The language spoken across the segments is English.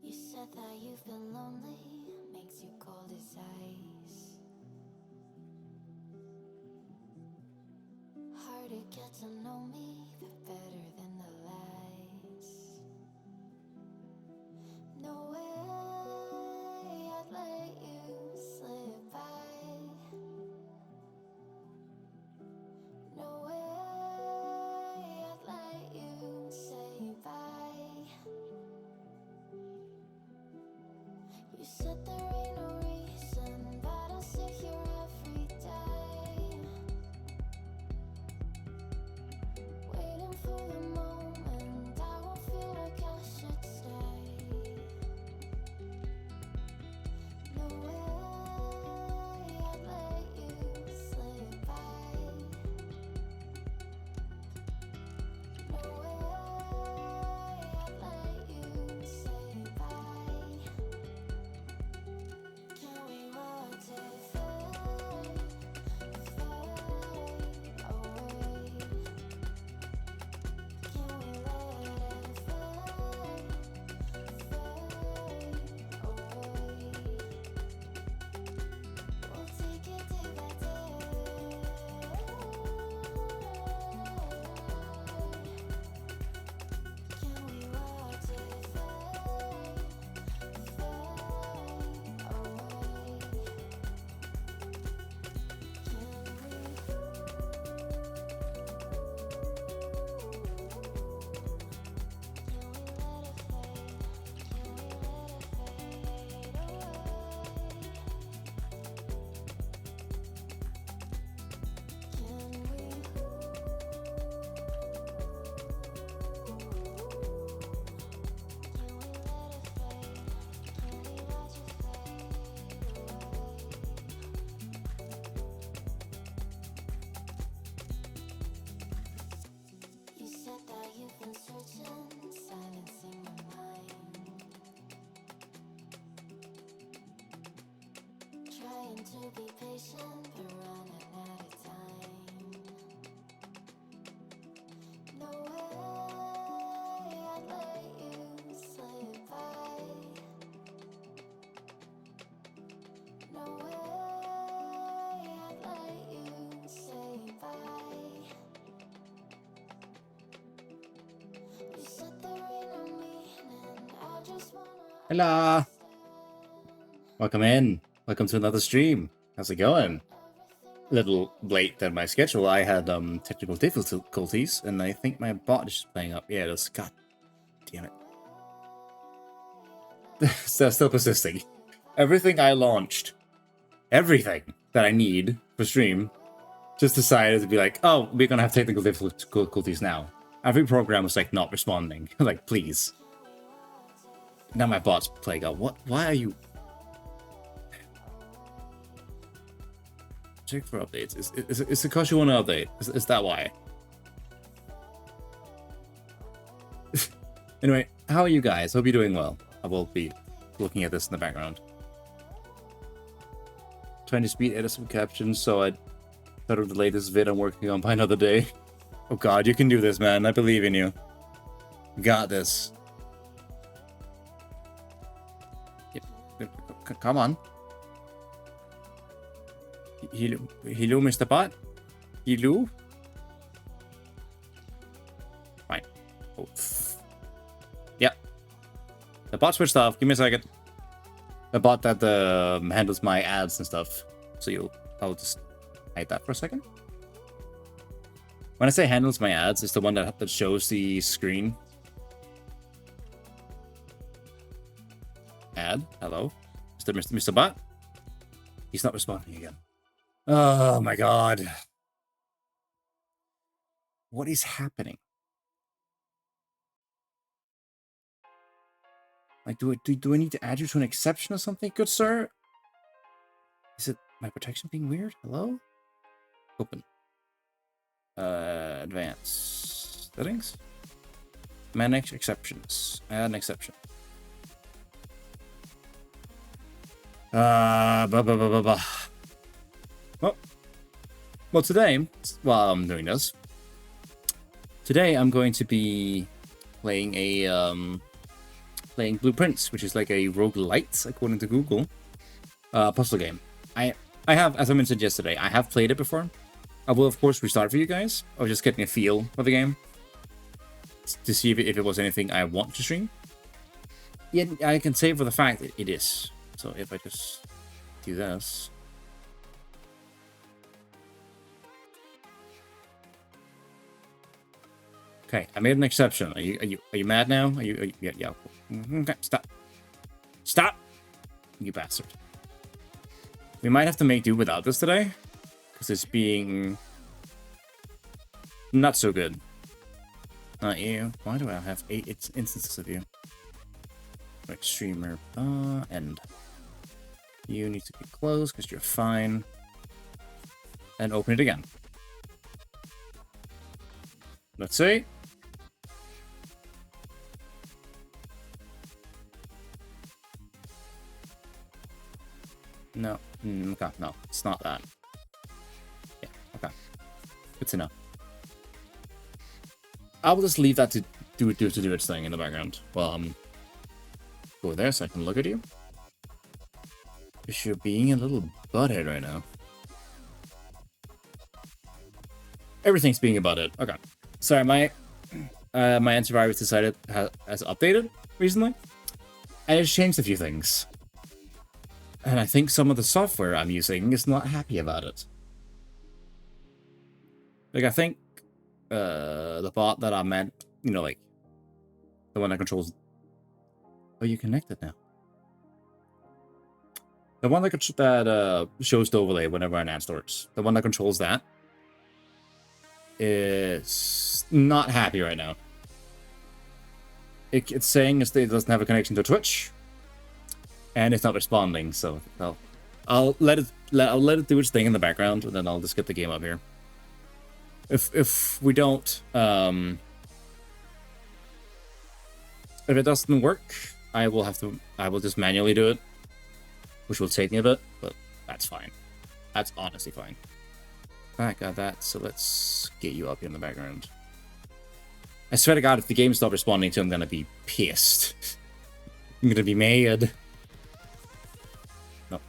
You said that you've been lonely, makes you cold as ice. Hard to get to know me, but better than the lies. No way I'd let you slip by. No way I'd let you say bye. You said there ain't no reason, but I'll sit here every day, waiting for the moment I won't feel like I should stay. No way I'd let you slip by. No way I'd let you say bye. Can we watch it fade away? Can we let it fade away? We'll take it day by day. Can we watch it fade away? You said that you've been searching, silencing your mind, trying to be patient, but running out of time. No way I'd let you slip by. No way I'd let you say bye. You said there ain't no meaning, I just wanna Hello. understand Welcome in. Welcome to another stream. How's it going? A everything little late than my schedule. I had technical difficulties, and I think my bot is just playing up. Yeah, it is. God damn it. Still persisting. Everything I launched, everything that I need for stream, just decided to be like, oh, we're gonna have technical difficulties now. Every program was like not responding. Like, please. Now my bot's playing up. What? Why are you? Check for updates. Is it because you want to update? Is that why? Anyway, how are you guys? Hope you're doing well. I will be looking at this in the background. Trying to speed edit some captions so I thought of the latest vid I'm working on by another day. Oh god, you can do this, man. I believe in you. You got this. Yep. Come on. Hello, Mr. Bot? Hello? Fine. Oh. Yep. The bot switched off. Give me a second. The bot that handles my ads and stuff. So I'll just hide that for a second. When I say handles my ads, it's the one that shows the screen. Ad. Hello? Mr. Bot? He's not responding again. Oh my god. What is happening? Like, do I need to add you to an exception or something, good sir? Is it my protection being weird? Hello? Open. Advanced settings. Manage exceptions. Add an exception. Well, today, while I'm doing this, today I'm going to be playing playing Blueprints, which is like a roguelite, according to Google, puzzle game. I have, as I mentioned yesterday, I have played it before. I will, of course, restart for you guys. I was just getting a feel for the game to see if it was anything I want to stream. Yeah, I can say for the fact that it is. So if I just do this. Okay, I made an exception. Are you mad now? Are you yeah. Okay, stop, you bastard. We might have to make do without this today, because it's being not so good. Not you. Why do I have 8 instances of you? Like streamer end. You need to be closed because you're fine. And open it again. Let's see. No. Okay, no, it's not that. Yeah, okay. Good to know. I will just leave that to do its thing in the background. Well, go there so I can look at you. Because you're being a little butthead right now. Everything's being a butthead. Okay. Sorry, my antivirus decided has updated recently. And it's changed a few things. And I think some of the software I'm using is not happy about it. Like, I think the bot that I meant, you know, like, the one that controls... Oh, you connected now. The one that shows the overlay whenever an ad starts. The one that controls that is not happy right now. It's saying it doesn't have a connection to Twitch. And it's not responding, so I'll let it do its thing in the background, and then I'll just get the game up here. If we don't, if it doesn't work, I will just manually do it, which will take me a bit, but that's fine. That's honestly fine. I got that, so let's get you up here in the background. I swear to God, if the game's not responding to, I'm gonna be pissed. I'm gonna be mad.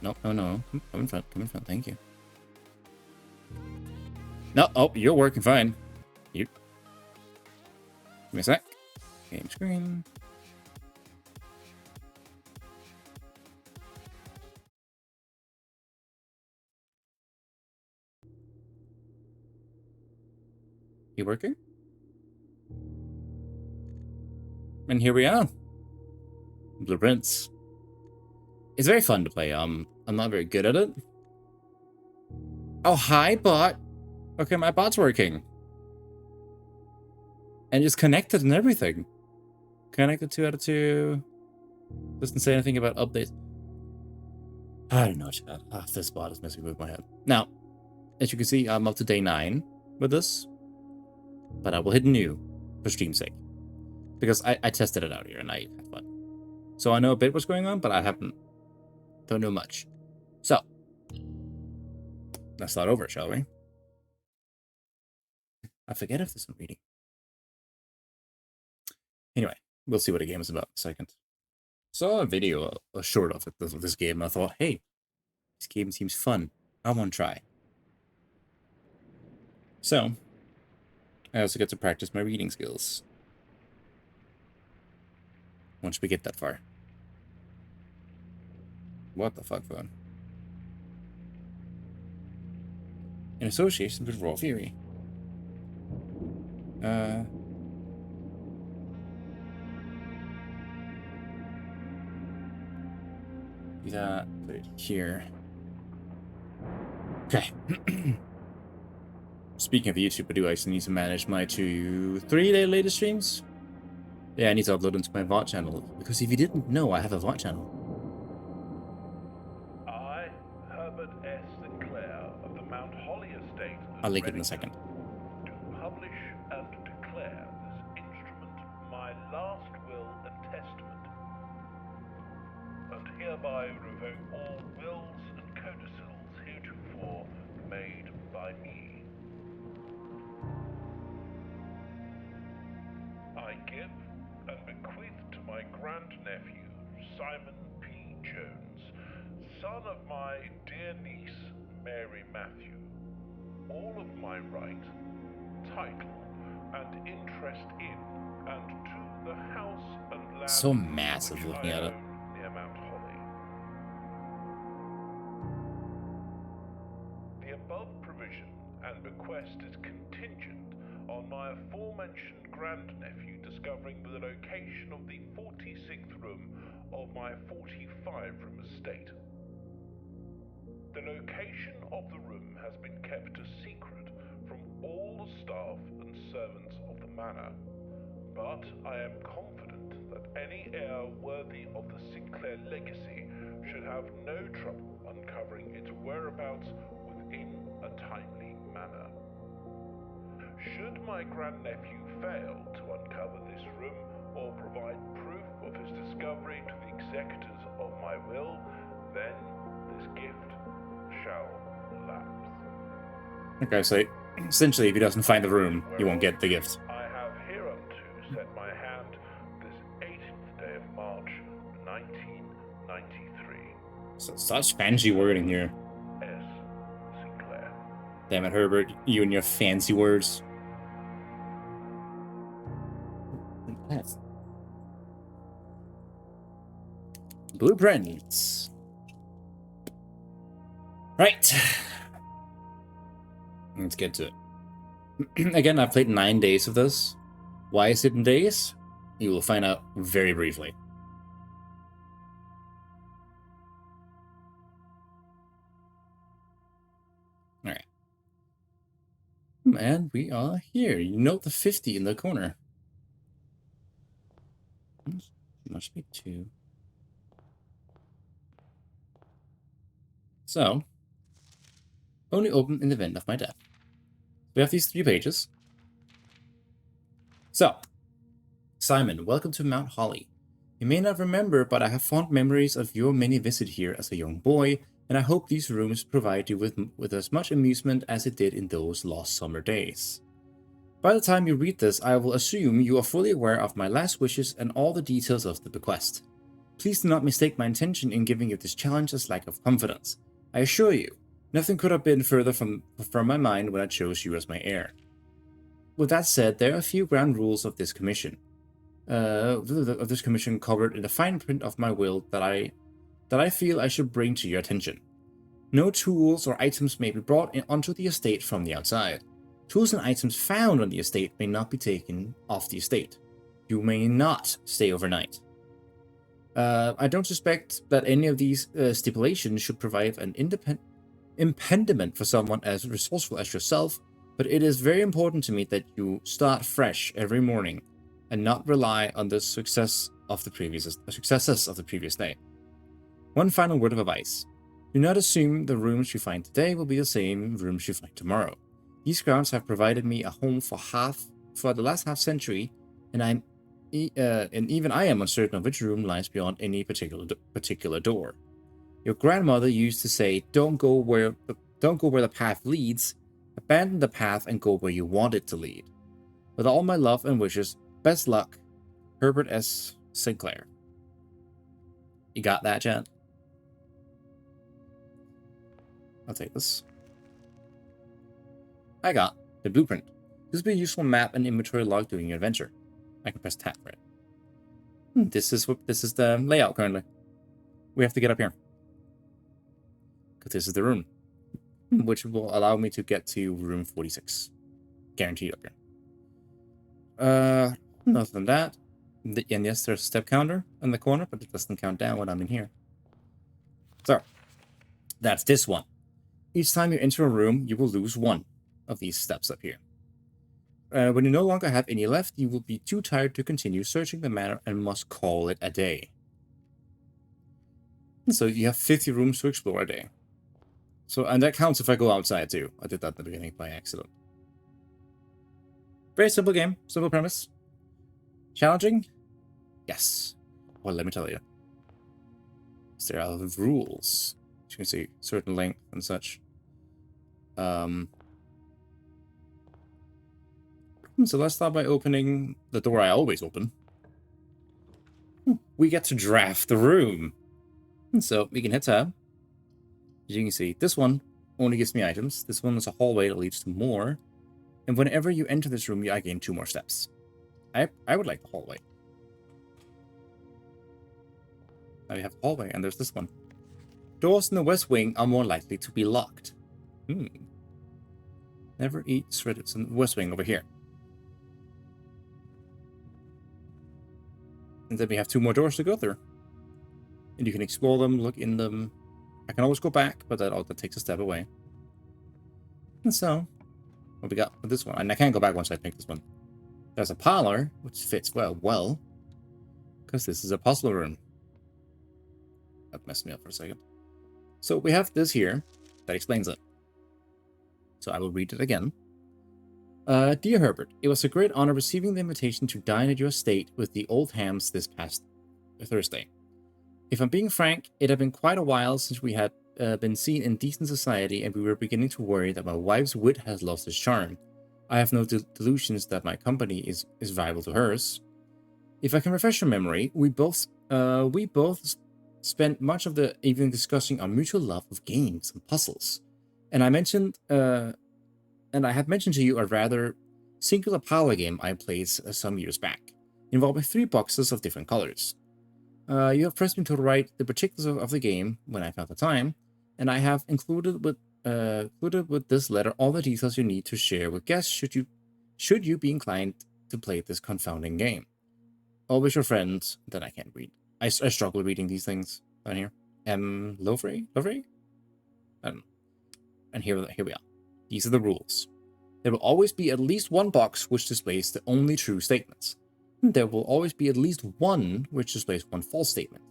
No. Come in front, thank you. No, oh, you're working fine. You. Give me a sec. Game screen. You working? And here we are. Blueprints. It's very fun to play. I'm not very good at it. Oh, hi, bot. Okay, my bot's working. And it's connected and everything. Connected 2 out of 2. Doesn't say anything about updates. I don't know, chat. This bot is messing with my head. Now, as you can see, I'm up to day 9 with this. But I will hit new for stream's sake. Because I tested it out here and I had fun. So I know a bit what's going on, but I don't know much. So, let's start over, shall we? I forget if there's some reading. Anyway, we'll see what the game is about in a second. Saw a video, a short of this game, and I thought, hey, this game seems fun. I want to try. So, I also get to practice my reading skills. Once we get that far. What the fuck, phone? In association with Raw Theory. Do that, put it here. Okay. Speaking of YouTube, I do actually need to manage my 3-day latest streams. Yeah, I need to upload them to my VOD channel, because if you didn't know, I have a VOD channel. I, Herbert S. Sinclair of the Mount Holly Estate, I'll link it in a second. do publish and declare this instrument my last will and testament, and hereby revoke all wills and codicils heretofore made by me. I give and bequeath to my grandnephew, Simon P. Jones, son of my dear niece, Mary Matthew, all of my right, title, and interest in, and to the house and land So massive which looking I at it. own near Mount Holly. The above provision and bequest is contingent on my aforementioned grandnephew discovering the location of the 46th room of my 45-room estate. The location of the room has been kept a secret from all the staff and servants of the manor, but I am confident that any heir worthy of the Sinclair legacy should have no trouble uncovering its whereabouts within a timely manner. Should my grandnephew fail to uncover this room or provide proof of his discovery to the executors of my will, then this gift shall lapse. Okay, so essentially, if he doesn't find the room, he won't get the gift. I have hereunto set my hand this 18th day of March, 1993. So, such fancy wording here. S. Sinclair. Damn it, Herbert, you and your fancy words. Blueprints. Right. Let's get to it. Again, I've played 9 days of this. Why is it in days? You will find out very briefly. Alright. And we are here. You note the 50 in the corner. Must be 2. So, only open in the event of my death. We have these 3 pages. So, Simon, welcome to Mount Holly. You may not remember, but I have fond memories of your many visit here as a young boy, and I hope these rooms provide you with as much amusement as it did in those lost summer days. By the time you read this, I will assume you are fully aware of my last wishes and all the details of the bequest. Please do not mistake my intention in giving you this challenge as lack of confidence. I assure you, nothing could have been further from my mind when I chose you as my heir. With that said, there are a few ground rules of this commission. Covered in the fine print of my will that I feel I should bring to your attention. No tools or items may be brought onto the estate from the outside. Tools and items found on the estate may not be taken off the estate. You may not stay overnight. I don't suspect that any of these stipulations should provide an impediment for someone as resourceful as yourself, but it is very important to me that you start fresh every morning and not rely on the successes of the previous day. One final word of advice. Do not assume the rooms you find today will be the same rooms you find tomorrow. These grounds have provided me a home for the last half century, and even I am uncertain of which room lies beyond any particular door. Your grandmother used to say, "Don't go where the path leads. Abandon the path and go where you want it to lead." With all my love and wishes, best luck, Herbert S. Sinclair. You got that, Chad? I'll take this. I got the blueprint. This will be a useful map and inventory log during your adventure. I can press tab for it. This is the layout currently. We have to get up here. Because this is the room. Which will allow me to get to room 46. Guaranteed up here. Other than that. And yes, there's a step counter in the corner, but it doesn't count down when I'm in here. So, that's this one. Each time you enter a room, you will lose one of these steps up here. When you no longer have any left, you will be too tired to continue searching the manor and must call it a day. So you have 50 rooms to explore a day. So, and that counts if I go outside too. I did that at the beginning by accident. Very simple game, simple premise. Challenging? Yes. Well, let me tell you. There are rules. As you can see, certain length and such. So let's start by opening the door I always open. We get to draft the room. So we can hit tab. As you can see, this one only gives me items. This one is a hallway that leads to more. And whenever you enter this room, I gain 2 more steps. I would like the hallway. Now we have the hallway, and there's this one. Doors in the west wing are more likely to be locked. Never eat shredded in the west wing over here. And then we have 2 more doors to go through. And you can explore them, look in them. I can always go back, but that takes a step away. And so, what we got with this one? And I can't go back once I pick this one. There's a parlor, which fits well, because this is a puzzle room. That messed me up for a second. So we have this here that explains it. So I will read it again. Dear Herbert, it was a great honor receiving the invitation to dine at your estate with the old hams this past Thursday. If I'm being frank, it had been quite a while since we had been seen in decent society, and we were beginning to worry that my wife's wit has lost its charm. I have no delusions that my company is rival to hers. If I can refresh your memory, we both spent much of the evening discussing our mutual love of games and puzzles. And I had mentioned to you a rather singular parlor game I played some years back, involving 3 boxes of different colors. You have pressed me to write the particulars of the game when I found the time, and I have included with this letter all the details you need to share with guests should you be inclined to play this confounding game. Always your friend. That I can't read. I struggle reading these things down here. Lovray? And here we are. These are the rules. There will always be at least 1 box which displays the only true statements. There will always be at least 1 which displays 1 false statement.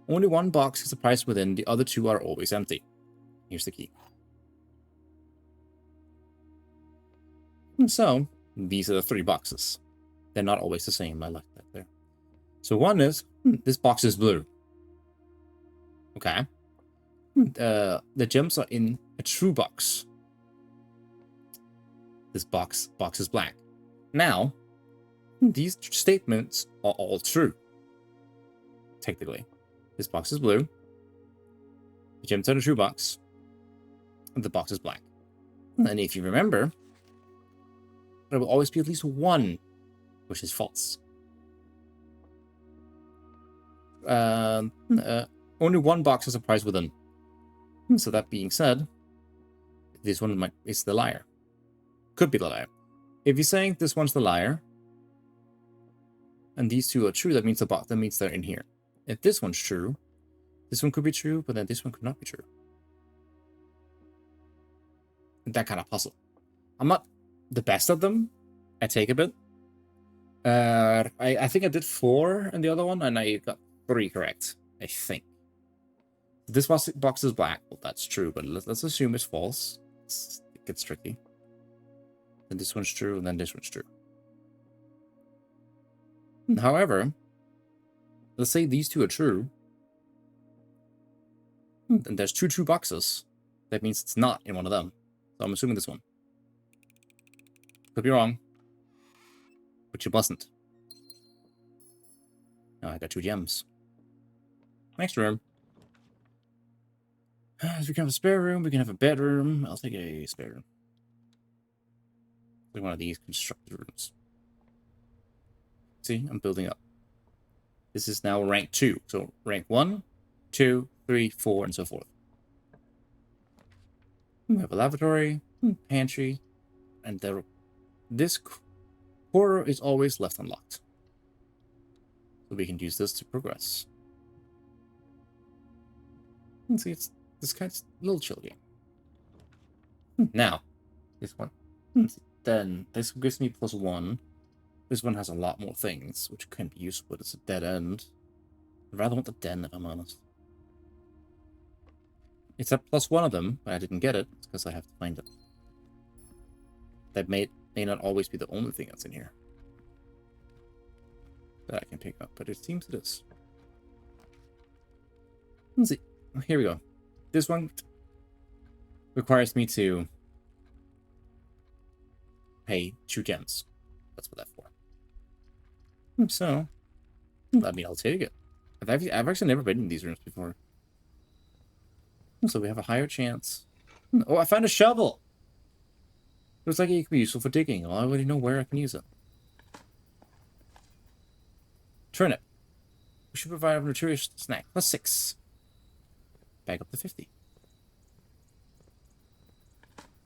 Only 1 box is the prize within, the other 2 are always empty. Here's the key. And so, these are the 3 boxes. They're not always the same, I like that there. So one is, this box is blue. Okay. The gems are in a true box. This box is black. Now, these statements are all true. Technically. This box is blue. The gems are in a true box. And the box is black. And if you remember, there will always be at least 1 which is false. Only 1 box has a prize within. So that being said, this one is the liar. Could be the liar. If you're saying this one's the liar, and these 2 are true, that means that means they're in here. If this one's true, this one could be true, but then this one could not be true. That kind of puzzle. I'm not the best at them. I take a bit. I think I did 4 in the other one, and I got 3 correct. I think. This box is black. Well, that's true, but let's assume it's false. It gets tricky. Then this one's true, and then this one's true. However, let's say these two are true. Then there's two true boxes. That means it's not in one of them. So I'm assuming this one. Could be wrong. But you mustn't. Now I got 2 gems. Next room. As we can have a spare room, we can have a bedroom. I'll take a spare room. Like one of these constructed rooms. See, I'm building up. This is now rank 2. So rank 1, 2, 3, 4, and so forth. We have a lavatory, pantry, and this corridor is always left unlocked. So we can use this to progress. And see, it's this kind of little chill game. Now, this one. Then this gives me +1. This one has a lot more things, which can be useful, but it's a dead end. I'd rather want the den, if I'm honest. It's a +1 of them, but I didn't get it. It's because I have to find it. That may not always be the only thing that's in here that I can pick up, but it seems it is. Let's see. Here we go. This one requires me to pay 2 gems. That's what that's for. So, I mean, I'll take it. I've actually never been in these rooms before. So we have a higher chance. Oh, I found a shovel! Looks like it could be useful for digging. Well, I already know where I can use it. Turnip. We should provide a nutritious snack. +6. Back up to 50.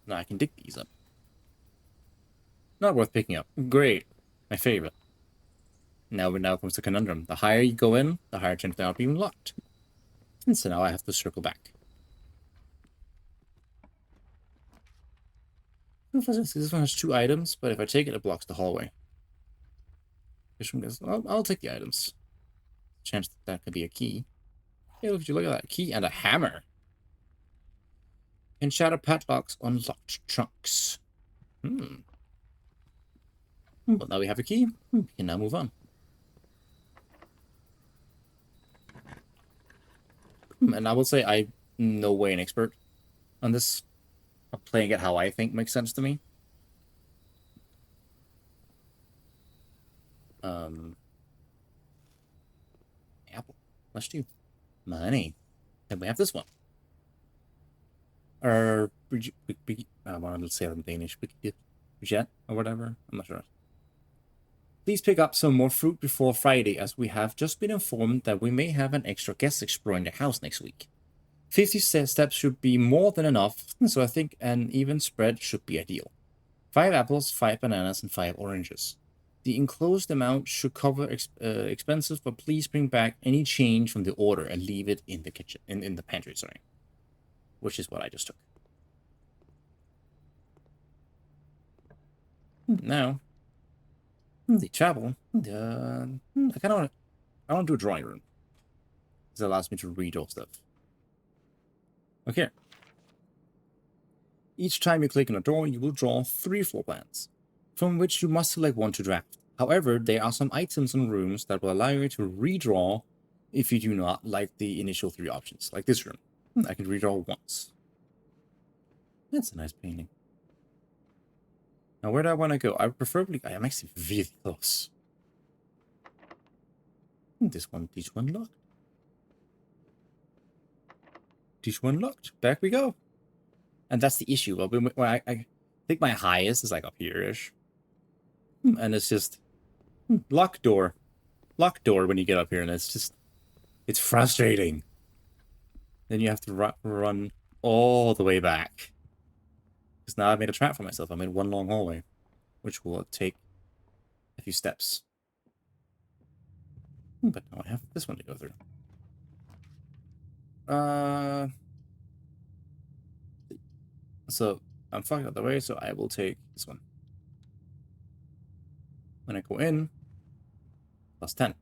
Now I can dig these up. Not worth picking up. Great. My favorite. Now comes the conundrum. The higher you go in, the higher chance they'll be unlocked. And so now I have to circle back. This one has 2 items, but if I take it, it blocks the hallway. This one goes, I'll take the items. Chance that could be a key. Hey, look at that. Key and a hammer. And shatter padlocks unlocked trunks. Well, now we have a key. We can now move on. And I will say I'm no way an expert on this. I'm playing it how I think makes sense to me. Apple. +2. Money. Then we have this one. I wanted to say it in Danish. Budget or whatever. I'm not sure. Please pick up some more fruit before Friday, as we have just been informed that we may have an extra guest exploring the house next week. 50 steps should be more than enough, so I think an even spread should be ideal. 5 apples, 5 bananas, and 5 oranges. The enclosed amount should cover expenses, but please bring back any change from the order and leave it in the kitchen, in the pantry, sorry. Which is what I just took. Now, the chapel. I want to do a drawing room. This allows me to read all stuff. Okay. Each time you click on a door, you will draw 3 floor plans, from which you must select one to draft. However, there are some items in rooms that will allow you to redraw if you do not like the initial 3 options, like this room. I can redraw once. That's a nice painting. Now, where do I want to go? I'm actually really close. This one locked. This one locked. Back we go. And that's the issue. I think my highest is like up here-ish. And it's just locked door. Locked door when you get up here, and it's frustrating. Then you have to run all the way back. Because now I've made a trap for myself. I made one long hallway, which will take a few steps. But now I have this one to go through. So I'm fucking out the way, so I will take this one. When I go in, +10.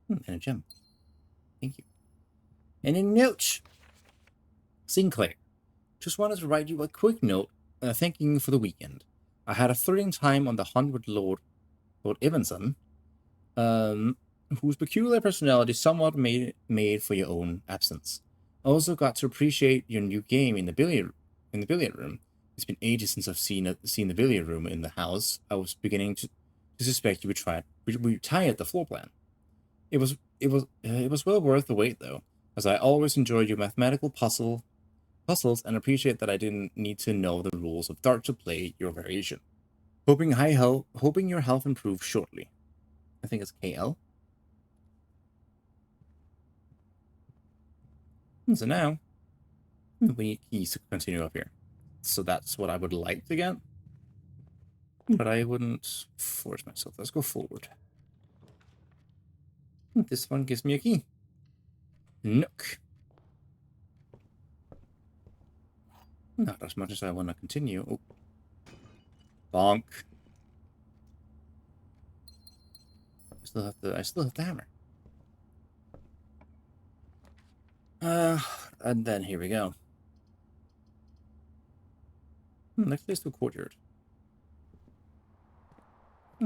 And a gem. Thank you. And a note. Sinclair. Just wanted to write you a quick note thanking you for the weekend. I had a thrilling time on the hunt with Lord Evanson, whose peculiar personality somewhat made for your own absence. I also got to appreciate your new game in the billiard room. It's been ages since I've seen the billiard room in the house. I was beginning to suspect you would retire the floor plan. It was well worth the wait though, as I always enjoyed your mathematical puzzles and appreciate that I didn't need to know the rules of dart to play your variation. Hoping your health improves shortly. I think it's KL. So now we need keys to continue up here. So that's what I would like to get. But I wouldn't force myself. Let's go forward. This one gives me a key. Nook. Not as much as I want to continue. Oh. Bonk. I still have the hammer. And then here we go. Next place to a courtyard.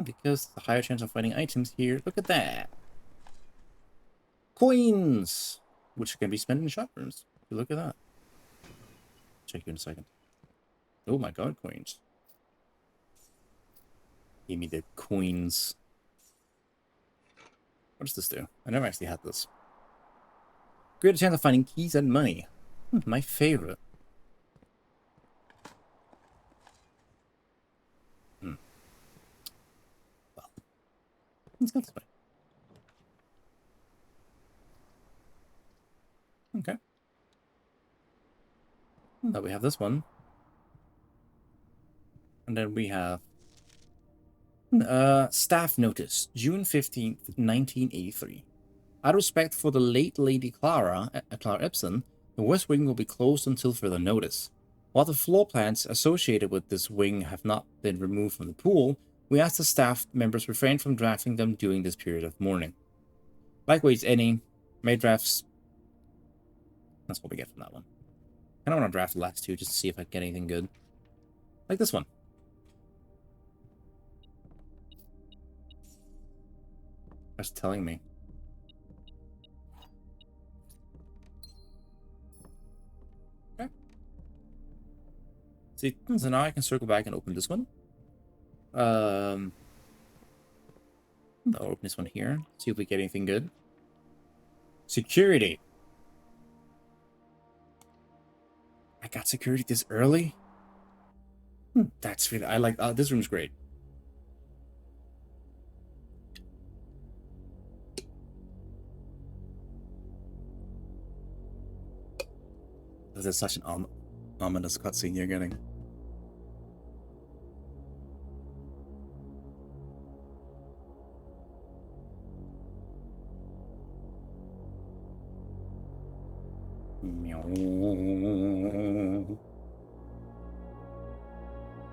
Because the higher chance of finding items here. Look at that. Coins! Which can be spent in shop rooms. Look at that. Check you in a second. Oh my god, coins. Give me the coins. What does this do? I never actually had this. Greater chance of finding keys and money. My favorite. Well, let's go this way. Okay. Now we have this one. And then we have staff notice, June 15th, 1983. Out of respect for the late Lady Clara Epson, the West Wing will be closed until further notice. While the floor plans associated with this wing have not been removed from the pool, we ask the staff members refrain from drafting them during this period of mourning. Likewise, any May drafts. That's what we get from that one. I don't want to draft the last two just to see if I get anything good. Like this one. That's telling me. Okay. See, so now I can circle back and open this one. I'll open this one here. See if we get anything good. Security. I got security this early? That's really... I like... this room's great. This is such an ominous cutscene you're getting.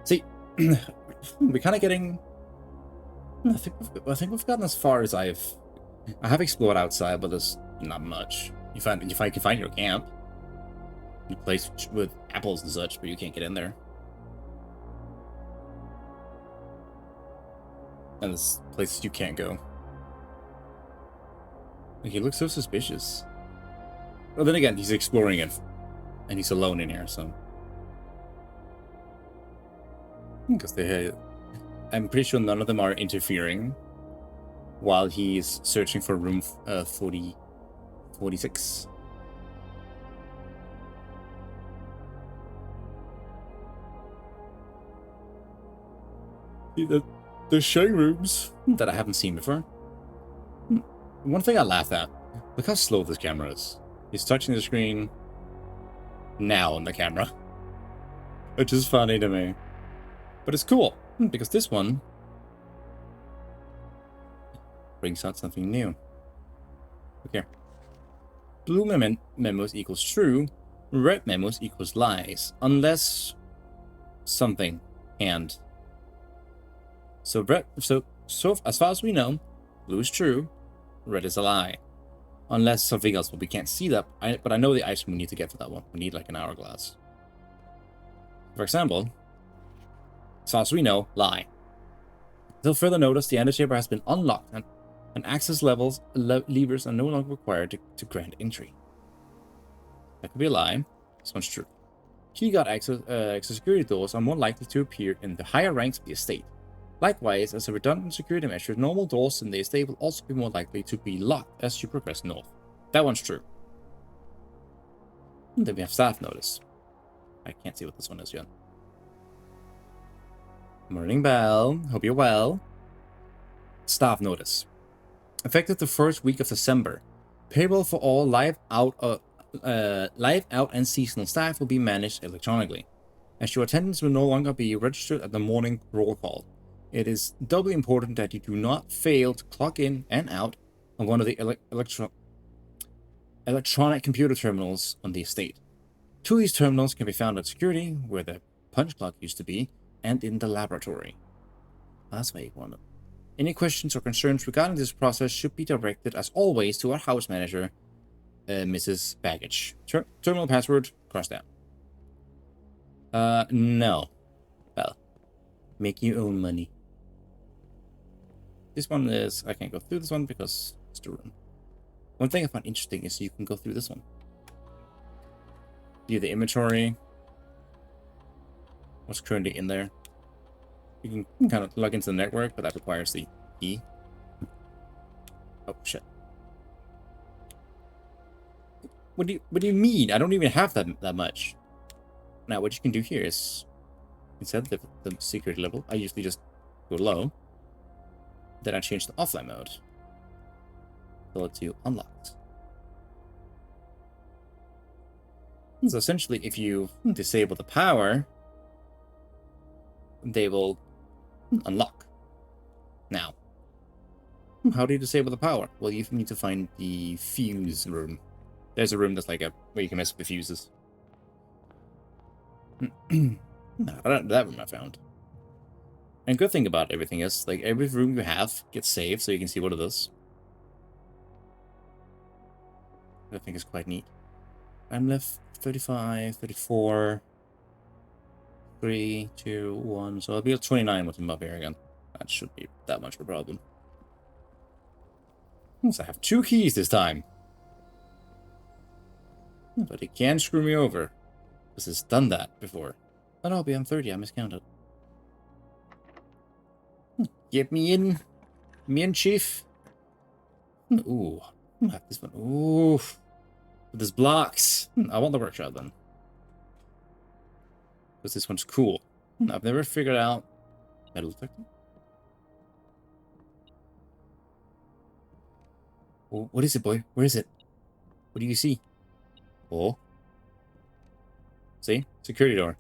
See, we're kind of getting. I think we've gotten as far as I have explored outside, but there's not much. You can find your camp, a place with apples and such, but you can't get in there. And there's places you can't go. Like, he looks so suspicious. Well, then again, he's exploring it, and he's alone in here, so. Because I'm pretty sure none of them are interfering while he's searching for room 46. See, there's showing rooms that I haven't seen before. One thing I laugh at, look how slow this camera is. He's touching the screen now on the camera, which is funny to me. But it's cool, because this one brings out something new. Okay. Blue memos equals true, red memos equals lies, unless something and. So as far as we know, blue is true, red is a lie. Unless something else, but we can't see that. But I know the item we need to get to that one. We need like an hourglass. For example, as far as we know, lie. Until further notice, the antechamber has been unlocked and access levers are no longer required to grant entry. That could be a lie. This one's true. Key guard access security doors are more likely to appear in the higher ranks of the estate. Likewise, as a redundant security measure, normal doors in the estate will also be more likely to be locked as you progress north. That one's true. And then we have staff notice. I can't see what this one is yet. Morning bell. Hope you're well. Staff notice. Effective the first week of December, payroll for all live out and seasonal staff will be managed electronically, as your attendance will no longer be registered at the morning roll call. It is doubly important that you do not fail to clock in and out on one of the electronic computer terminals on the estate. Two of these terminals can be found at security, where the punch clock used to be, and in the laboratory. That's why you want it. Any questions or concerns regarding this process should be directed, as always, to our house manager, Mrs. Baggage. Terminal password, crossed out. No. Well, make your own money. This one is... I can't go through this one because it's the room. One thing I find interesting is you can go through this one. View the inventory. What's currently in there. You can kind of log into the network, but that requires the key. Oh, shit. What do you mean? I don't even have that much. Now, what you can do here is, instead of the security level, I usually just go low. Then I change to offline mode. Fill it to unlocked. So essentially, if you disable the power, they will unlock. Now, how do you disable the power? Well, you need to find the fuse room. There's a room that's like where you can mess with the fuses. No, that room I found. And good thing about everything is, like, every room you have gets saved, so you can see what it is. I think it's quite neat. I'm left 35, 34, 3, 2, 1. So I'll be at 29 with him up here again. That shouldn't be that much of a problem. So I have 2 keys this time. But it can screw me over. Because it's done that before. Oh no, I'm 30, I miscounted. Get me in. Me in, Chief. Ooh. I have this one. Ooh. But there's blocks. I want the workshop then. Because this one's cool. I've never figured out metal detector. Oh, what is it, boy? Where is it? What do you see? Oh. See? Security door.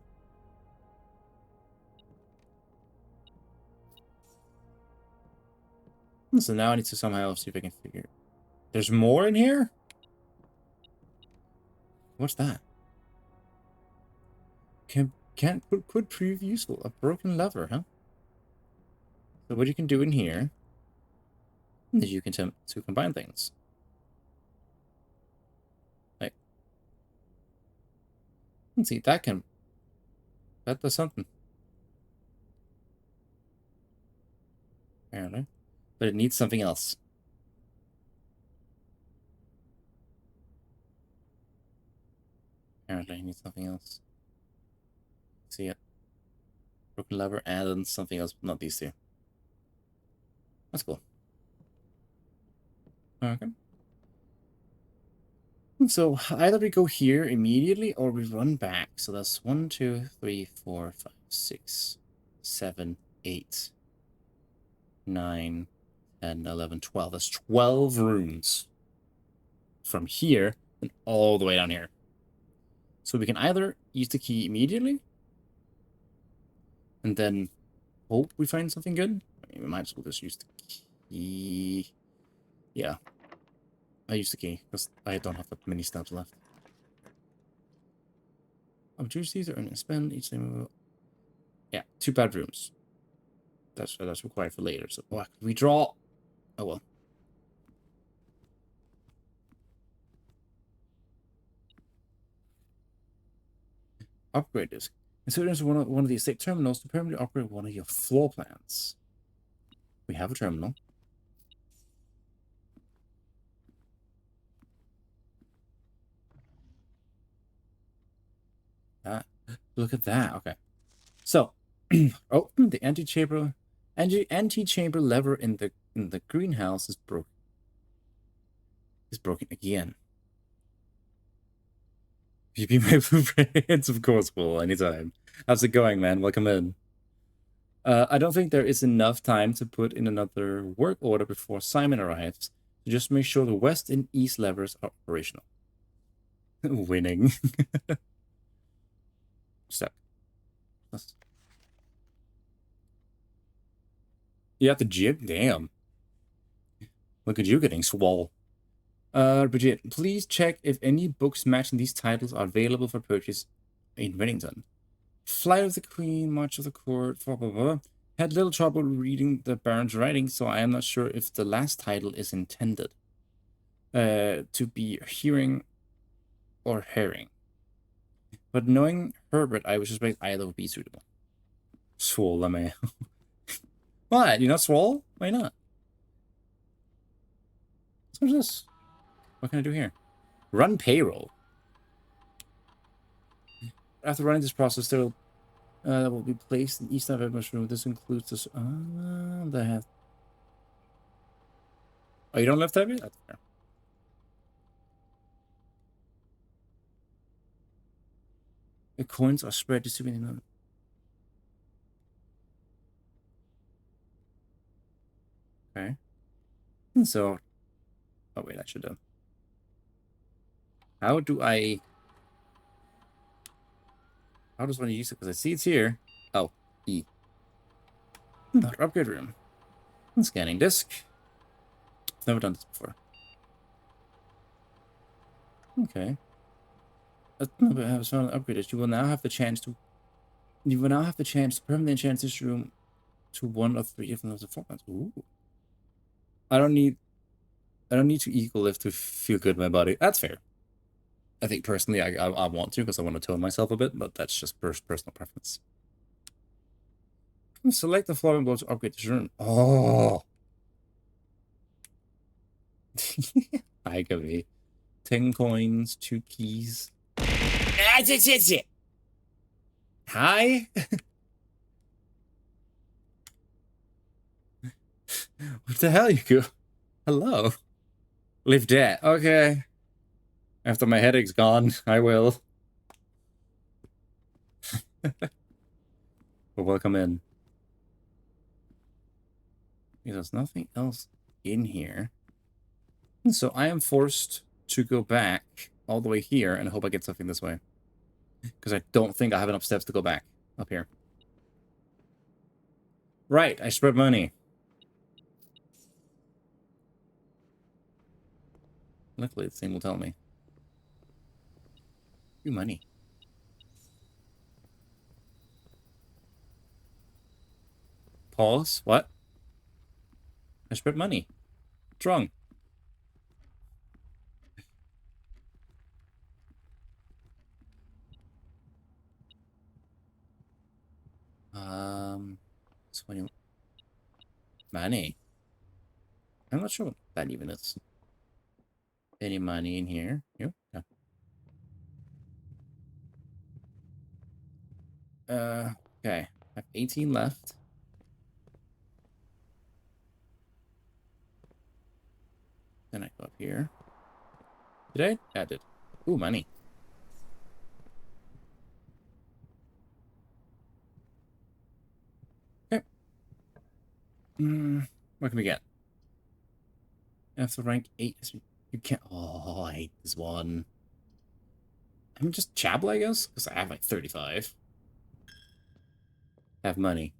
So now I need to somehow see if I can figure... There's more in here? What's that? Could prove useful. A broken lever, huh? So what you can do in here is you can attempt to combine things. Like, let's see, that does something. Apparently. But it needs something else. Apparently it needs something else. See it. Broken lever and then something else, not these two. That's cool. Okay. So either we go here immediately or we run back. So that's 1, 2, 3, 4, 5, 6, 7, 8, 9, 10, 11, 12. That's 12 rooms from here and all the way down here. So we can either use the key immediately and then hope we find something good. I mean, we might as well just use the key. Yeah. I use the key because I don't have that many steps left. Opportunities to earn and spend each time. Yeah, 2 bedrooms. That's required for later. So we draw. Oh well. upgrade disk. Insert into one of the estate terminals to permanently upgrade one of your floor plans. We have a terminal. Look at that. Okay. So, open the antechamber lever in the greenhouse is broken. Is broken again. You be my blueprints, of course, Will. Anytime. How's it going, man? Welcome in. I don't think there is enough time to put in another work order before Simon arrives. So just make sure the west and east levers are operational. Winning. Step. You at the gym? Damn. Look at you getting swole. Bridget, please check if any books matching these titles are available for purchase in Reddington. Flight of the Queen, March of the Court, blah, blah, blah. Had little trouble reading the Baron's writing, so I am not sure if the last title is intended to be hearing or herring. But knowing Herbert, I would suspect either would be suitable. Swole, man. What? You're not swole? Why not? What's this? What can I do here? Run payroll. After running this process, there will be placed in each side of mushroom. This includes this. They have. Oh, you don't left that yet? That's fair. The coins are spread distributing. Okay. So, oh wait, I should have. How do I? How does one use it? Because I see it's here. Oh, E. Not upgrade room. Scanning disk. Never done this before. Okay. I have found upgraded. You will now have the chance to. You will now have the chance to permanently enchant this room to one of 3 different levels of formats. Ooh. I don't need to equal lift to feel good in my body. That's fair. I think personally, I want to because I want to tone myself a bit, but that's just personal preference. Select the flooring blow to upgrade this room. Oh. I give me 10 coins, 2 keys. Hi. What the hell, you go? Hello. Live debt. Okay. After my headache's gone, I will. Well, welcome in. There's nothing else in here. So I am forced to go back all the way here and hope I get something this way. Because I don't think I have enough steps to go back up here. Right, I spread money. Luckily, the thing will tell me. Your money. Pause. What? I spread money. What's wrong? Um, 20 money. I'm not sure what that even is. Any money in here? Yep. Yeah. Okay. I have 18 left. Then I go up here. Did I? Yeah, I did. Ooh, money. Okay. What can we get? After rank 8, you can't. Oh, I hate this one. I'm just Chabla, I guess, because I have like 35. Have money.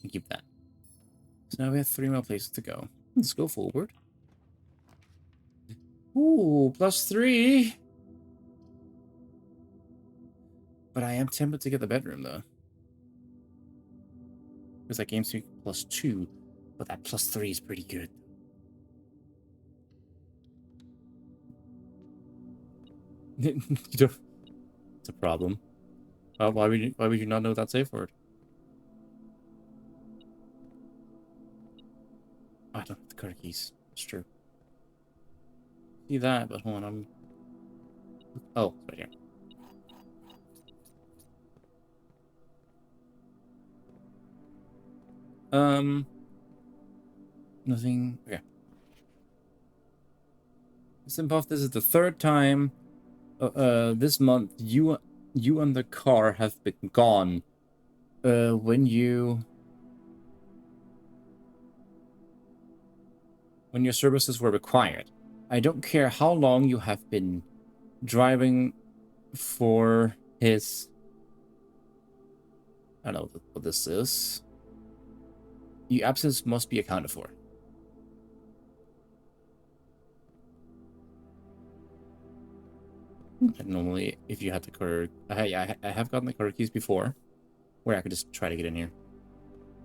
And keep that. So now we have 3 more places to go. Let's go forward. Ooh, +3. But I am tempted to get the bedroom, though. Because that game's +2. But that +3 is pretty good. You don't... It's a problem. Why would you not know that safe word? I don't have the car keys. It's true. See that, but hold on, I'm... Oh, it's right here. Nothing... Okay. Simpuff, this is the third time this month you and the car have been gone. When your services were required. I don't care how long you have been driving for his... I don't know what this is. Your absence must be accounted for. And normally, if you had the car... I have gotten the car keys before, where I could just try to get in here.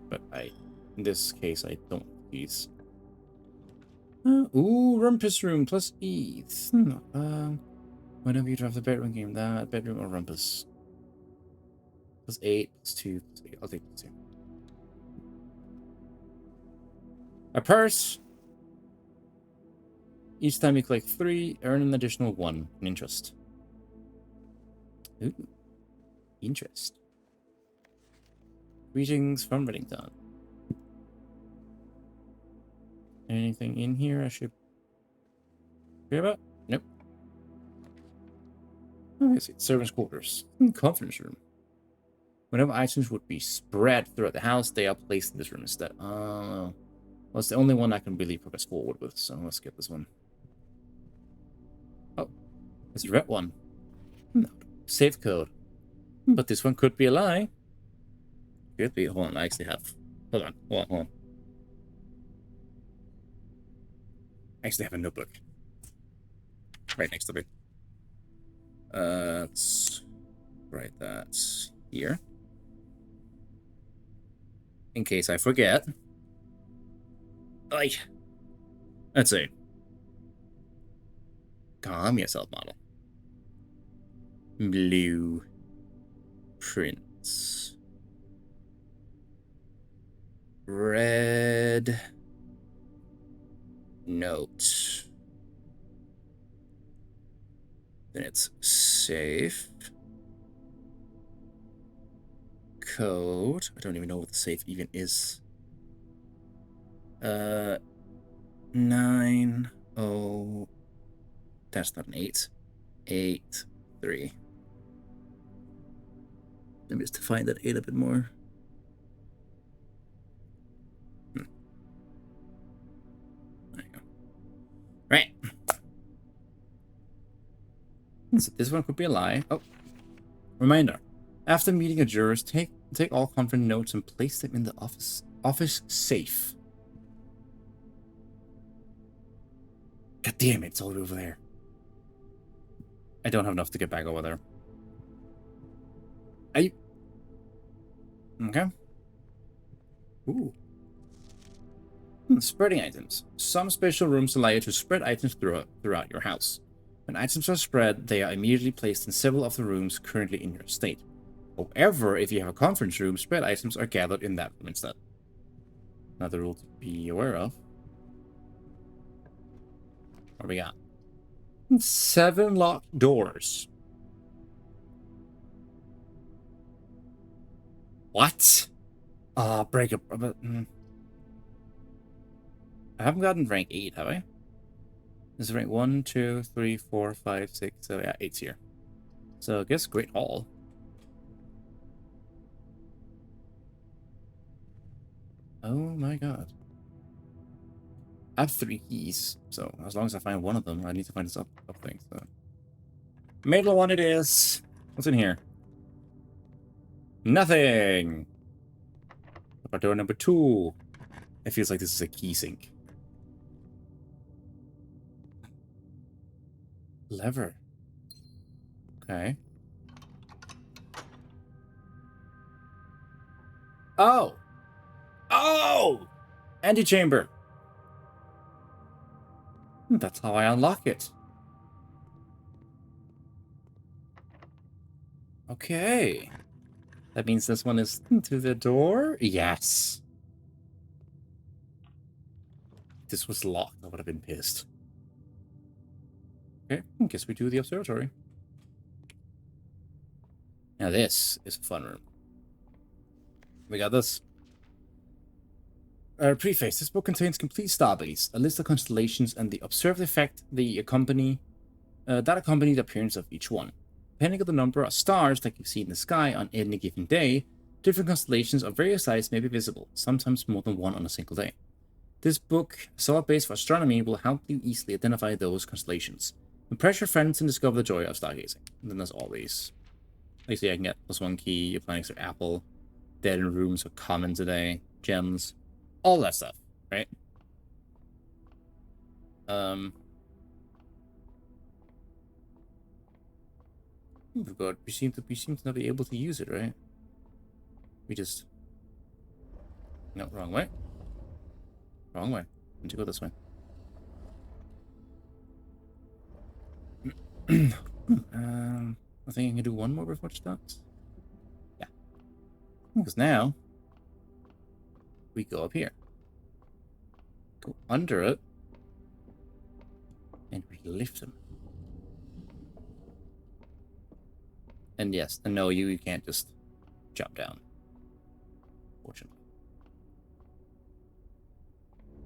But in this case, I don't have keys. Ooh, Rumpus Room plus ETH. Whenever you drive the bedroom game, that bedroom or Rumpus. Plus 8, plus 2, plus 8. I'll take plus 2. A purse. Each time you collect 3, earn an additional 1 in interest. Ooh, interest. Greetings from Reddington. Anything in here I should care about? Nope. Oh, I see. Servants' quarters. Conference room. Whenever items would be spread throughout the house, they are placed in this room instead. Oh. Well, it's the only one I can really progress forward with, so let's get this one. Oh. It's the red one. No. Safe code. But this one could be a lie. Could be. Hold on, I actually have... Hold on. I actually have a notebook. Right next to me. Let's write that here. In case I forget. Like, let's see. Calm yourself, model. Blue prints. Red note. Then it's safe. Code. I don't even know what the safe even is. 9 0. That's not an 8. 8 3. Let me just define that 8 a bit more. There you go. Right. So this one could be a lie. Oh. Reminder. After meeting a jurors, take all conference notes and place them in the office safe. God damn it, it's all the way over there. I don't have enough to get back over there. Okay. Ooh. Spreading items. Some special rooms allow you to spread items throughout your house. When items are spread, they are immediately placed in several of the rooms currently in your estate. However, if you have a conference room, spread items are gathered in that room instead. Another rule to be aware of. What we got? 7 locked doors. What? Break up. I haven't gotten rank 8, have I? This is rank 1, 2, 3, 4, 5, 6, 7, yeah, 8's here. So I guess Great Hall. Oh my god. I have 3 keys, so as long as I find one of them, I need to find this up thing. So, middle one it is. What's in here? Nothing. What about door number 2? It feels like this is a key sink. Lever. Okay. Oh! Oh! Antechamber. That's how I unlock it. Okay. That means this one is to the door? Yes. If this was locked, I would have been pissed. Okay, I guess we do the observatory. Now this is a fun room. We got this. Preface. This book contains complete starbase, a list of constellations, and the observed effect that accompany the appearance of each one. Depending on the number of stars that you see in the sky on any given day, different constellations of various sizes may be visible, sometimes more than one on a single day. This book, a solid base for astronomy, will help you easily identify those constellations. Impress your friends and discover the joy of stargazing. And then there's all these. Basically, I can get +1 key, your planets are apple, dead in rooms are common today, gems, all that stuff, right? Oh god, we seem to not be able to use it, right? We just... No, wrong way. Wrong way. I need to go this way. I think I can do one more before it starts. Yeah. Because now we go up here. Go under it. And we lift them. And yes, and no, you can't just jump down. Fortunately.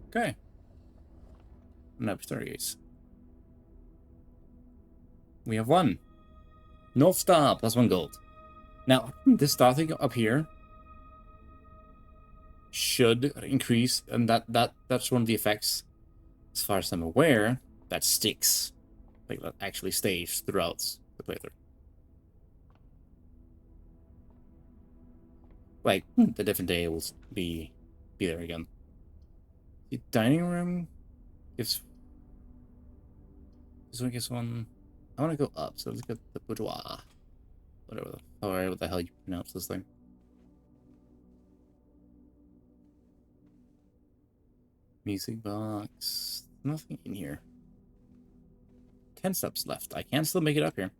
Okay. Now stories. We have one. North Star, +1 gold. Now, this star thing up here should increase, and that's one of the effects, as far as I'm aware, that sticks. Like, that actually stays throughout the playthrough. Like, the different day will be there again. The dining room gives... This one gives one... I want to go up, so let's get the boudoir. Whatever the hell you pronounce this thing. Music box. Nothing in here. 10 steps left. I can still make it up here.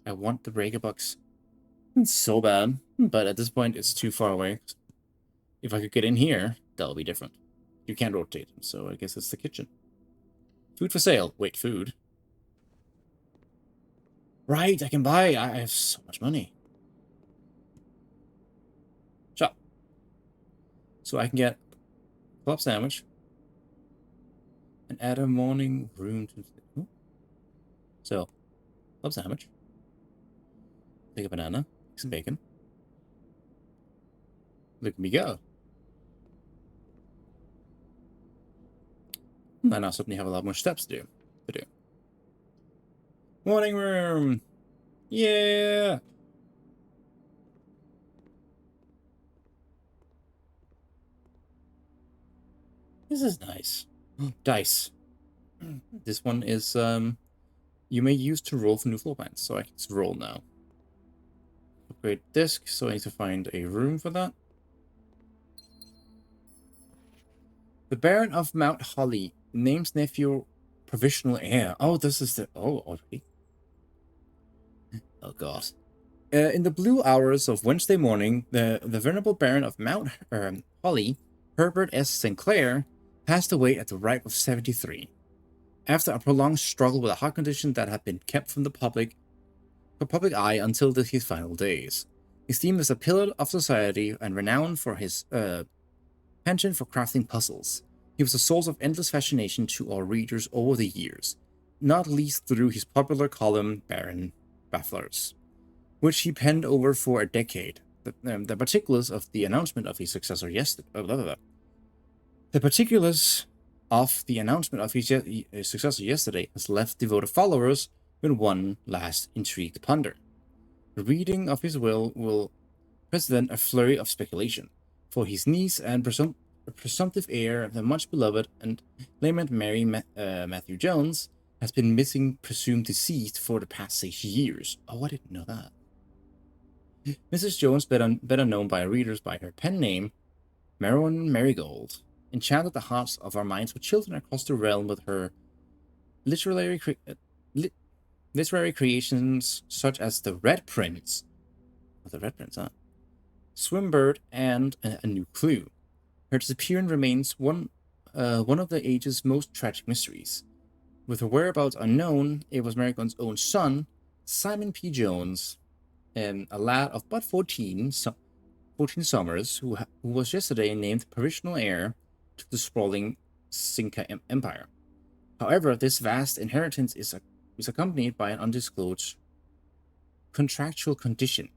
I want the breaker box. It's so bad, but at this point it's too far away. If I could get in here, that'll be different. You can't rotate them, so I guess it's the kitchen. Food for sale. Wait, food? Right, I can buy. I have so much money. Shop. So I can get a club sandwich and add a morning room to... So, club sandwich. Take a banana, make some bacon. Look at me go. I now suddenly have a lot more steps to do. Morning room! Yeah! This is nice. Dice. This one is, you may use to roll for new floor plans, so I can just roll now. Upgrade disc, so I need to find a room for that. The Baron of Mount Holly names nephew provisional heir. Oh, this is the... Oh, already. Oh, God. In the blue hours of Wednesday morning, the venerable Baron of Mount Holly, Herbert S. Sinclair, passed away at the ripe of 73. After a prolonged struggle with a heart condition that had been kept from the public eye until his final days. Esteemed as a pillar of society and renowned for his penchant for crafting puzzles, he was a source of endless fascination to our readers over the years, not least through his popular column Baron Bafflers, which he penned over for a decade. The particulars of the announcement of his successor yesterday. The particulars of the announcement of his successor yesterday has left devoted followers with one last intrigue to ponder. The reading of his will present a flurry of speculation, for his niece and presumptive heir, the much beloved and claimant Mary Matthew Jones, has been missing, presumed deceased, for the past 6 years. Oh, I didn't know that. Mrs. Jones, better known by readers by her pen name, Marigold, enchanted the hearts of our minds with children across the realm with her literary literary creations such as the Red Prince, Swimbird, and a new clue. Her disappearance remains one of the age's most tragic mysteries. With her whereabouts unknown, it was Marigold's own son, Simon P. Jones, a lad of but 14 summers, who was yesterday named provisional heir to the sprawling Cinca Empire. However, this vast inheritance is accompanied by an undisclosed contractual condition.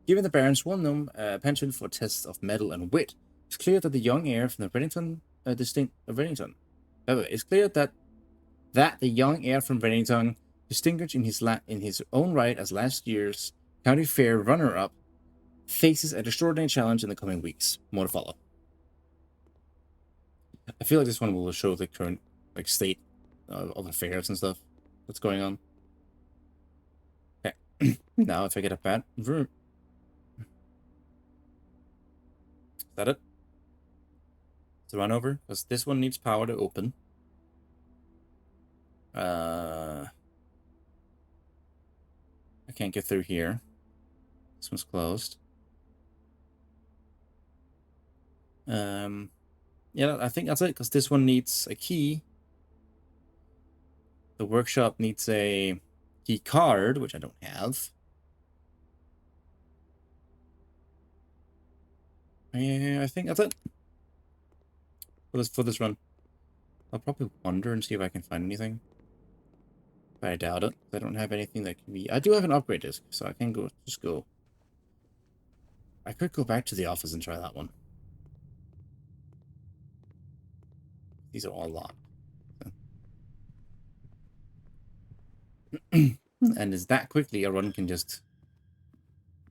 Given the Baron's well-known penchant for tests of mettle and wit, it's clear that the young heir from the it's clear that the young heir from Reddington, distinguished in his own right as last year's county fair runner-up, faces an extraordinary challenge in the coming weeks. More to follow. I feel like this one will show the current state of affairs and stuff that's going on. Okay, now if I get a bad room, is that it? To run over, because this one needs power to open. I can't get through here. This one's closed. Yeah, I think that's it, because this one needs a key. The workshop needs a key card, which I don't have. Yeah, I think that's it. For this run. I'll probably wander and see if I can find anything. But I doubt it. I don't have anything that can be... I do have an upgrade disc, so I can just go. I could go back to the office and try that one. These are all locked. And is that quickly a run can just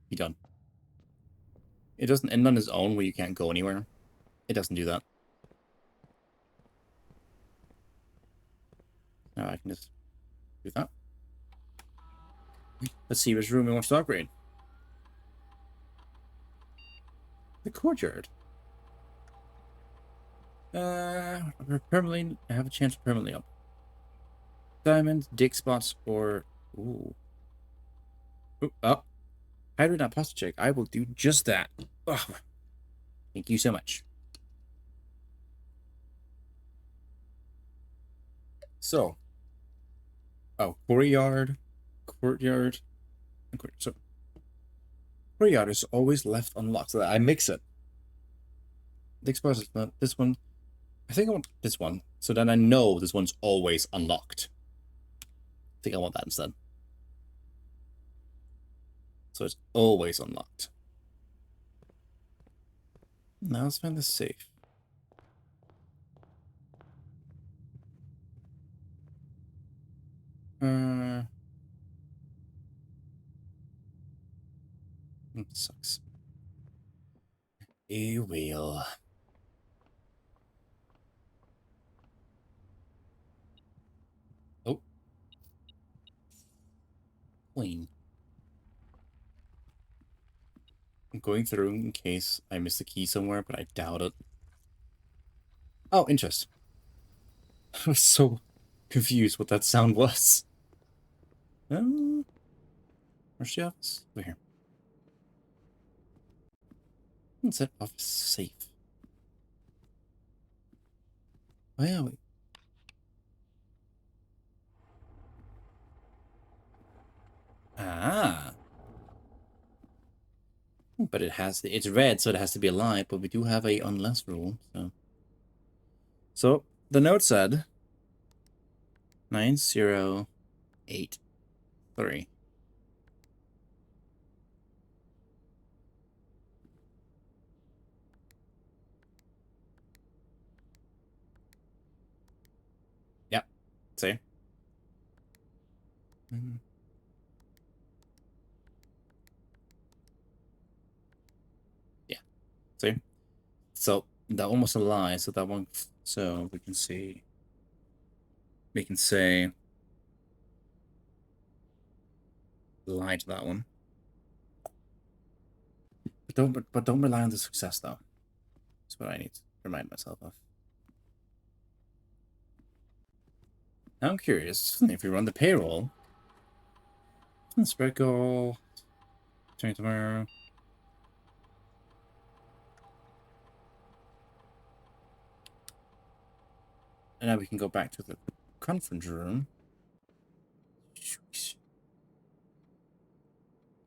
be done. It doesn't end on its own where you can't go anywhere. It doesn't do that. Now I can just do that. Let's see which room we want to upgrade. The courtyard. Permanently, I have a chance to permanently up. Diamond, dig spots, or up. Hydrate and posture check. I will do just that. Oh, thank you so much. So, courtyard, and so courtyard is always left unlocked, so that I mix it. Dig spots is not this one. I think I want this one, so then I know this one's always unlocked. I think I want that instead. So it's always unlocked. Now let's find the safe. It sucks. A wheel. Oh. Clean. I'm going through in case I missed the key somewhere, but I doubt it. Oh, interest. I was so confused what that sound was. Where's the office? Over here. What's that office safe? Where are we? Ah. But it's red, so it has to be a lie, but we do have a unless rule, so. So, the note said 9083. Yep. See? Yeah. See? So that one was a lie, so that one, so we can see, we can say lie to that one. But don't rely on the success though. That's what I need to remind myself of. I'm curious if we run the payroll. Spread goal. Turn tomorrow. And now we can go back to the conference room.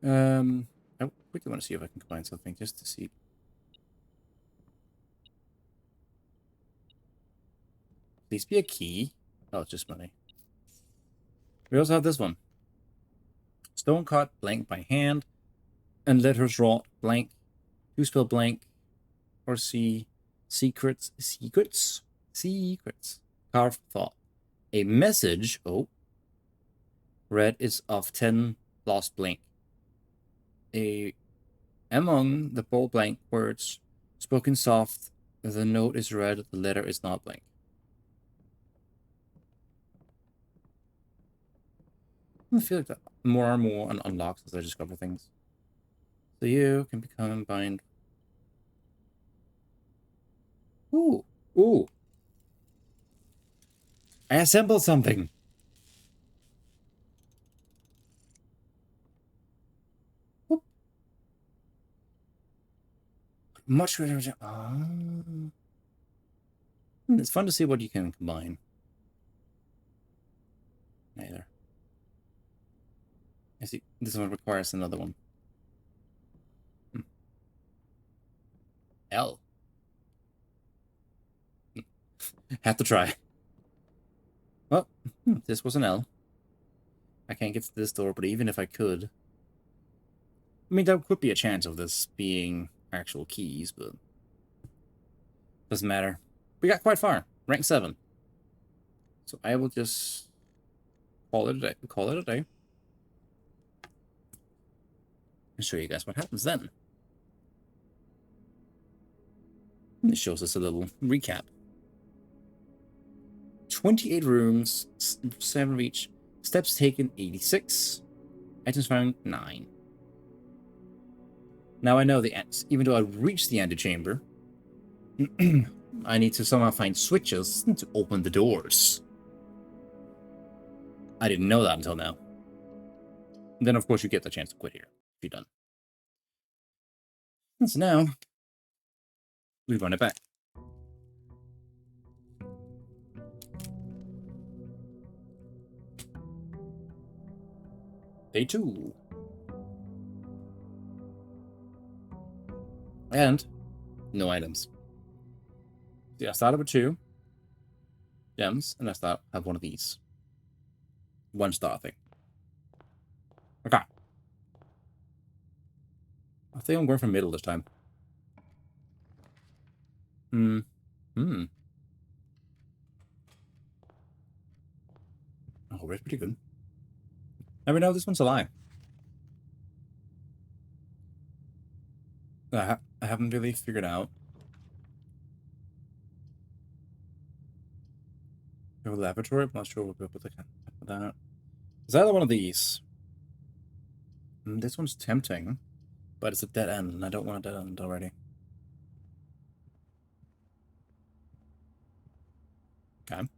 I quickly want to see if I can combine something just to see. Please be a key. Oh, it's just money. We also have this one. Stone cut blank by hand, and letters wrought blank. To spell blank, or see secrets. Carved thought. A message. Oh. Red is of 10 lost blank. Among the bold blank words spoken soft, the note is red, the letter is not blank. I feel like that more and more unlocks as I discover things. So you can become combined. Ooh. Ooh. I assembled something. Whoop. Much greater. It's fun to see what you can combine. Neither. I see. This one requires another one. L. Have to try. Well, this was an L. I can't get to this door, but even if I could... I mean, there could be a chance of this being actual keys, but... doesn't matter. We got quite far. Rank 7. So I will just... call it a day. And show you guys what happens then. And it shows us a little recap. 28 rooms, 7 reach. Steps taken, 86. Items found, 9. Now I know the ants. Even though I reached the antechamber, I need to somehow find switches to open the doors. I didn't know that until now. And then, of course, you get the chance to quit here if you're done. And so now, we run it back. Day 2. And no items. See, I started with 2 gems, and I have one of these. 1-star thing. Okay. I think I'm going for middle this time. Oh, that's pretty good. Never know, this one's a lie. I haven't really figured out. We have a laboratory, I'm not sure we'll be able to with that. Is either one of these? This one's tempting, but it's a dead end, and I don't want a dead end already. Okay.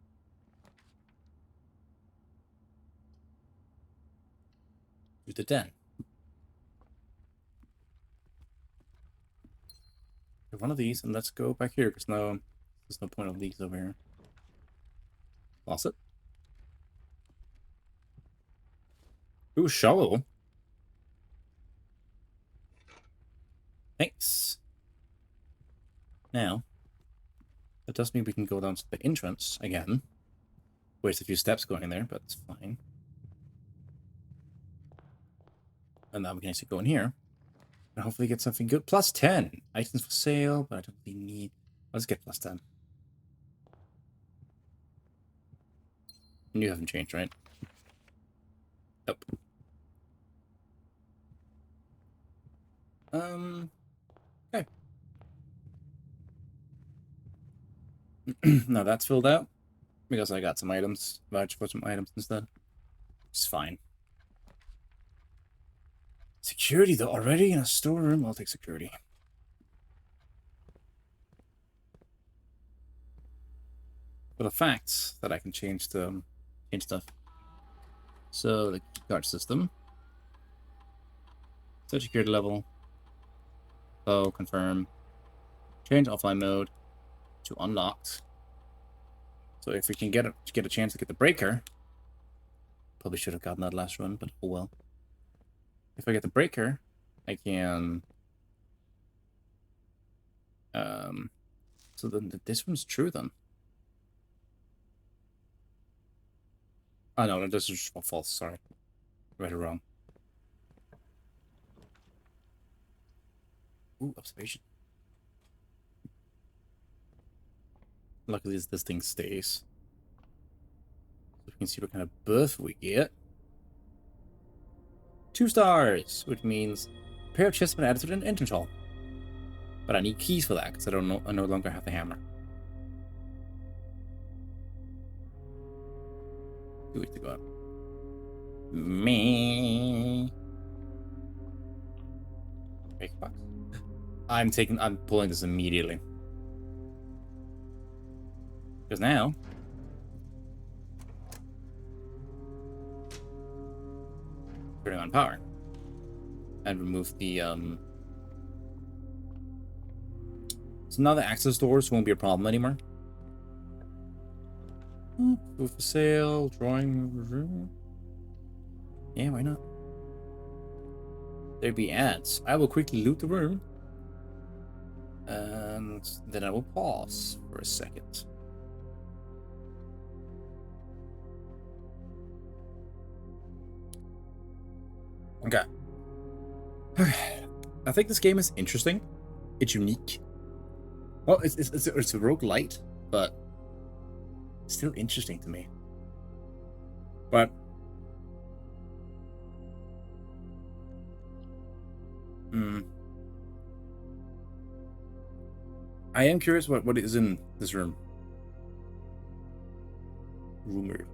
Do the den. One of these, and let's go back here, because there's no point of these over here. Lost it. Ooh, shovel. Thanks. Now, that does mean we can go down to the entrance again. Waste a few steps going there, but it's fine. And now we can actually go in here. And hopefully get something good. Plus 10. Items for sale, but I don't really need... Let's get plus 10. You haven't changed, right? Nope. Okay. Now that's filled out. Because I got some items. Vouch for some items instead. It's fine. Security, though, already in a storeroom? I'll take security. For the fact that I can change the change stuff. So the guard system. Set security level. Oh, confirm. Change offline mode to unlocked. So if we can get a chance to get the breaker, probably should have gotten that last run, but oh well. If I get the breaker, I can. So then this one's true then. Oh no, this is false. Sorry, read it wrong. Ooh, observation. Luckily, this thing stays. So we can see what kind of buff we get. 2 stars, which means a pair of chests have been added to an entrance hall. But I need keys for that because I no longer have the hammer. 2 weeks to go up. Me. Fake box. I'm pulling this immediately. Because now turning on power. And remove the so now the access doors won't be a problem anymore. Food for sale, drawing room. Yeah, why not? There'd be ads. I will quickly loot the room. And then I will pause for a second. Okay. I think this game is interesting. It's unique. Well, it's a roguelite, but still interesting to me. But I am curious what is in this room. Rumor.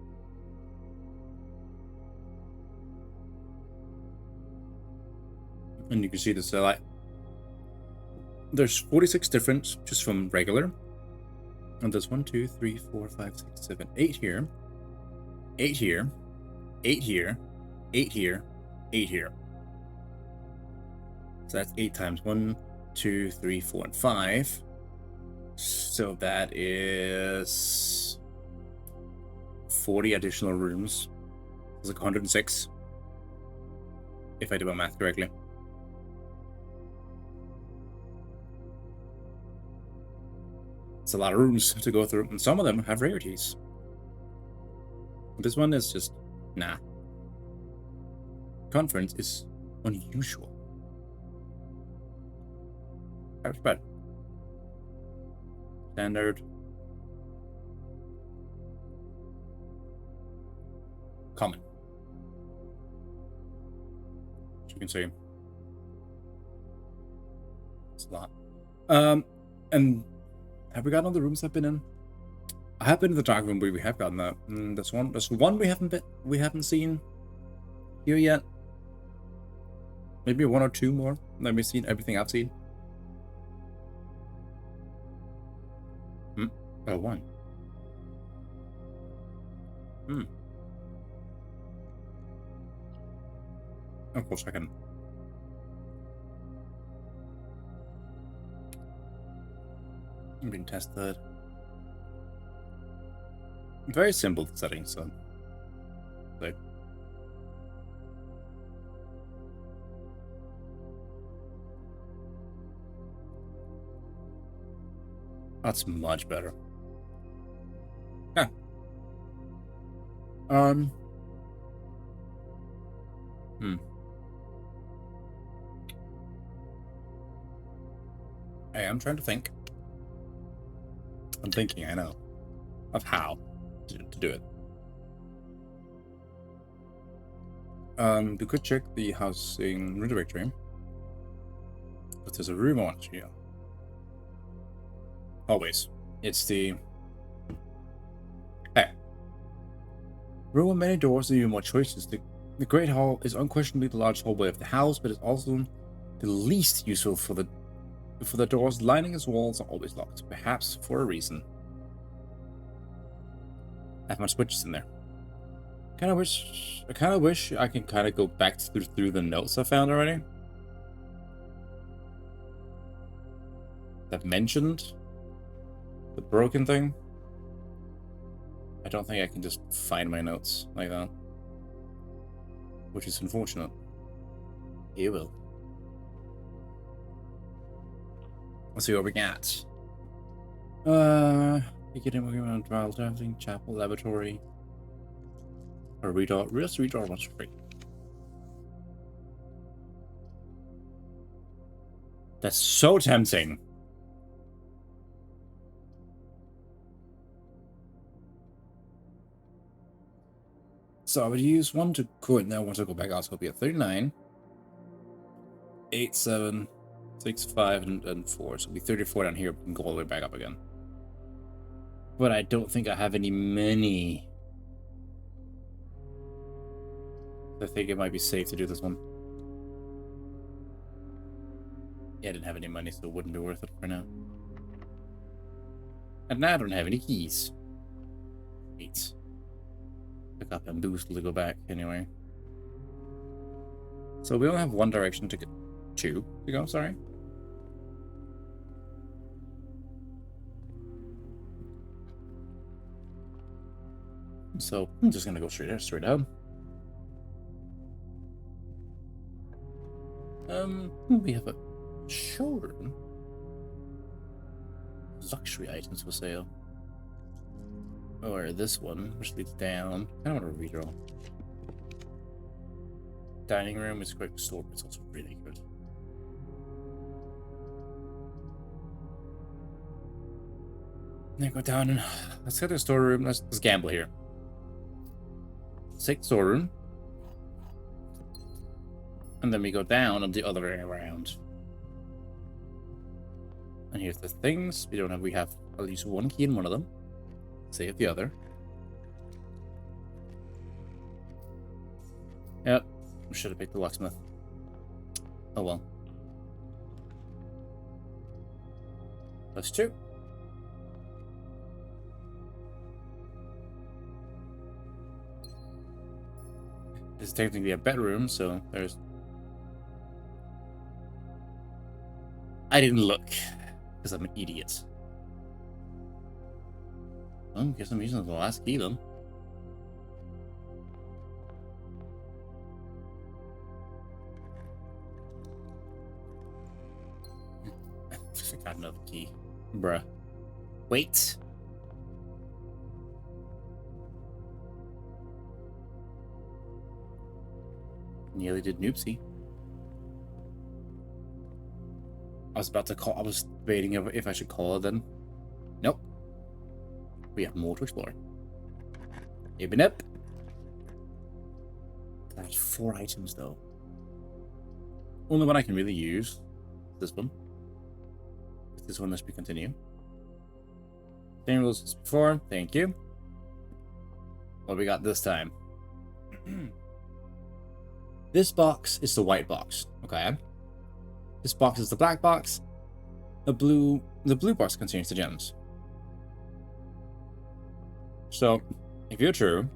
And you can see this like there's 46 different just from regular. And there's 1, 2, 3, 4, 5, 6, 7, 8 here. 8 here. 8 here. 8 here. 8 here. So that's 8 times 1, 2, 3, 4, and 5. So that is 40 additional rooms. It's like 106. If I do my math correctly. It's a lot of rooms to go through, and some of them have rarities. This one is just, nah. Conference is unusual. Average bed. Standard. Common. As you can see. It's a lot. And have we gotten all the rooms I've been in? I have been in the dark room, but we have gotten that. There's one we haven't seen here yet. Maybe 1 or 2 more. Let me see everything I've seen. Oh, 1. Of course I can. I'm being tested. Very simple settings, so. That's much better. Yeah. Hey, I'm trying to think. I'm thinking, I know, of how to do it. We could check the housing room directory. But there's a room I want to show. Always. It's the... Hey. Room with many doors and even more choices. The Great Hall is unquestionably the largest hallway of the house, but it's also the least useful for the doors lining its walls are always locked, perhaps for a reason. I have my switches in there. I kind of wish I can kind of go back through the notes I found already. That mentioned the broken thing. I don't think I can just find my notes like that, which is unfortunate. You will. Let's see what we got. Beginning working on trial drafting, chapel, laboratory. Or read all. Just read all what's free. That's so tempting. So I would use one to go in there. Once I go back out, so it'll be at 39, 8, 7, 6, 5, and 4. So it'll be 34 down here and go all the way back up again. But I don't think I have any money. I think it might be safe to do this one. Yeah, I didn't have any money, so it wouldn't be worth it for now. And now I don't have any keys. Wait. Pick up and boost to go back anyway. So we only have one direction to get to go, sorry. So I'm just gonna go straight up. We have a showroom. Luxury items for sale. Or this one, which leads down. I don't want to redraw. Dining room is quick store, but it's also really good. Then go down and let's get the storeroom. Let's gamble here. Let's take the storeroom. And then we go down on the other way around. And here's the things. We have at least one key in one of them. Save the other. Yep. We should have picked the locksmith. Oh well. That's 2. This is technically a bedroom, so there's... I didn't look, because I'm an idiot. Well, I guess I'm using the last key then. I got another key. Bruh. Wait. Nearly did Noopsy. I was about to call. I was debating if I should call it then. Nope. We have more to explore. Even up. That's 4 items though. Only one I can really use. This one. This one lets me continue. Same rules as before. Thank you. What we got this time? This box is the white box. Okay. This box is the black box. The blue box contains the gems. So, if you're true,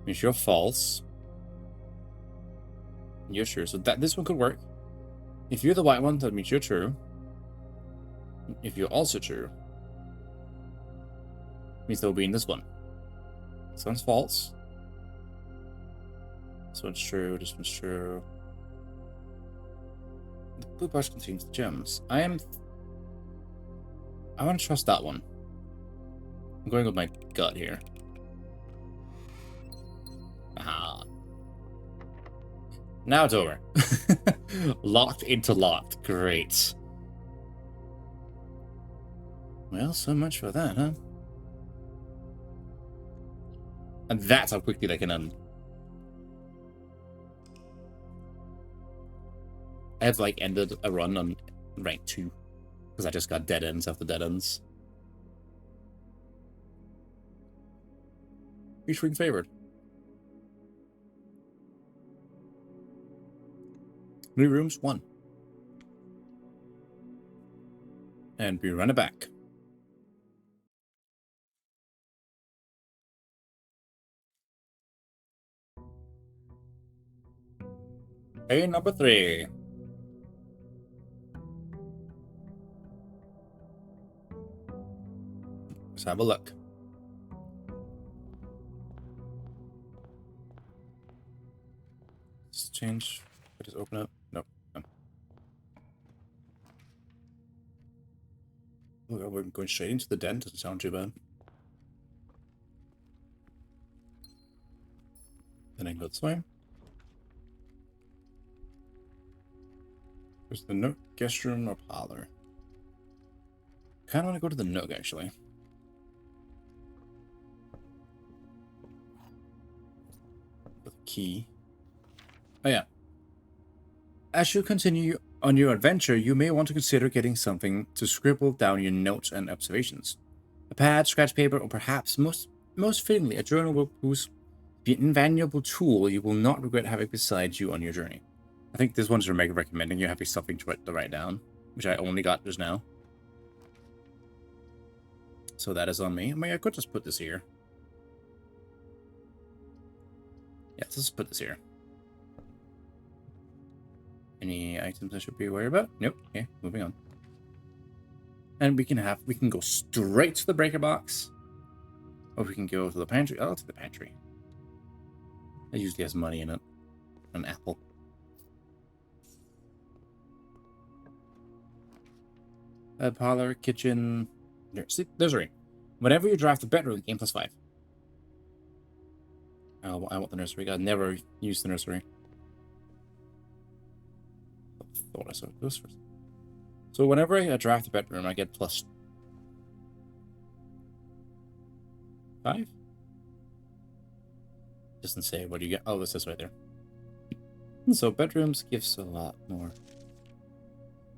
means you're false. You're true. So this one could work. If you're the white one, that means you're true. If you're also true, means they'll be in this one. This one's false. This one's true. This one's true. The blue box contains the gems. I want to trust that one. I'm going with my gut here. Aha. Now it's over. Locked into locked. Great. Well, so much for that, huh? And that's how quickly they can end. I have like ended a run on rank 2 because I just got dead ends after dead ends. Featuring favored. New rooms 1. And we run it back. Hey, number 3. Let's have a look. Let's change. Just open up. Nope. No. Oh, we're going straight into the den. Doesn't sound too bad. Then I can go this way. There's the nook, guest room, or parlor. Kind of want to go to the nook, actually. With a key. Oh, yeah. As you continue on your adventure, you may want to consider getting something to scribble down your notes and observations. A pad, scratch paper, or perhaps most fittingly, a journal will be an invaluable tool you will not regret having beside you on your journey. I think this one's recommending you having something to write down, which I only got just now. So that is on me. I mean, I could just put this here. Yeah, let's just put this here. Any items I should be worried about? Nope. Okay, moving on. And we can go straight to the breaker box. Or we can go to the pantry. Oh, to the pantry. It usually has money in it. An apple. Parlor, kitchen. There's a ring. Whenever you draft the bedroom, game +5. Oh, I want the nursery. I never used the nursery. Thought I saw this first. So whenever I draft the bedroom, I get +5. Doesn't say what you get. Oh, this is right there. So bedrooms gives a lot more.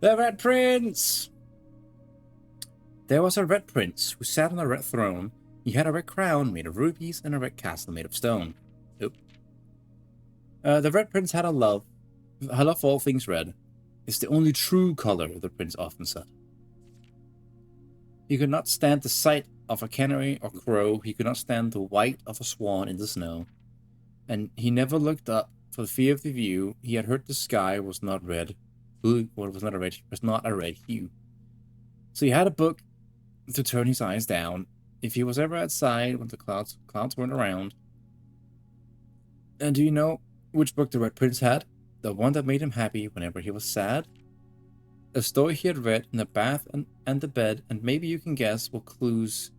The Red Prince! There was a Red Prince who sat on a red throne. He had a red crown made of rubies and a red castle made of stone. Oop. The Red Prince had a love for all things red. It's the only true color, the prince often said. He could not stand the sight of a canary or crow. He could not stand the white of a swan in the snow. And he never looked up for fear of the view. He had heard the sky was not red. Was not a red hue. So he had a book to turn his eyes down if he was ever outside when the clouds weren't around. And do you know which book the Red Prince had? The one that made him happy whenever he was sad? A story he had read in the bath and the bed, and maybe you can guess what clues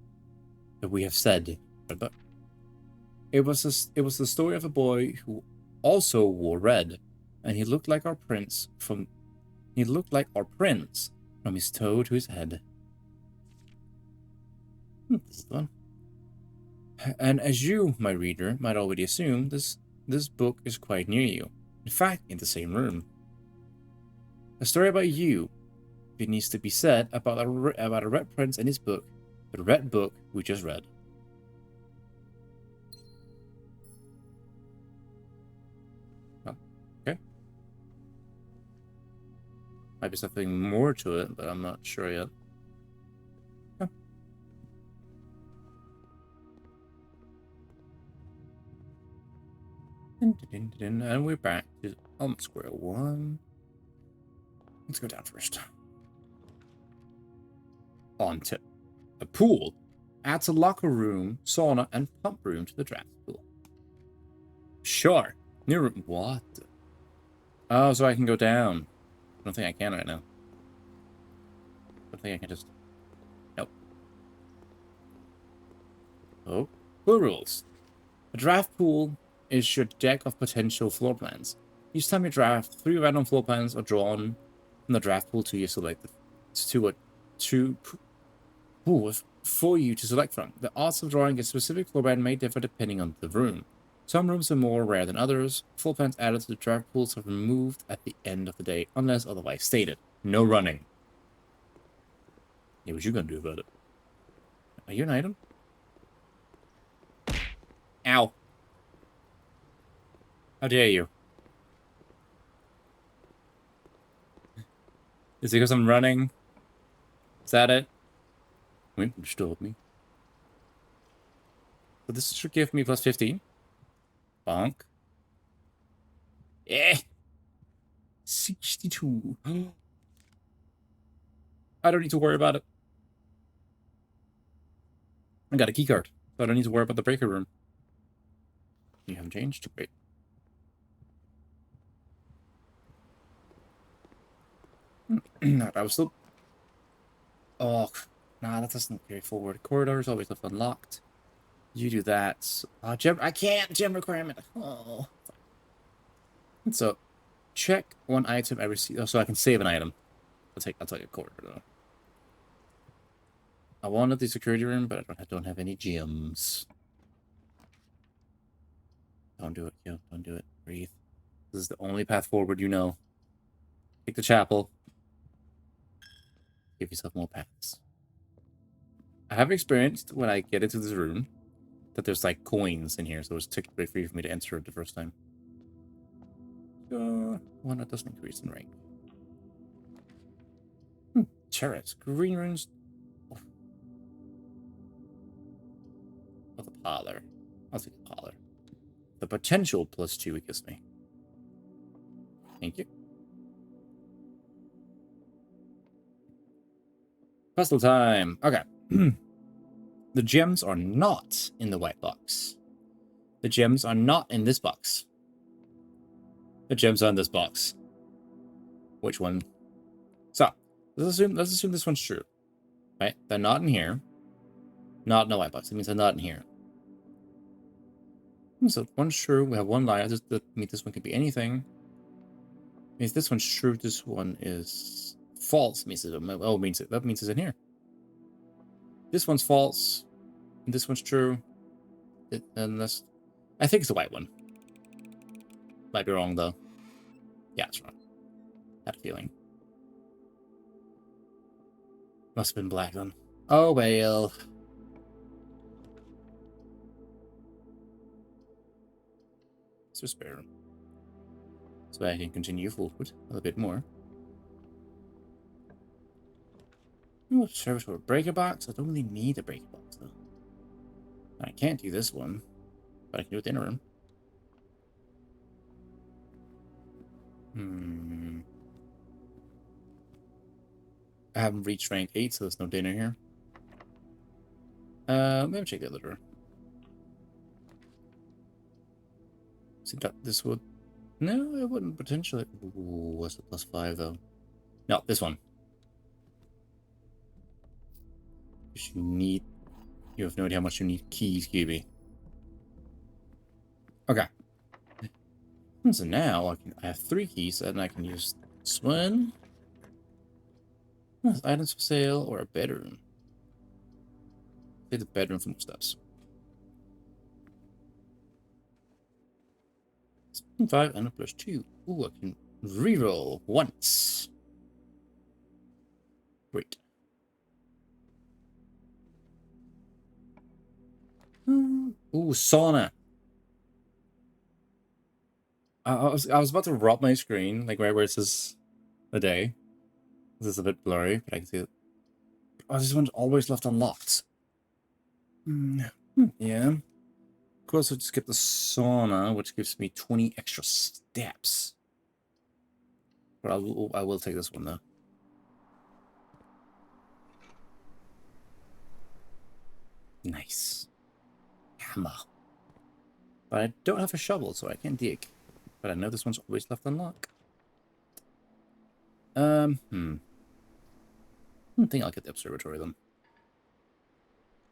that we have said. But it was the story of a boy who also wore red, and he looked like our prince from his toe to his head. This is fun. And as you, my reader, might already assume, this book is quite near you. In fact, in the same room. A story about you. It needs to be said about a red prince and his book, the red book we just read. Oh, okay. Might be something more to it, but I'm not sure yet. Oh. And we're back to almost square one. Let's go down first. On to a pool. Adds a locker room, sauna, and pump room to the draft pool. Sure. New room. What? Oh, so I can go down. I don't think I can right now. I don't think I can just... Nope. Oh. Pool rules. A draft pool is your deck of potential floor plans. Each time you draft, 3 random floor plans are drawn from the draft pool to you selected for you to select from. The odds of drawing a specific floor plan may differ depending on the room. Some rooms are more rare than others. Floor plans added to the draft pools are removed at the end of the day, unless otherwise stated. No running. Yeah, what you gonna do about it? Are you an item? Ow. How dare you? Is it because I'm running? Is that it? Wait, you stole me. So this should give me +15. Bonk. Eh. 62. I don't need to worry about it. I got a key card, so I don't need to worry about the breaker room. You haven't changed? Great. I was still... Oh, nah, that doesn't carry forward. Corridor is always left unlocked. You do that. Gem... I can't! Gem requirement! Oh. So, check one item every... so I can save an item. I'll take a corridor, though. I wanted the security room, but I don't have any gems. Don't do it, yo. Don't do it. Breathe. This is the only path forward you know. Take the chapel. Give yourself more paths. I have experienced when I get into this room that there's like coins in here, so it's technically free for me to enter it the first time. One that doesn't increase in rank. Cherries. Green runes. Oh, the parlor. I'll take the parlor. The potential +2 it gives me. Thank you. Puzzle time. Okay. The gems are not in the white box. The gems are not in this box. The gems are in this box. Which one? So, let's assume this one's true. Right? They're not in here. Not in the white box. That means they're not in here. So one's true. We have one lie. That means this one could be anything. Means this one's true. This one is false. Means that means it's in here. This one's false. And this one's true. And this, I think it's the white one. Might be wrong though. Yeah, it's wrong. Had a feeling. Must have been black then. Oh well. So spare. So I can continue forward a little bit more. Oh, service for a breaker box. I don't really need a breaker box though. I can't do this one, but I can do it in a room. I haven't reached rank 8, so there's no dinner here. Maybe check the other door. See that this would... No, it wouldn't potentially... Ooh, what's the +5 though? No, this one. You need... You have no idea how much you need keys, Kyuubi. Okay. So now I have 3 keys, and I can use this one. Items for sale or a bedroom. Take the bedroom from the steps. 5 and a +2. Ooh, I can reroll once. Great. Ooh, sauna. I was about to rub my screen, like right where it says the day. This is a bit blurry, but I can see it. Oh, this one's always left unlocked. Yeah. Of course, I'll just get the sauna, which gives me 20 extra steps. But I will take this one, though. Nice. Hammer. But I don't have a shovel, so I can't dig. But I know this one's always left unlocked. I think I'll get the observatory, then.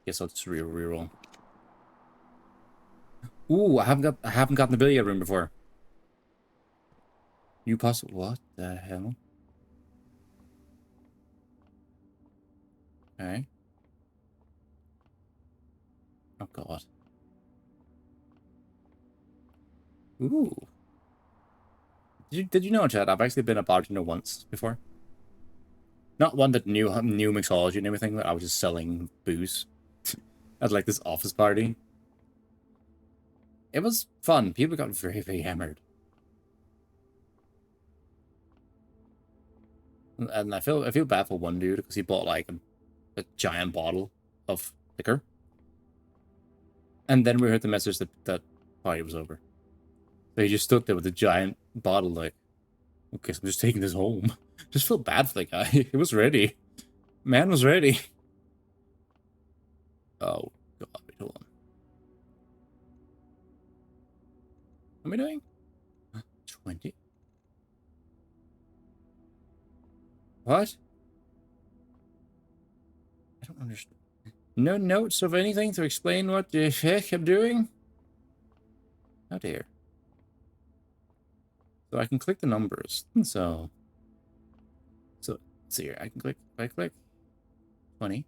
Guess I'll just reroll. Ooh, I haven't gotten the billiard room before. You possible? What the hell? Okay. Oh god. Ooh. Did you know, Chad? I've actually been a bartender once before. Not one that knew mixology and everything, but I was just selling booze at like this office party. It was fun. People got very, very hammered. And I feel bad for one dude because he bought like a giant bottle of liquor. And then we heard the message that party was over. So he just stood there with a giant bottle like, Okay, so I'm just taking this home. Just feel bad for the guy. He was ready. Man was ready. Oh, God. Wait, hold on. What am I doing? 20? What? I don't understand. No notes of anything to explain what the heck I'm doing? Oh, dear. So I can click the numbers. So let's see here. I can click, if I click 20.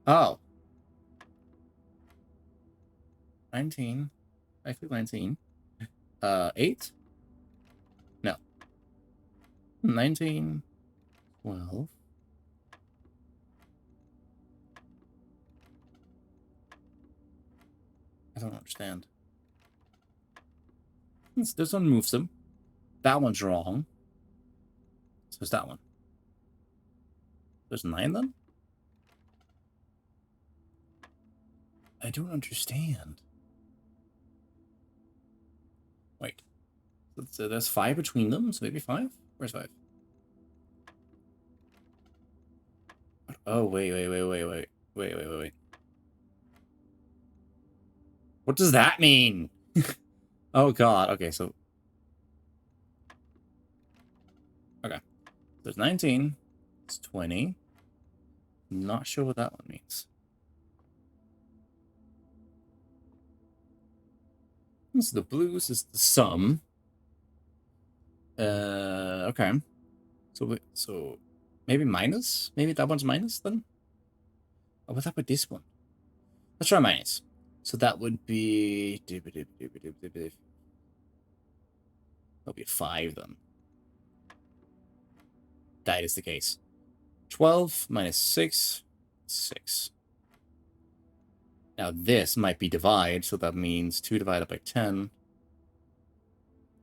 Oh. 19. I click 19. 8? No. 19. 12. I don't understand. This one moves them. That one's wrong. So it's that one. There's 9 then? I don't understand. Wait. So there's 5 between them, so maybe 5? Where's 5? Oh, wait. What does that mean? Oh, God. Okay, so... Okay. There's 19. It's 20. Not sure what that one means. So the blues is the sum. Okay. So maybe minus? Maybe that one's minus then? Oh, what's up with this one? Let's try minus. So that would be... That'll be 5 then. That is the case. 12 minus 6, 6. Now this might be divide, so that means 2 divided by 10.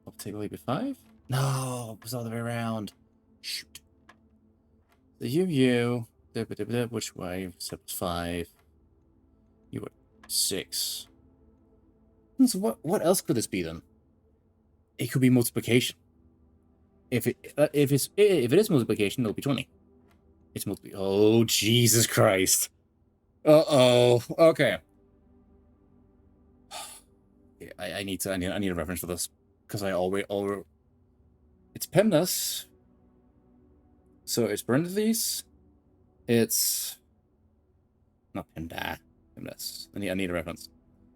I'll take away by 5? No, it was all the way around. Shoot. So you, which way? So it's 5. You were 6. So what else could this be then? It could be multiplication. If it is multiplication, it'll be 20. It's multiplication. Oh, Jesus Christ. Uh-oh. Okay. Yeah, I need a reference for this. Because I always it's PEMDAS. So it's parentheses. It's not PEMDAS. I need a reference.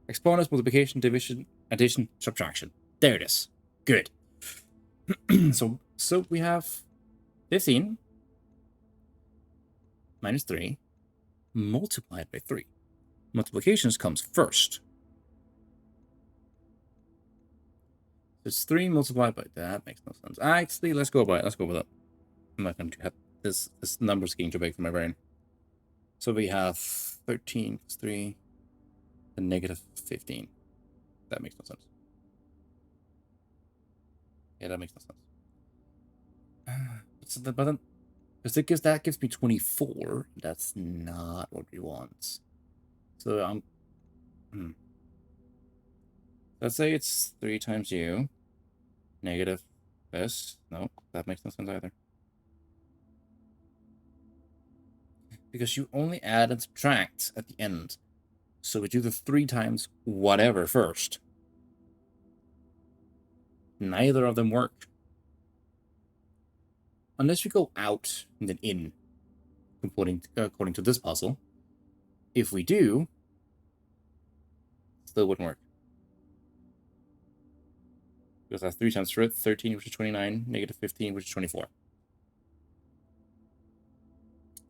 Exponents, multiplication, division, addition, subtraction. There it is. Good. So we have 15 minus 3 multiplied by 3. Multiplications comes first. It's 3 multiplied by that. Makes no sense. Actually, let's go by it. Let's go with it. I'm not going to have this number's getting too big for my brain. So we have 13 plus 3 and negative 15. That makes no sense. Yeah, that makes no sense. But then, because that gives me 24. That's not what we want. So I'm... Let's say it's 3 times u. Negative this. No, that makes no sense either. Because you only add and subtract at the end. So we do the 3 times whatever first. Neither of them work. Unless we go out and then in, according to this puzzle. If we do, still wouldn't work. Because that's 3 times 13, which is 29, negative 15, which is 24.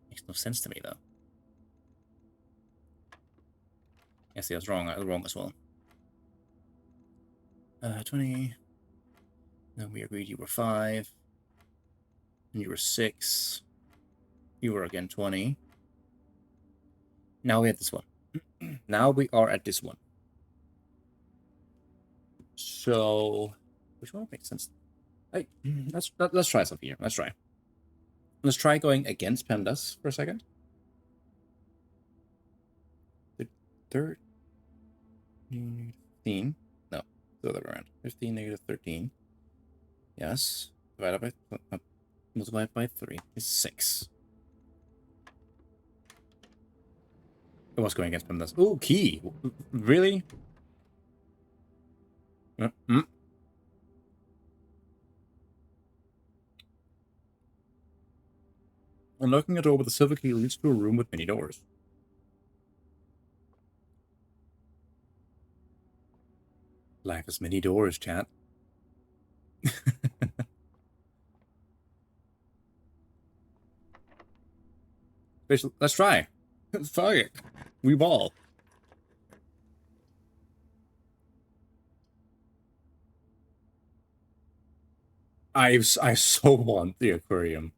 Makes no sense to me, though. I see, I was wrong as well. 20. Then we agreed you were 5. And you were 6. You were again 20. Now we have this one. Now we are at this one. So, which one makes sense? Hey, let's try something here. Let's try going against PEMDAS for a second. The third 15. No, the other way around. 15 negative 13. Yes. Divided by multiplied by 3 is 6. It was going against PEMDAS. Ooh, key. Really? Unlocking a door with a silver key leads to a room with many doors. Life has many doors, chat. Let's try. Fuck it. We ball. I so want the aquarium.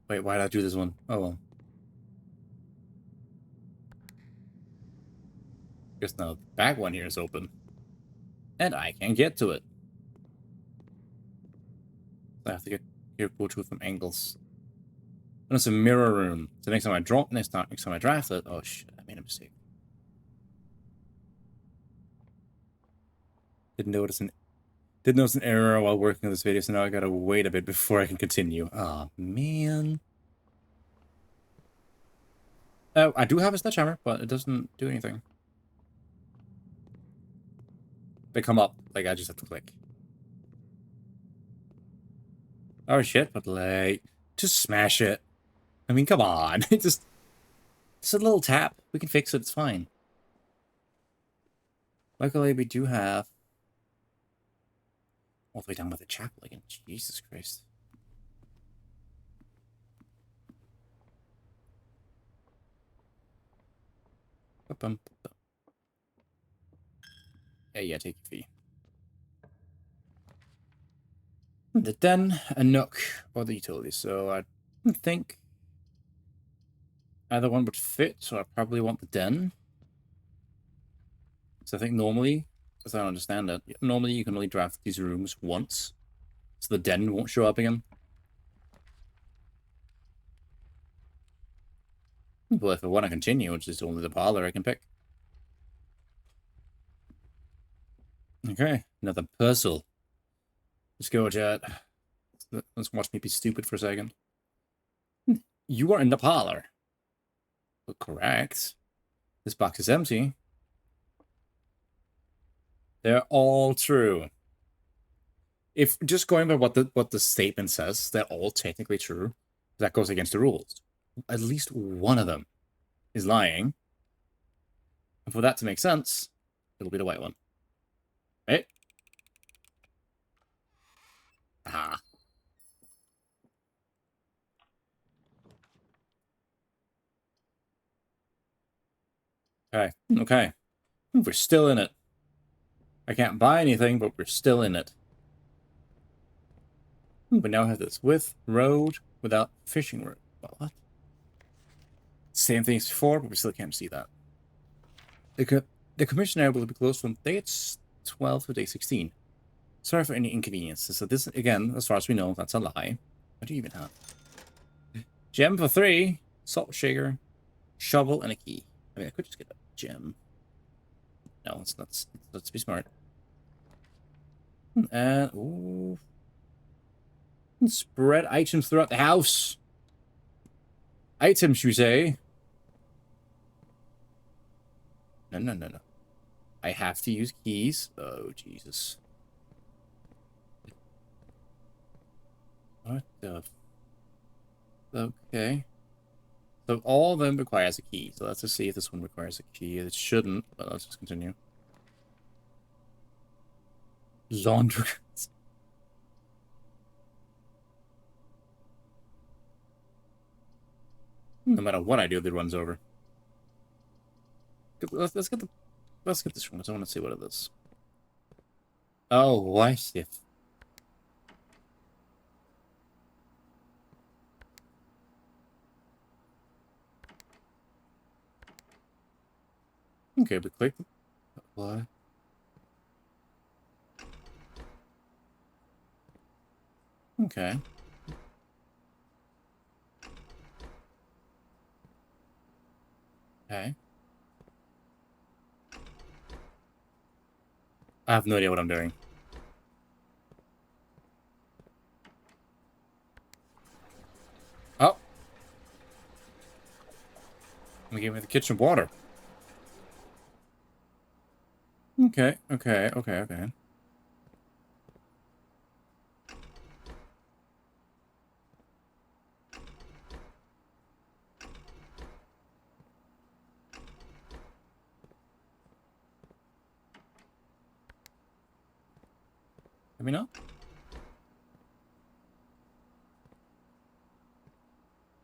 Wait, why did I do this one? Oh well. Guess now the back one here is open. And I can get to it. I have to get careful to it from angles. And it's a mirror room. So next time I drop, next time I draft it. Oh shit, I made a mistake. Didn't notice an error while working on this video, so now I gotta wait a bit before I can continue. Oh man. I do have a sledgehammer, but it doesn't do anything. They come up, like I just have to click. Oh shit, but like, just smash it. I mean, come on. Just a little tap. We can fix it, it's fine. Luckily, we do have all the way down by the chapel again. Jesus Christ. Yeah, take your fee. The den, a nook, or the utilities. So I think either one would fit, so I probably want the den. So I think normally, as I understand it, normally you can only draft these rooms once. So the den won't show up again. Well, if I want to continue, which is only the parlor I can pick. Okay, another puzzle. Let's go, chat. Let's watch me be stupid for a second. You are in the parlor. Well, correct. This box is empty. They're all true. If just going by what the statement says, they're all technically true. That goes against the rules. At least one of them is lying. And for that to make sense, it'll be the white one. Right? Ah. Okay. Okay. We're still in it. I can't buy anything, but we're still in it. We now have this with road without fishing road. What? Same thing as before, but we still can't see that. The commission area will be closed from dates 12 to day 16. Sorry for any inconveniences. So this, again, as far as we know, that's a lie. What do you even have? Gem for 3, salt shaker, shovel, and a key. I mean, I could just get a gem. No, let's be smart. And, ooh. Spread items throughout the house. Items, you say? No, no, no, no. I have to use keys. Oh, Jesus. What the... Okay. So all of them requires a key. So let's just see if this one requires a key. It shouldn't, but let's just continue. Laundry. No matter what I do, it runs over. Let's get this one. I want to see what it is. Oh, why shit? Okay, but click. What? Okay. Okay. I have no idea what I'm doing. Oh. We gave me the kitchen water. Okay, okay, okay, okay. Let me know.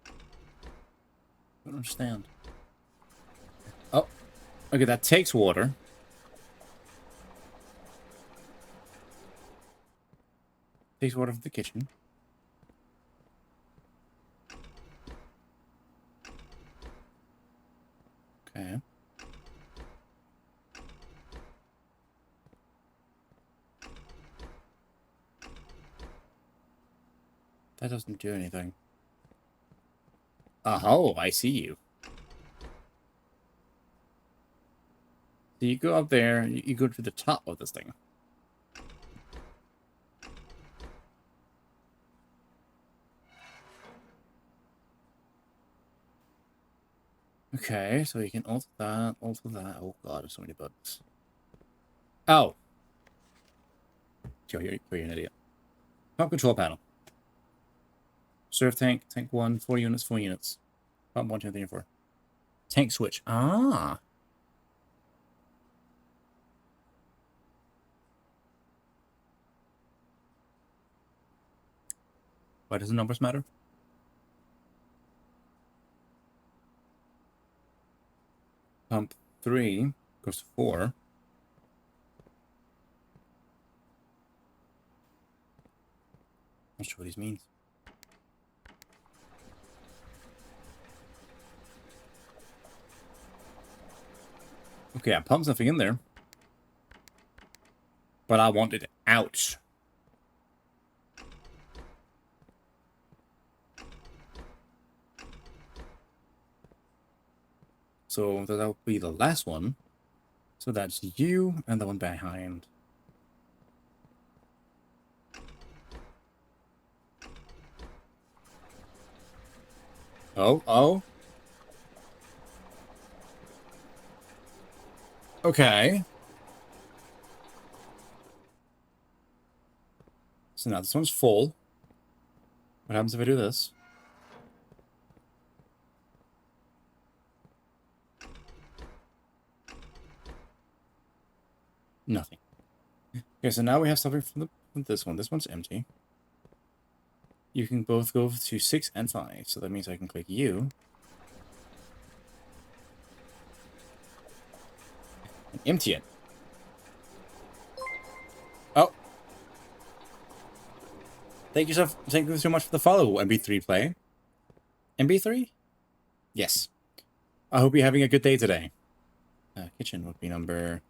I don't understand. Oh, okay, that takes water. Takes water from the kitchen. Okay. That doesn't do anything. Oh, I see you. So you go up there, you go to the top of this thing. Okay, so you can alter that, alter that. Oh god, there's so many buttons. Oh! You're an idiot. Pump control panel. Serve tank, tank 1, 4 units, 4 units. Pump 1, 2, 3, and 4. Tank switch. Ah! Why does the numbers matter? Pump 3 goes to 4. Not sure what these means. Okay, I pumped something in there. But I want it out. So that will be the last one. So that's you and the one behind. Oh, oh. Okay. So now this one's full. What happens if I do this? Nothing. Okay, so now we have something from this one. This one's empty. You can both go to 6 and 5. So that means I can click you. And empty it. Oh. Thank you so much for the follow, MB3 play. MB3? Yes. I hope you're having a good day today. Kitchen would be number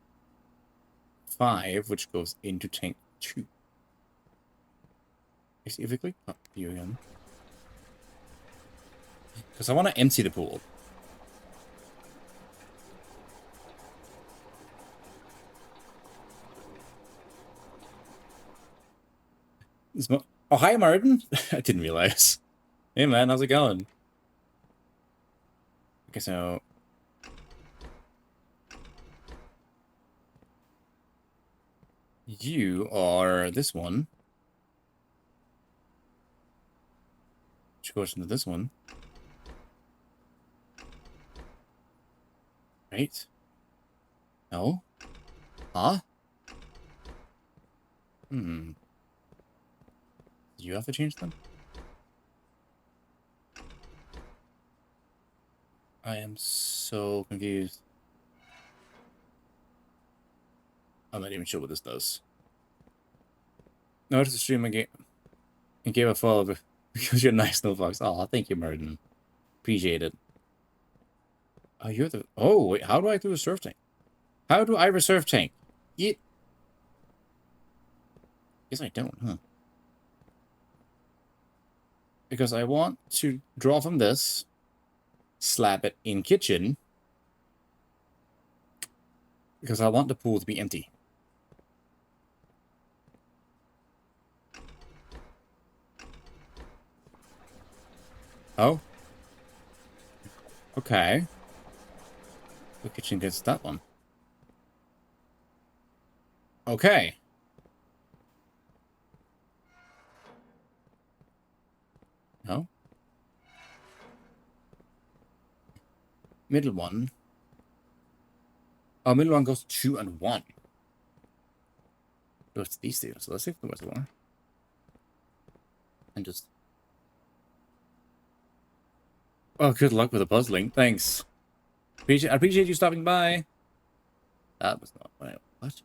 5, which goes into tank 2. If we click up you again. Because I want to empty the pool. Oh, hi, Martin. I didn't realize. Hey, man, how's it going? Okay, so... You are this one. Which goes into this one. Right? No? Huh? Hmm. Do you have to change them? I am so confused. I'm not even sure what this does. Notice the stream again. And gave a follow because you're nice, no fox. Aw, thank you, Martin. Appreciate it. Oh, you're the... Oh, wait, how do I do a reserve tank? How do I reserve tank? Guess I don't, huh? Because I want to draw from this, slap it in kitchen, Because I want the pool to be empty. Oh. Okay. The kitchen gets that one. Okay. No. Middle one. Oh, middle one goes 2 and 1. Goes to these two. So let's see if there was one. And just... Oh, good luck with the puzzling. Thanks. I appreciate you stopping by. That was not what I... What?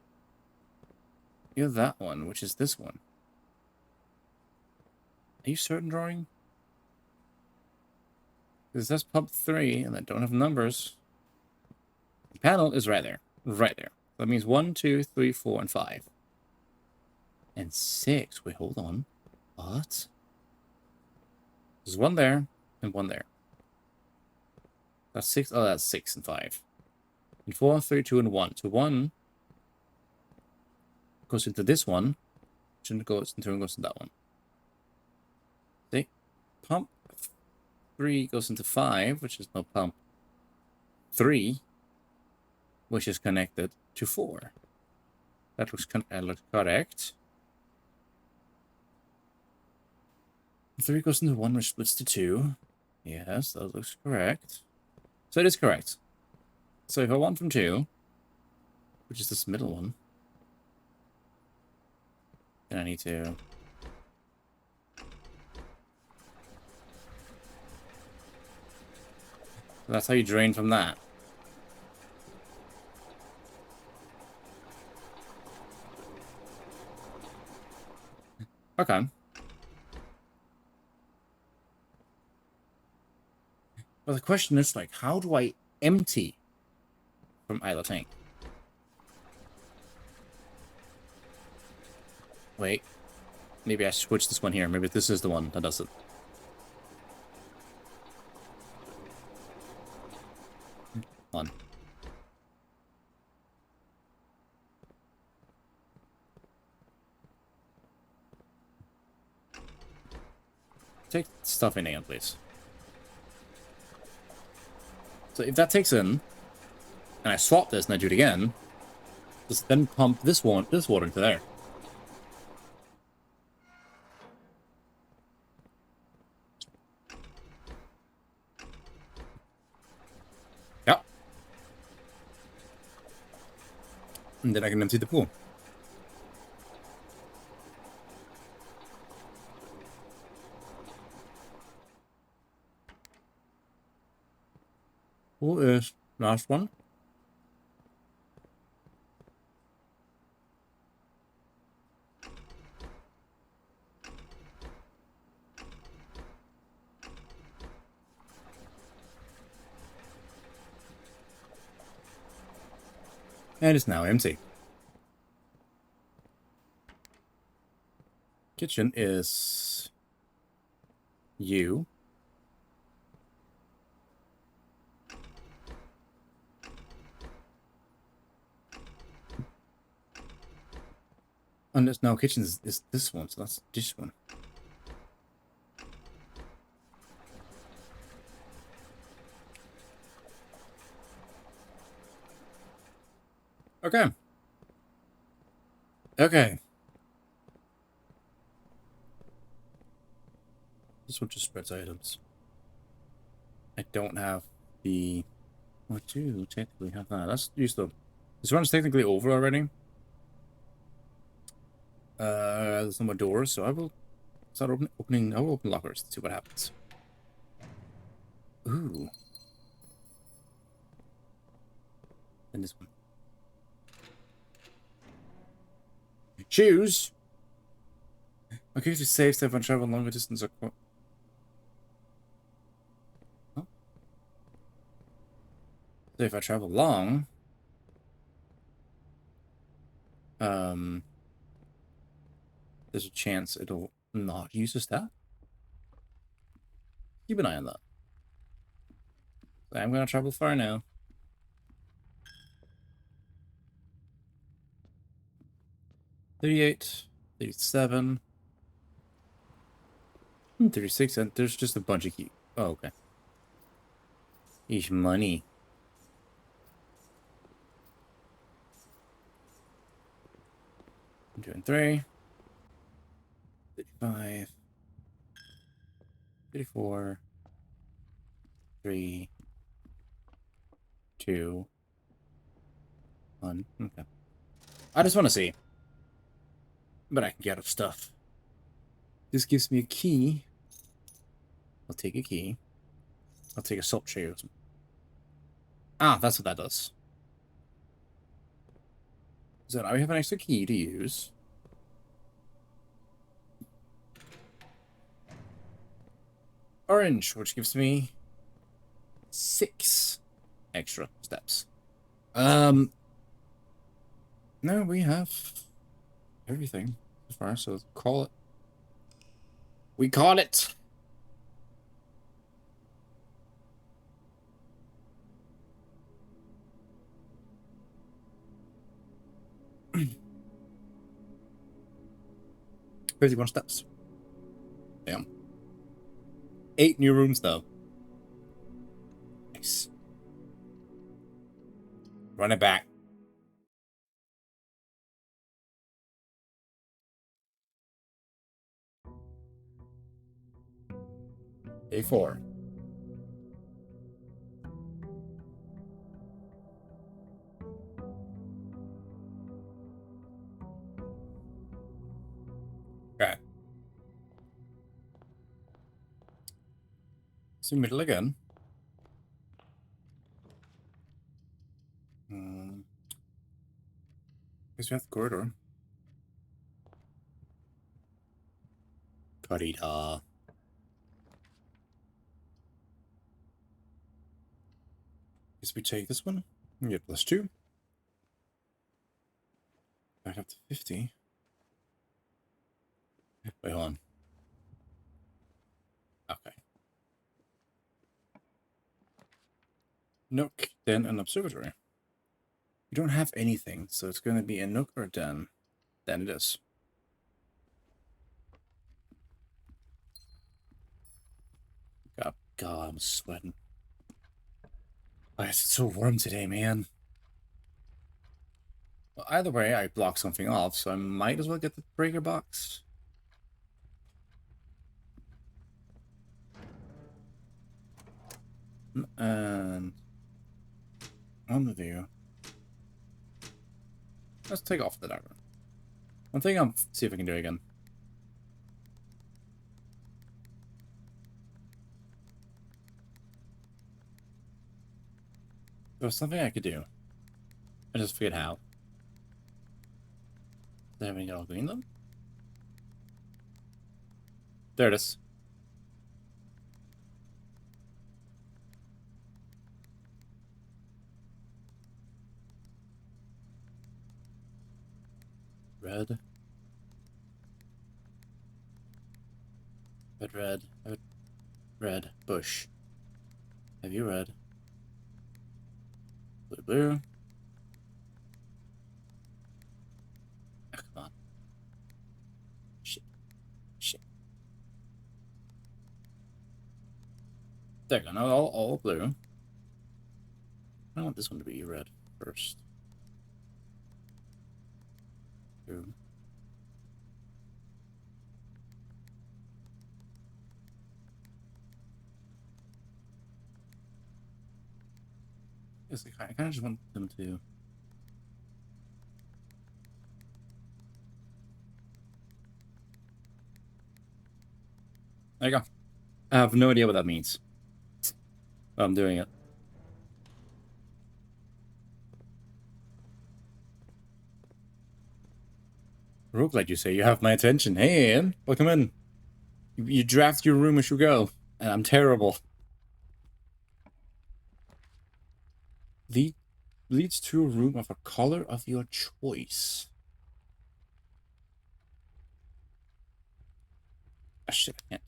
You're that one, which is this one. Are you certain, drawing? Because that's pump 3, and I don't have numbers. The panel is right there. Right there. That means 1, 2, 3, 4, and 5. And 6. Wait, hold on. What? There's 1 there, and 1 there. That's 6. Oh, that's 6 and 5. And 4, 3, 2, and 1. So 1 goes into this one. Shouldn't goes into that one. See? Pump 3 goes into 5, which is no pump 3, which is connected to 4. That looks correct. 3 goes into 1, which splits to 2. Yes, that looks correct. So it is correct. So if I want from 2, which is this middle one, then I need to... So that's how you drain from that. Okay. Well, the question is, like, how do I empty from either tank? Wait. Maybe I switch this one here. Maybe this is the one that does it. On. Take stuff in here, please. So if that takes in, and I swap this and I do it again, just then pump this water into there. Yep. And then I can empty the pool. Who is last one? And it's now empty. Kitchen is you. And there's now kitchen is this one, so that's this one. Okay. Okay. This one just spreads items. I don't have the... I do technically have that. Let's use the... This one's technically over already. There's no more doors, so I will start opening... I will open lockers to see what happens. Ooh. And this one. Choose! Okay, to save stuff and travel longer distance or... Huh? So if I travel long... there's a chance it'll not use a stat. Keep an eye on that. I'm gonna travel far now. 38, 37, 36, and there's just a bunch of keys. Oh, okay. Each money. I'm doing 3, 35, 34, 3, 2, 1. Okay. I just want to see. But I can get of stuff. This gives me a key. I'll take a key. I'll take a salt tray. Ah, that's what that does. So now we have an extra key to use. Orange, which gives me 6 extra steps. No, we have everything so far, so call it. We call it. $51 steps. Damn. 8 new rooms, though. Nice. Run it back. Day 4. Okay. So middle again. Guess we have the corridor. Corridor. Guess we take this one. We get +2. Back up to 50. Wait, hold on. Okay. Nook, den, and observatory. We don't have anything, so it's going to be a nook or a den. Den it is. God, I'm sweating. Oh, it's so warm today, man. Well, either way, I blocked something off, so I might as well get the breaker box. And on the view. Let's take off the dagger. One thing I'll see if I can do it again. There was something I could do. I just forget how. Did I have any all green though? There it is. Red. Red. Red. Bush. Have you red? Blue, blue. Oh, come on. Shit. Shit. There you go. Now all blue. I want this one to be red first. Blue. I kind of just want them to. There you go. I have no idea what that means. But I'm doing it. Roguelike, you say? You have my attention. Hey, Ian. Welcome in. You draft your room as you go. And I'm terrible. Leads to a room of a color of your choice. Ah, shit, I can't.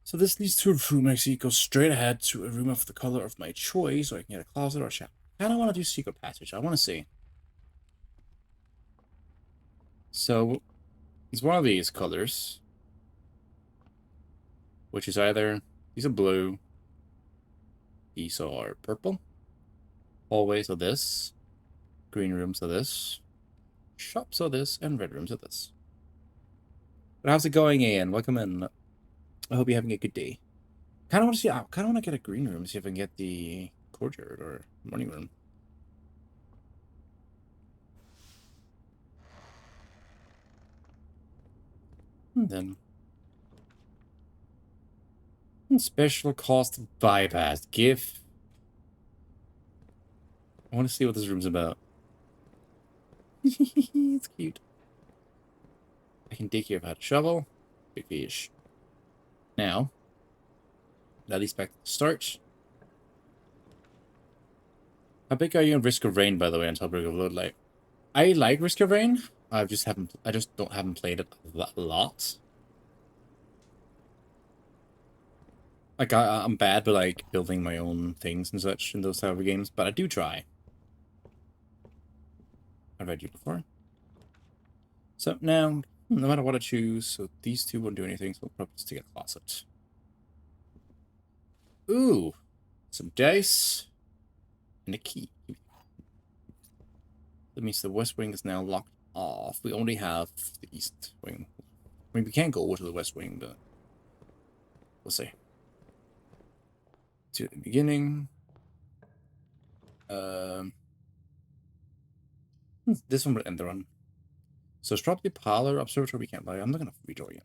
So this leads to a room. Actually, it goes straight ahead to a room of the color of my choice, so I can get a closet or a shower. I kind of want to do secret passage. I want to see. So it's one of these colors, which is either these are blue, these are purple, hallways are this, green rooms are this, shops are this, and red rooms are this. But how's it going, Ian? Welcome in. I hope you're having a good day. Kind of want to see. I kind of want to get a green room, see if I can get the courtyard or morning room. And then special cost bypass GIF. I want to see what this room's about. It's cute. I can dig here if I had a shovel. Big fish. Now, that leads back to the start. How big are you in Risk of Rain, by the way, on top of roguelike? I like Risk of Rain. I just haven't played it a lot. Like I'm bad with like building my own things and such in those type of games, but I do try. I've read you before. So now, no matter what I choose, so these two won't do anything, so we'll probably just take a closet. Ooh, some dice and a key. That means the west wing is now locked off. We only have the east wing. I mean, we can go over to the west wing, but we'll see. To the beginning. This one will end the run. So it's probably parlor, observatory, we can't buy. I'm not gonna redraw again.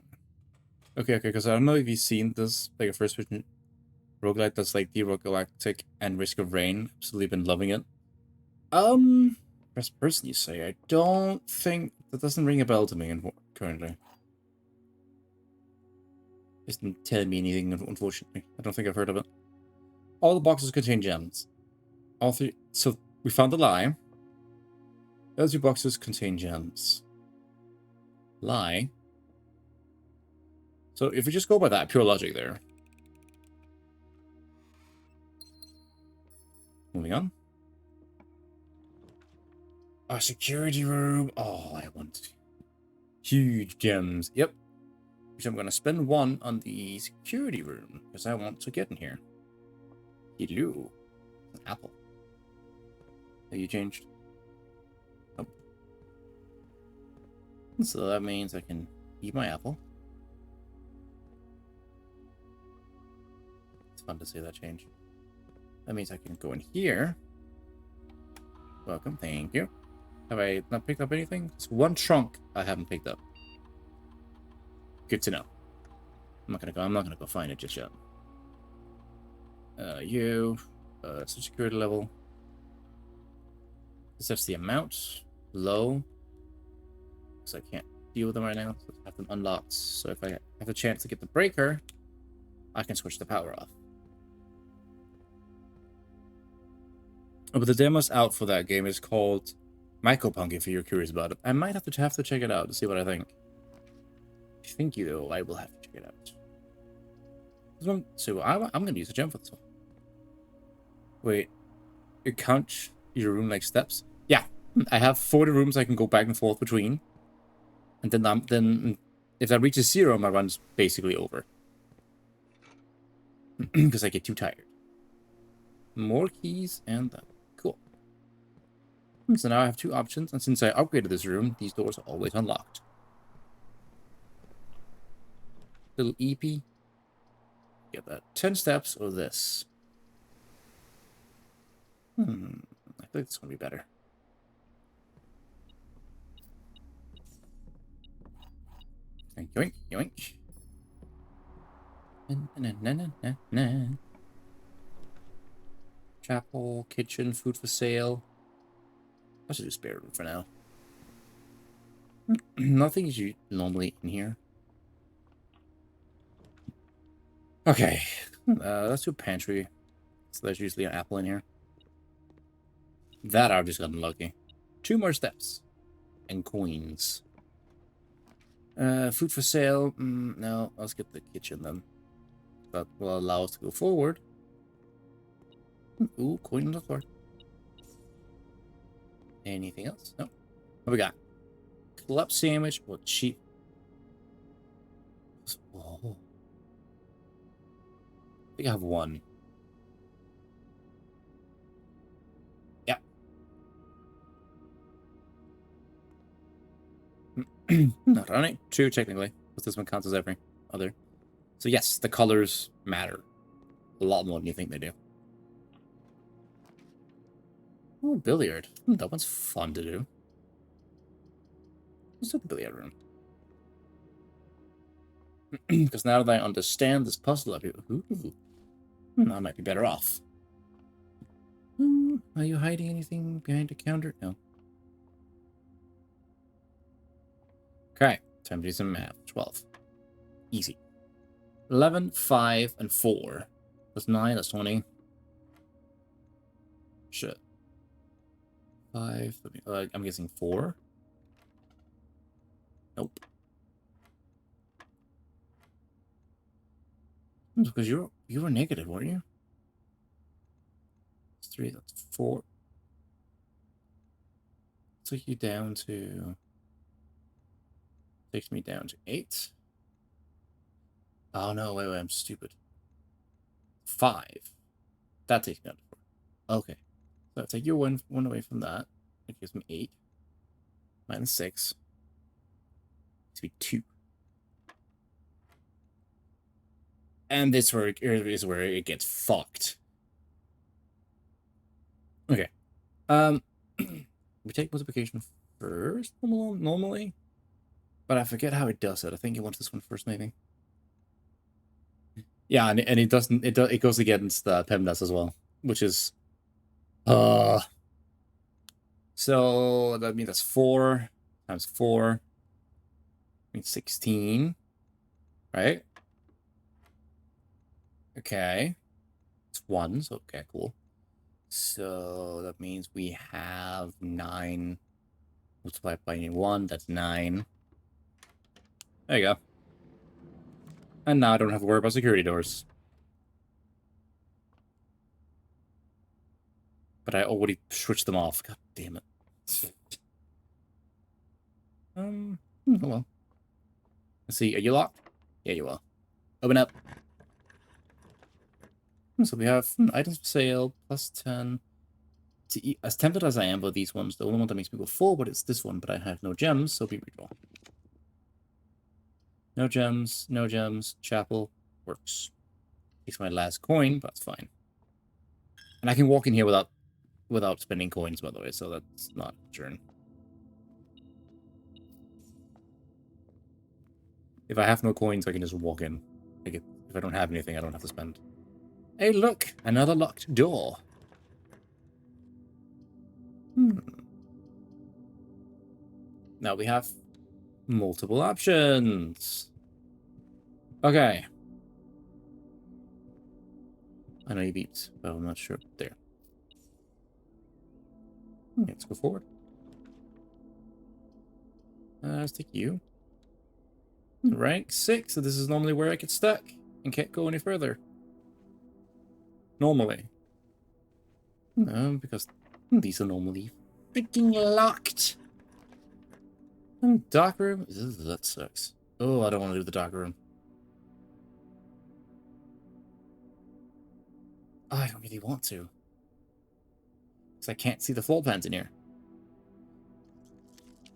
Okay, because I don't know if you've seen this, like a first person roguelike that's like the roguelike and Risk of Rain. Absolutely been loving it. First person you say, I don't think that doesn't ring a bell to me currently. Doesn't tell me anything, unfortunately. I don't think I've heard of it. All the boxes contain gems. All three. So we found the lie. Those two boxes contain gems. Lie. So if we just go by that, pure logic there. Moving on. A security room. Oh, I want huge gems. Yep. Which I'm going to spend one on the security room because I want to get in here. Hello. An apple. Have you changed? Oh. So that means I can eat my apple. It's fun to see that change. That means I can go in here. Welcome, thank you. Have I not picked up anything? It's one trunk I haven't picked up. Good to know. I'm not gonna go find it just yet. It's a security level. This sets the amount low. Because I can't deal with them right now. So I have them unlocked. So if I have a chance to get the breaker, I can switch the power off. Oh, but the demo's out for that game. It's called Mycopunk, if you're curious about it. I might have to check it out to see what I think. Thank you, though. I will have to check it out. So I'm going to use a gem for this one. Wait. It counts your room like steps? Yeah. I have 40 rooms I can go back and forth between. And then if that reaches 0, my run's basically over. Because I get too tired. More keys and that. Cool. So now I have 2 options. And since I upgraded this room, these doors are always unlocked. Little EP. Get that. 10 steps or this. I feel like this is going to be better. And yoink, yoink. Chapel, kitchen, food for sale. I should do spare room for now. Nothing is normally in here. Okay. Let's do pantry. So there's usually an apple in here. That I've just gotten lucky. 2 more steps. And coins. Food for sale. No, let's get the kitchen then. That will allow us to go forward. Ooh, coin on the floor. Anything else? No. What we got? club sandwich or cheap. Oh. I think I have one. Yep. Not only two technically, because this one counts as every other. So yes, the colors matter a lot more than you think they do. Oh, billiard. That one's fun to do. Let's do the billiard room. Because now that I understand this puzzle, I might be better off. Are you hiding anything behind the counter? No. Okay, time to do some math. 12. Easy. 11, 5, and 4. That's 9, that's 20. Shit. 5, I'm guessing 4. Nope. Because you were negative, weren't you? That's 3, that's 4. Took you down to... Takes me down to 8. Oh no, wait, I'm stupid. 5. That takes me down to 4. Okay. So I'll take your one away from that. It gives me 8. Minus 6. It's be 2. And this is where it gets fucked. Okay. We take multiplication first normally. But I forget how it does it. I think it wants this one first, maybe. Yeah, and it doesn't. It goes against PEMDAS as well, which is. So that means that's 4 times 4. Means 16, right? Okay, it's 1. So okay, cool. So that means we have 9 multiplied by 1. That's 9. There you go. And now I don't have to worry about security doors. But I already switched them off. God damn it. Oh well. Let's see, are you locked? Yeah, you are. Open up. So we have items for sale, plus 10. As tempted as I am by these ones, the only one that makes me go forward is this one, but I have no gems, so we redraw. No gems, no gems. Chapel works. Takes my last coin, but it's fine. And I can walk in here without spending coins, by the way, so that's not a turn. If I have no coins, I can just walk in. Like if I don't have anything, I don't have to spend. Hey, look! Another locked door. Now we have multiple options. Okay. I know you beat, but I'm not sure. There. Let's go forward. Let's take you. Rank 6, so this is normally where I get stuck and can't go any further. Normally. Because these are normally freaking locked. Dark room? Ugh, that sucks. Oh, I don't want to do the dark room. Oh, I don't really want to. Because I can't see the floor plans in here.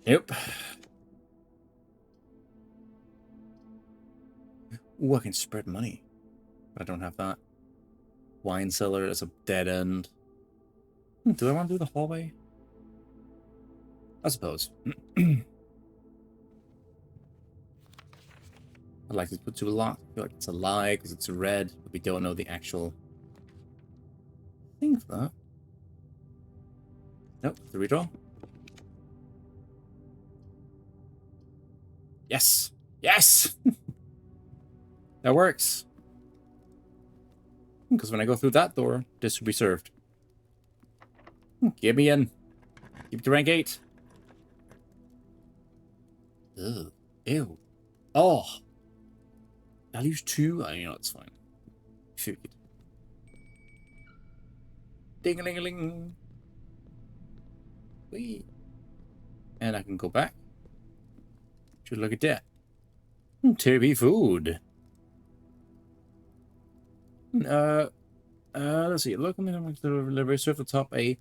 Nope. Ooh, I can spread money. But I don't have that. Wine cellar is a dead end. Do I want to do the hallway? I suppose. I'd like to put to a lock. I feel like it's a lie because it's red, but we don't know the actual thing for that. Nope, the redraw. Yes! Yes! That works. Because when I go through that door, this will be served. Get me in. Keep it to rank 8. Ugh. Ew. Oh. I'll use 2. You know, it's fine. Figured. Ding-a-ling-a-ling. Whee. And I can go back. you look at that? Terry food. Let's see. Look, delivery serve atop a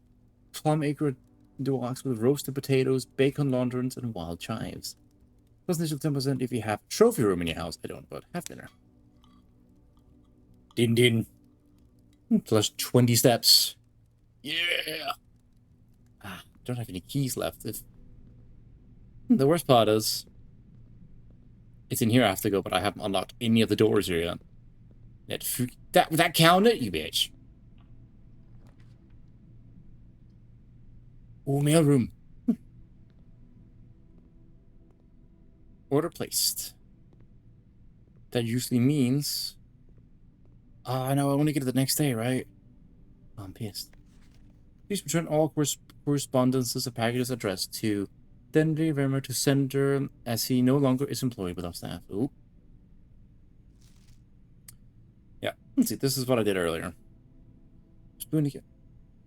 plum acre deluxe with roasted potatoes, bacon lanterns, and wild chives. Plus initial 10% if you have a trophy room in your house. I don't, but have dinner. Din din. Plus 20 steps. Yeah. Don't have any keys left. The worst part is, it's in here I have to go, but I haven't unlocked any of the doors here yet. That counted, you bitch. Oh, mailroom. Order placed. That usually means... Oh, no, I want to get it the next day, right? Oh, I'm pissed. Please return all correspondences of packages addressed to Denry Vermeer to sender, as he no longer is employed with our staff. Ooh. Yeah, let's see, this is what I did earlier. Spooning kit.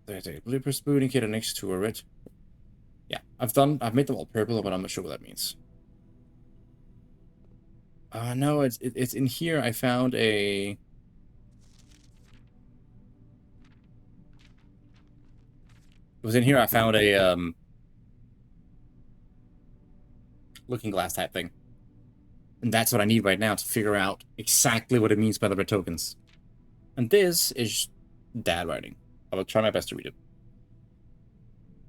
There's a blooper spooning kit next to it. Yeah, I've made them all purple, but I'm not sure what that means. No, it's in here. I found a... It was in here I found a, looking glass type thing. And that's what I need right now to figure out exactly what it means by the red tokens. And this is dad writing. I will try my best to read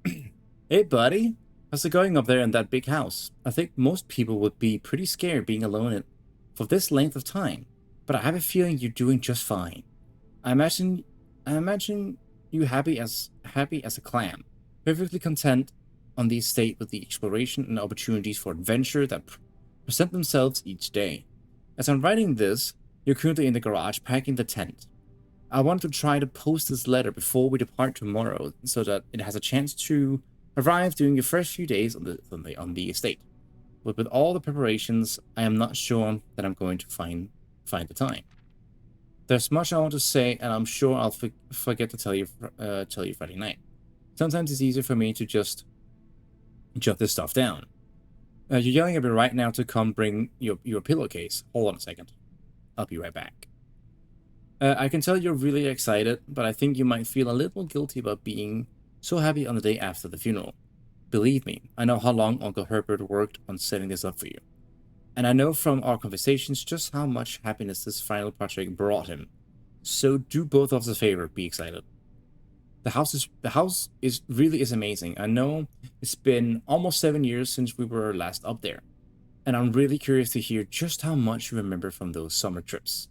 it. Hey, buddy. How's it going up there in that big house? I think most people would be pretty scared being alone for this length of time. But I have a feeling you're doing just fine. I imagine you happy as a clam. Perfectly content on the estate with the exploration and opportunities for adventure that present themselves each day. As I'm writing this, you're currently in the garage packing the tent. I want to try to post this letter before we depart tomorrow, so that it has a chance to arrive during your first few days on the estate. But with all the preparations, I am not sure that I'm going to find the time. There's much I want to say, and I'm sure I'll forget to tell you Friday night. Sometimes it's easier for me to just jot this stuff down. You're yelling at me right now to come bring your pillowcase. Hold on a second. I'll be right back. I can tell you're really excited, but I think you might feel a little guilty about being so happy on the day after the funeral. Believe me, I know how long Uncle Herbert worked on setting this up for you. And I know from our conversations just how much happiness this final project brought him. So do both of us a favor, be excited. The house is really amazing. I know it's been almost 7 years since we were last up there. And I'm really curious to hear just how much you remember from those summer trips.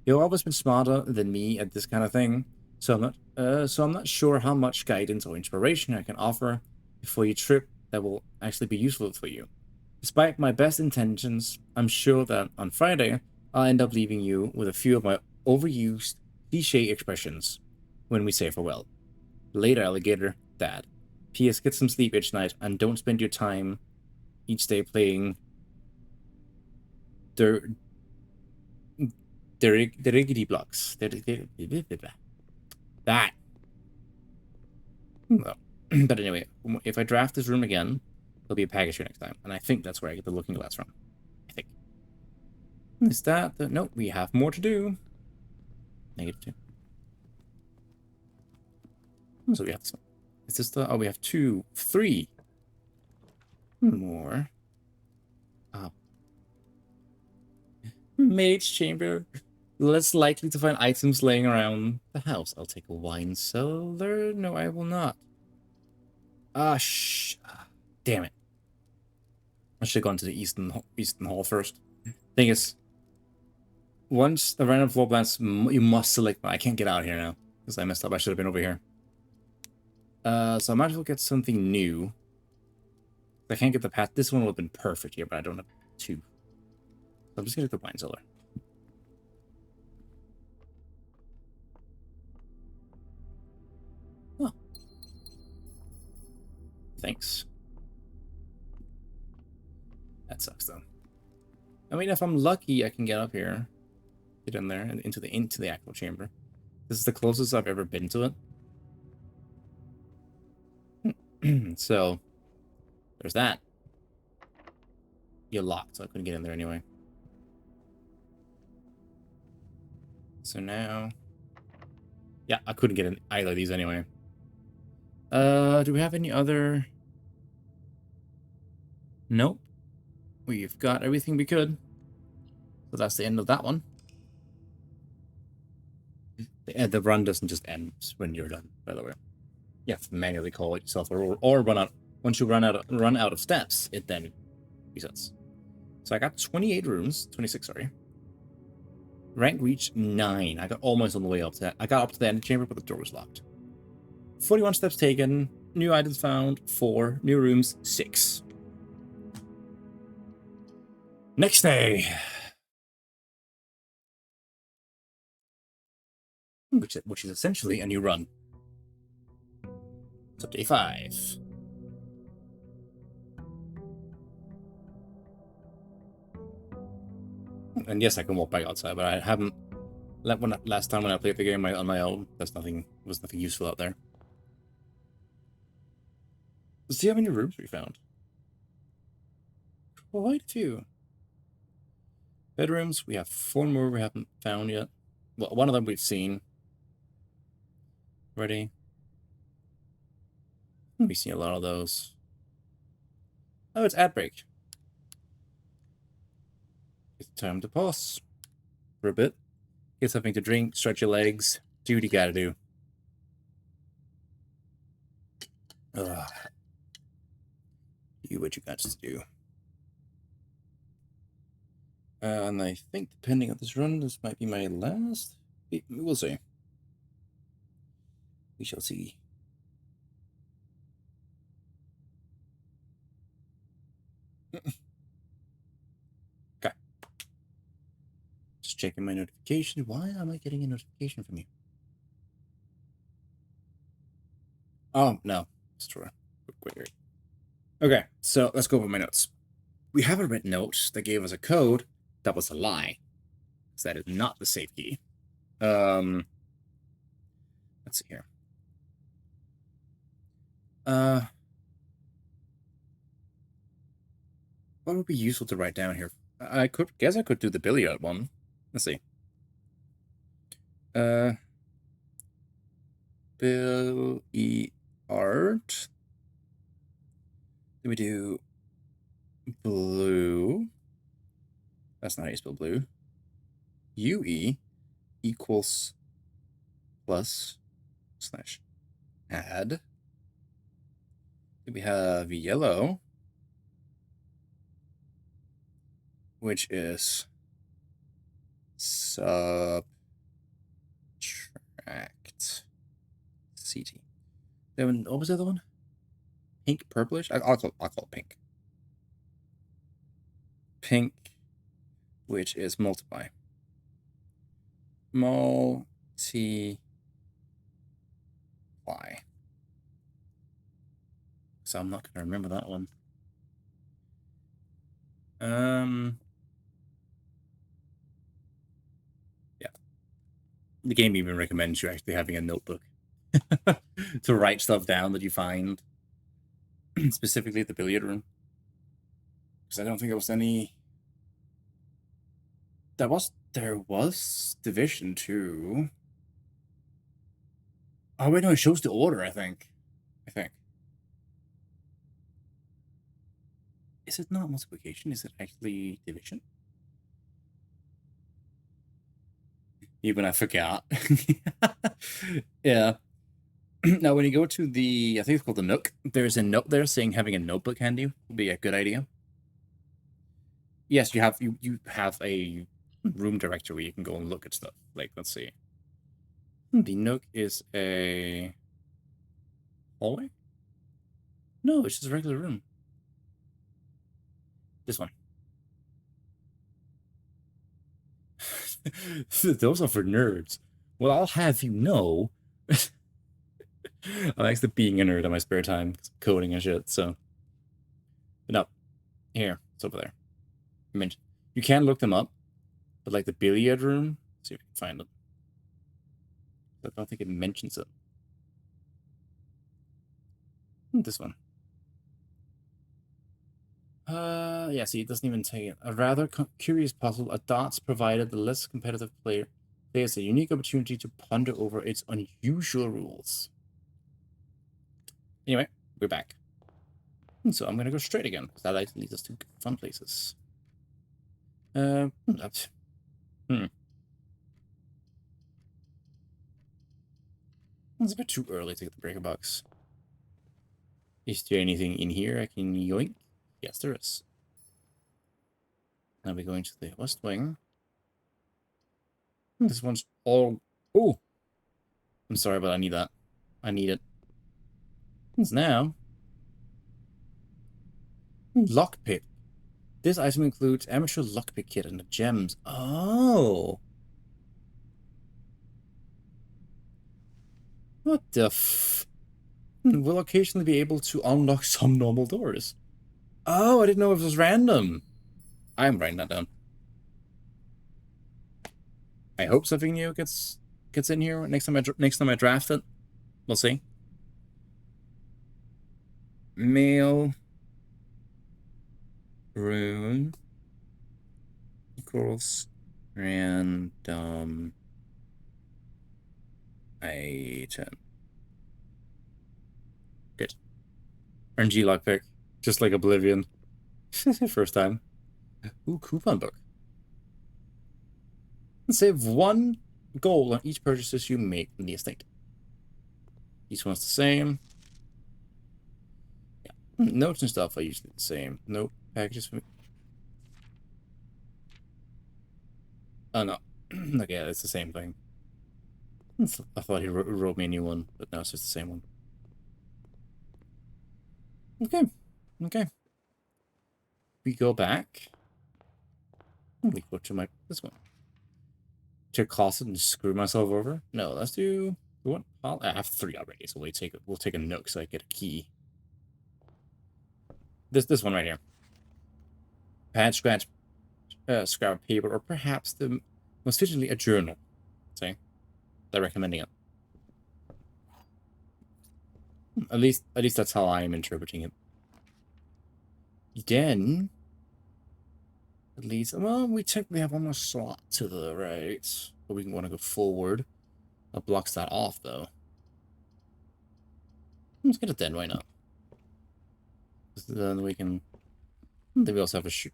You've always been smarter than me at this kind of thing, so I'm not sure how much guidance or inspiration I can offer before your trip that will actually be useful for you. Despite my best intentions, I'm sure that on Friday, I'll end up leaving you with a few of my overused cliché expressions when we say farewell. Later, alligator, Dad. P.S. Get some sleep each night and don't spend your time each day playing the riggedy blocks. That. Well, but anyway, if I draft this room again, there'll be a package here next time. And I think that's where I get the looking glass from. I think. Is that the... Nope, we have more to do. -2. So we have this one. Is this the... Oh, we have 2, 3 more. Mage chamber. Less likely to find items laying around the house. I'll take a wine cellar. No, I will not. Damn it. I should have gone to the Eastern Hall first. Thing is, once the random floor plans, you must select. I can't get out of here now because I messed up. I should have been over here. So I might as well get something new. I can't get the path. This one would have been perfect here, but I don't have 2. So I'm just gonna get the wine cellar. Oh. Thanks. That sucks though. I mean, if I'm lucky, I can get up here, get in there, and into the actual chamber. This is the closest I've ever been to it. So, there's that. you're locked, so I couldn't get in there anyway. So now, yeah, I couldn't get in either of these anyway. Do we have any other? Nope. We've got everything we could. So that's the end of that one. The run doesn't just end when you're done, by the way. You have to manually call it yourself, or run out. Once you run out of steps, it then resets. So I got 28 rooms, 26, sorry. Rank reached 9. I got almost on the way up to that. I got up to the end chamber, but the door was locked. 41 steps taken. New items found, 4. New rooms, 6. Next day. Which is essentially a new run. So day 5. And yes, I can walk back outside, but I haven't. Last time when I played the game on my own, was nothing useful out there. Let's see how many rooms we found. Quite a few. Bedrooms, we have 4 more we haven't found yet. Well, one of them we've seen. Ready? We've seen a lot of those. Oh, it's ad break. It's time to pause for a bit. Get something to drink, stretch your legs, do what you gotta do. Ugh. Do what you got to do. And I think, depending on this run, this might be my last. We'll see. We shall see. Okay. Just checking my notification. Why am I getting a notification from you? Oh, no. It's true. Quick. Okay, so let's go over my notes. We have a written note that gave us a code that was a lie. So that is not the safe key. Let's see here. What would be useful to write down here? I could do the billiard one. Let's see. Bill E art. Then we do blue. That's not how you spell blue. UE equals plus slash add. Then we have yellow, which is subtract CT. Then what was the other one? Pink, purplish? I'll call it pink. Pink, which is multiply. Multiply. So I'm not going to remember that one. Yeah. The game even recommends you actually having a notebook to write stuff down that you find. Specifically the billiard room. Because I don't think there was any... There was Division 2. Oh, wait, no, it shows the order, I think. Is it not multiplication? Is it actually division? Even I forgot. Yeah. Now, when you go to the, I think it's called the Nook, there's a note there saying having a notebook handy would be a good idea. Yes, you have a room directory where you can go and look at stuff. Like, let's see. The Nook is a hallway? No, it's just a regular room. This one. Those are for nerds. Well, I'll have you know, I'm actually being a nerd in my spare time, coding and shit, so. But no, here, it's over there. I mean, you can look them up, but like the billiard room, let's see if we can find it. I don't think it mentions it. This one. Yeah, see, it doesn't even take it. A rather curious puzzle. A dots provided the less competitive players a unique opportunity to ponder over its unusual rules. Anyway, we're back. So I'm gonna go straight again, because that leads us to fun places. Hmm. It's a bit too early to get the breaker box. Is there anything in here I can yoink? Yes, there is. Now we're going to the west wing. This one's all... Oh! I'm sorry, but I need that. I need it. It's now... Lockpick. This item includes amateur lockpick kit and the gems. Oh! What the f... We'll occasionally be able to unlock some normal doors. Oh, I didn't know if it was random. I'm writing that down. I hope something new gets in here next time I draft it. We'll see. Mail rune equals random item. Good. RNG lockpick, just like Oblivion. First time. Ooh, coupon book. Save 1 gold on each purchases you make in the estate. Each one's the same. Yeah. Notes and stuff are usually the same. Nope. Packages for me. Oh no. Okay, yeah, it's the same thing. I thought he wrote me a new one, but no, it's just the same one. Okay. Okay. We go back. We go to this one. Check closet and screw myself over. No, let's do what? I have 3 already, so we'll take a nook so I get a key. This one right here. Pad, scratch, scrap paper, or perhaps the most fittingly a journal. See, they're recommending it. At least that's how I am interpreting it. Then, at least, well, we technically have one more slot to the right, but we want to go forward. That blocks that off, though. Let's get it then. Why not? Then we can. Then we also have a shoot.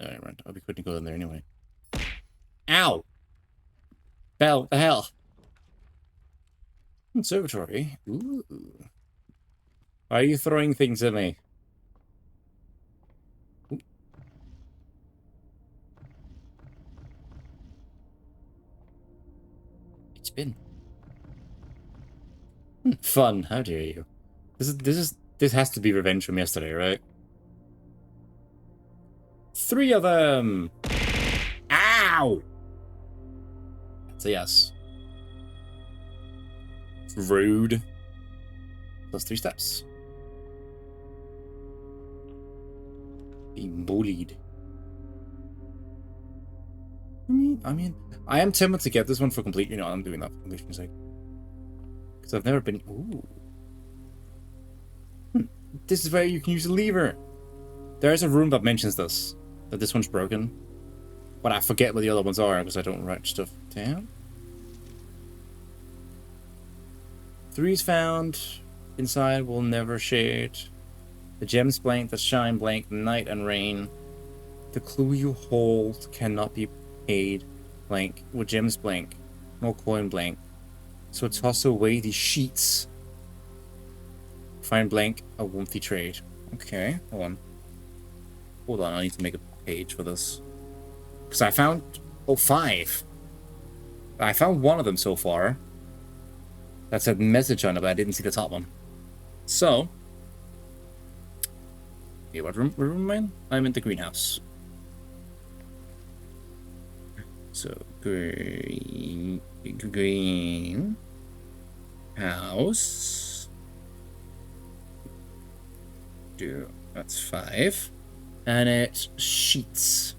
Alright, right. Oh, we couldn't go in there anyway. Ow! Bell, what the hell? Conservatory. Ooh. Why are you throwing things at me? Ooh. It's been fun. How dare you? This has to be revenge from yesterday, right? 3 of them. Ow! That's a yes. Rude. Plus 3 steps. Being bullied. I mean, I am tempted to get this one for complete. You know, I'm doing that for completion's sake. Because I've never been. Ooh. This is where you can use a lever. There is a room that mentions this. That this one's broken. But I forget what the other ones are because I don't write stuff down. 3 is found. Inside will never shade. The gems blank that shine blank night and rain. The clue you hold cannot be paid blank. With gems blank. No coin blank. So toss away the sheets. Find blank a wumpy trade. Okay, hold on. Hold on, I need to make a page for this. Because I found... Oh, 5. I found one of them so far. That said message on it, but I didn't see the top one. So... Okay, what room am I in? I'm in the greenhouse. So, green house. That's 5. And it's sheets.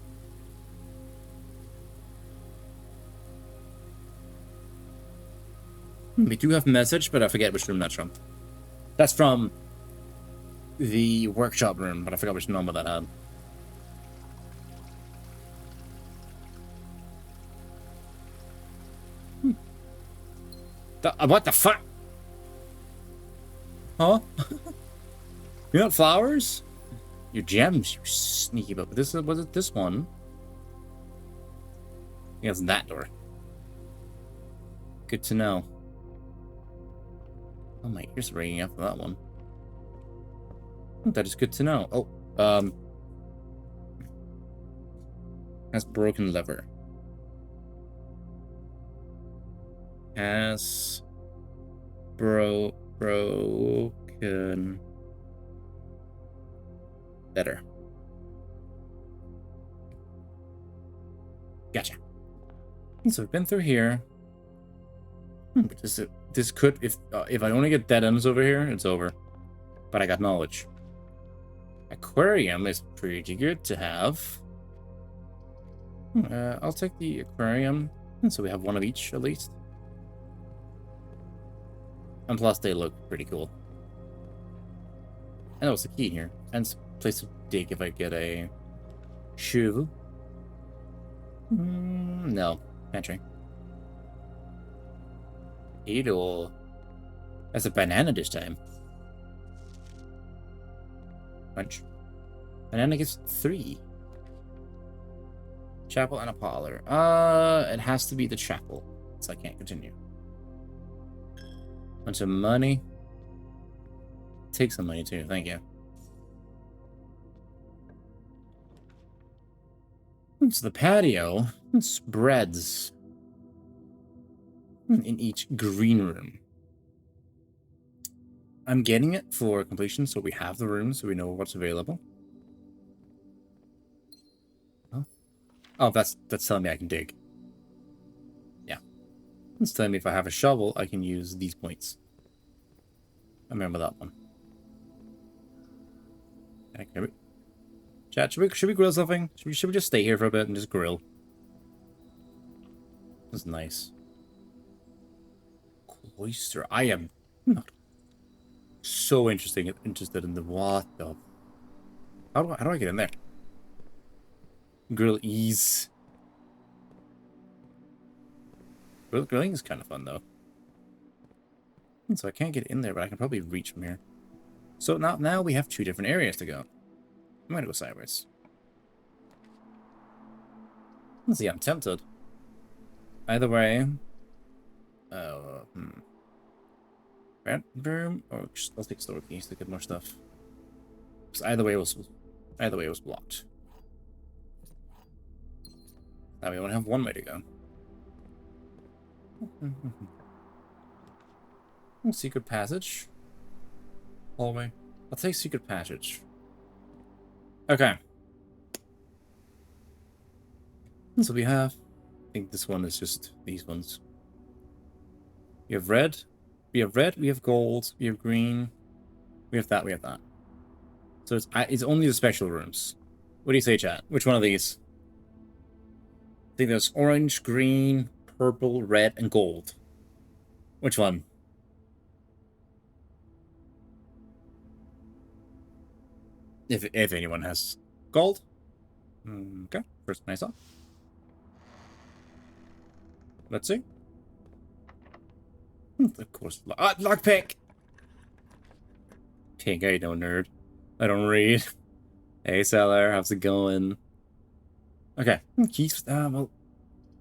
We do have message, but I forget which room that's from. That's from the workshop room, but I forgot which number that had. What the fuck? Huh? You're not flowers? Your gems, you sneaky but this was it this one? Yeah, it's that door. Good to know. Oh, my ears ringing after that one. That is good to know. Oh, has broken lever. Has broken letter. Gotcha. So we've been through here. But this could, if I only get dead ends over here, it's over. But I got knowledge. Aquarium is pretty good to have. I'll take the aquarium. So we have one of each, at least. And plus, they look pretty cool. And that was the key here. And it's a place to dig if I get a shoe. No, pantry. Edo. That's a banana this time. Punch. Banana gives 3. Chapel and a parlor. It has to be the chapel, so I can't continue. Bunch of money. Take some money too, thank you. So the patio spreads in each green room. I'm getting it for completion, so we have the room, so we know what's available. Huh? Oh, that's telling me I can dig. Yeah. It's telling me if I have a shovel, I can use these points. I remember that one. Okay. Chat, should we grill something? Should we just stay here for a bit and just grill? That's nice. Oyster. I am not so interested in the what the. How do I get in there? Grill ease. Grilling is kind of fun though. So I can't get in there, but I can probably reach from here. So now we have 2 different areas to go. I'm gonna go sideways. Let's see, I'm tempted. Either way. Bedroom, or just, I'll take store keys to get more stuff. Because either way was blocked. Now we only have one way to go. Secret passage. Hallway. I'll take secret passage. Okay. So we have, I think this one is just these ones. We have red. We have red, we have gold, we have green, we have that, we have that. So it's only the special rooms. What do you say, chat? Which one of these? I think there's orange, green, purple, red, and gold. Which one? If anyone has gold. Okay, first one I saw. Let's see. Of course. Lockpick! Pink, I don't nerd. I don't read. Hey, seller, how's it going? Okay, keys. Well,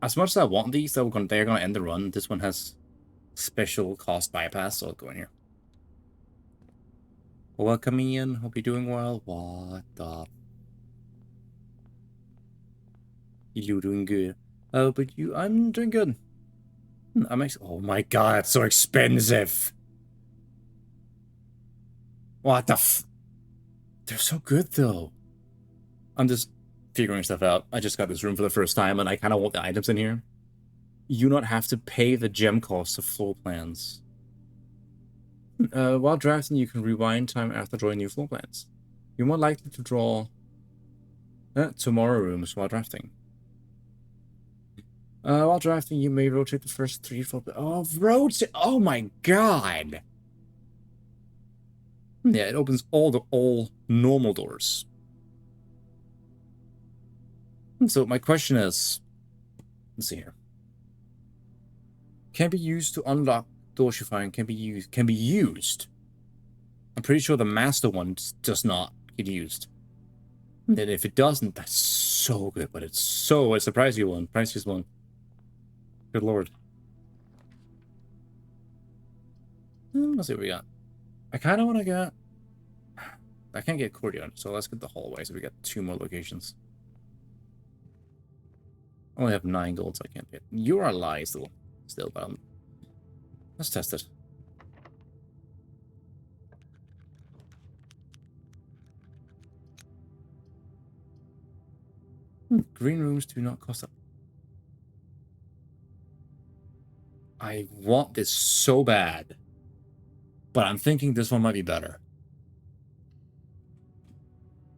as much as I want these, they're gonna end the run. This one has special cost bypass, so I'll go in here. Welcome in. Hope you're doing well. What the? You doing good? Oh, but I'm doing good. Oh my god, it's so expensive. What the They're so good, though. I'm just figuring stuff out. I just got this room for the first time, and I kind of want the items in here. You not have to pay the gem cost of floor plans. While drafting, you can rewind time after drawing new floor plans. You're more likely to draw tomorrow rooms while drafting. While drafting, you may rotate the first 3 floor plans. Oh, rotate! Oh my god! Yeah, it opens all normal doors. So my question is, let's see here. Can be used to unlock doors you find. Can be used. I'm pretty sure the master one does not get used. And if it doesn't, that's so good. But it's so a surprising one, priciest one. Good lord. Let's see what we got. I kind of want to get. I can't get courtyard, so let's get the hallway. So we got 2 more locations. I only have 9 gold, so I can't get. You are alive still, but let's test it. Green rooms do not cost up. I want this so bad, but I'm thinking this one might be better.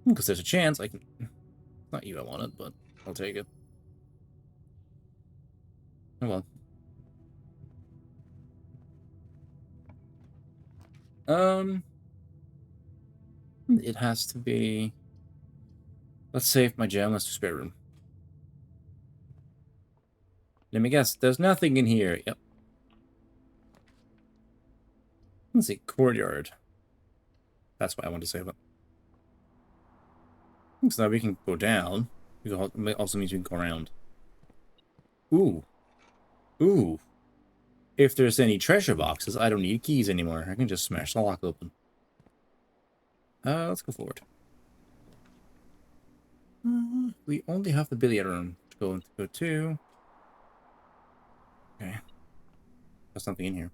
Because there's a chance I can. Not you I want it, but I'll take it. Oh well. It has to be. Let's save my gem. Let's do spare room. Let me guess. There's nothing in here. Yep. Let's see. Courtyard. That's why I want to save it. So now we can go down. It also means we can go around. Ooh. Ooh. If there's any treasure boxes, I don't need keys anymore. I can just smash the lock open. Let's go forward. We only have the billiard room to go to. Okay. There's something in here.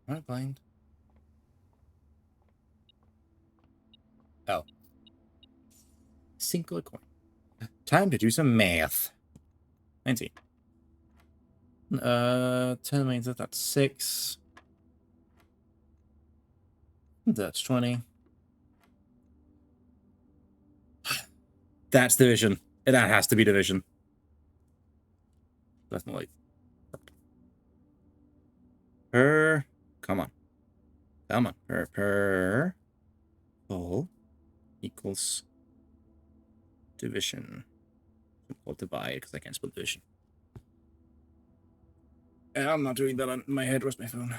Am I blind? Oh. Single coin. Time to do some math. 19. 10 means that's 6. That's 20. That's division. That has to be division. That's not like. Come on. Come on. Full equals division. I'll divide because I can't spell division. I'm not doing that on my head. Where's my phone?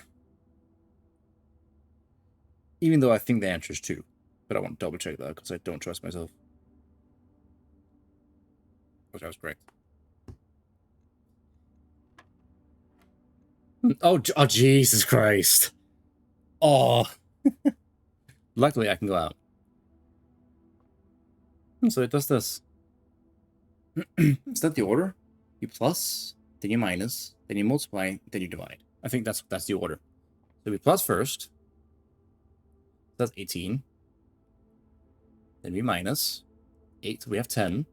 Even though I think the answer is 2. But I want to double check that because I don't trust myself. Which I was correct. Oh, Jesus Christ. Oh. Luckily, I can go out. So it does this. Is that the order? You plus, then you minus, then you multiply, then you divide. I think that's the order. So we plus first. That's 18. Then we minus 8. So we have 10.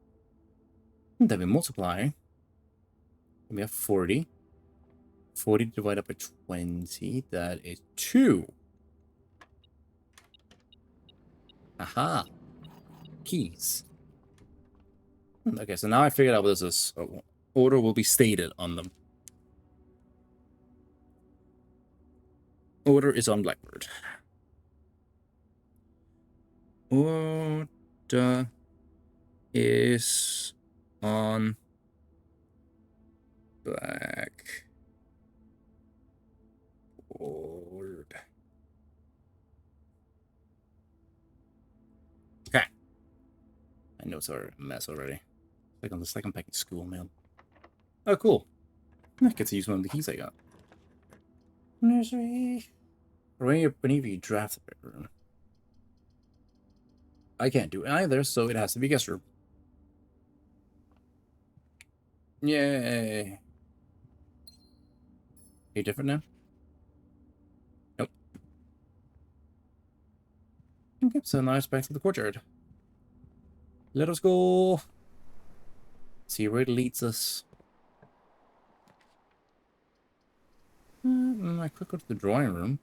And then we multiply. And we have 40. 40 divided by 20. That is 2. Aha. Keys. Okay, so now I figured out what this is. Order will be stated on them. Order is on Blackbird. Order is on Blackboard. Okay. My notes are a mess already. It's like I'm back in school, man. Oh, cool. I get to use one of the keys I got. Nursery. Whenever you draft the bedroom. I can't do it either, so it has to be guest room. Yay. Are you different now? Nope. Okay, so now it's back to the courtyard. Let us go. See where it leads us. I could go to the drawing room.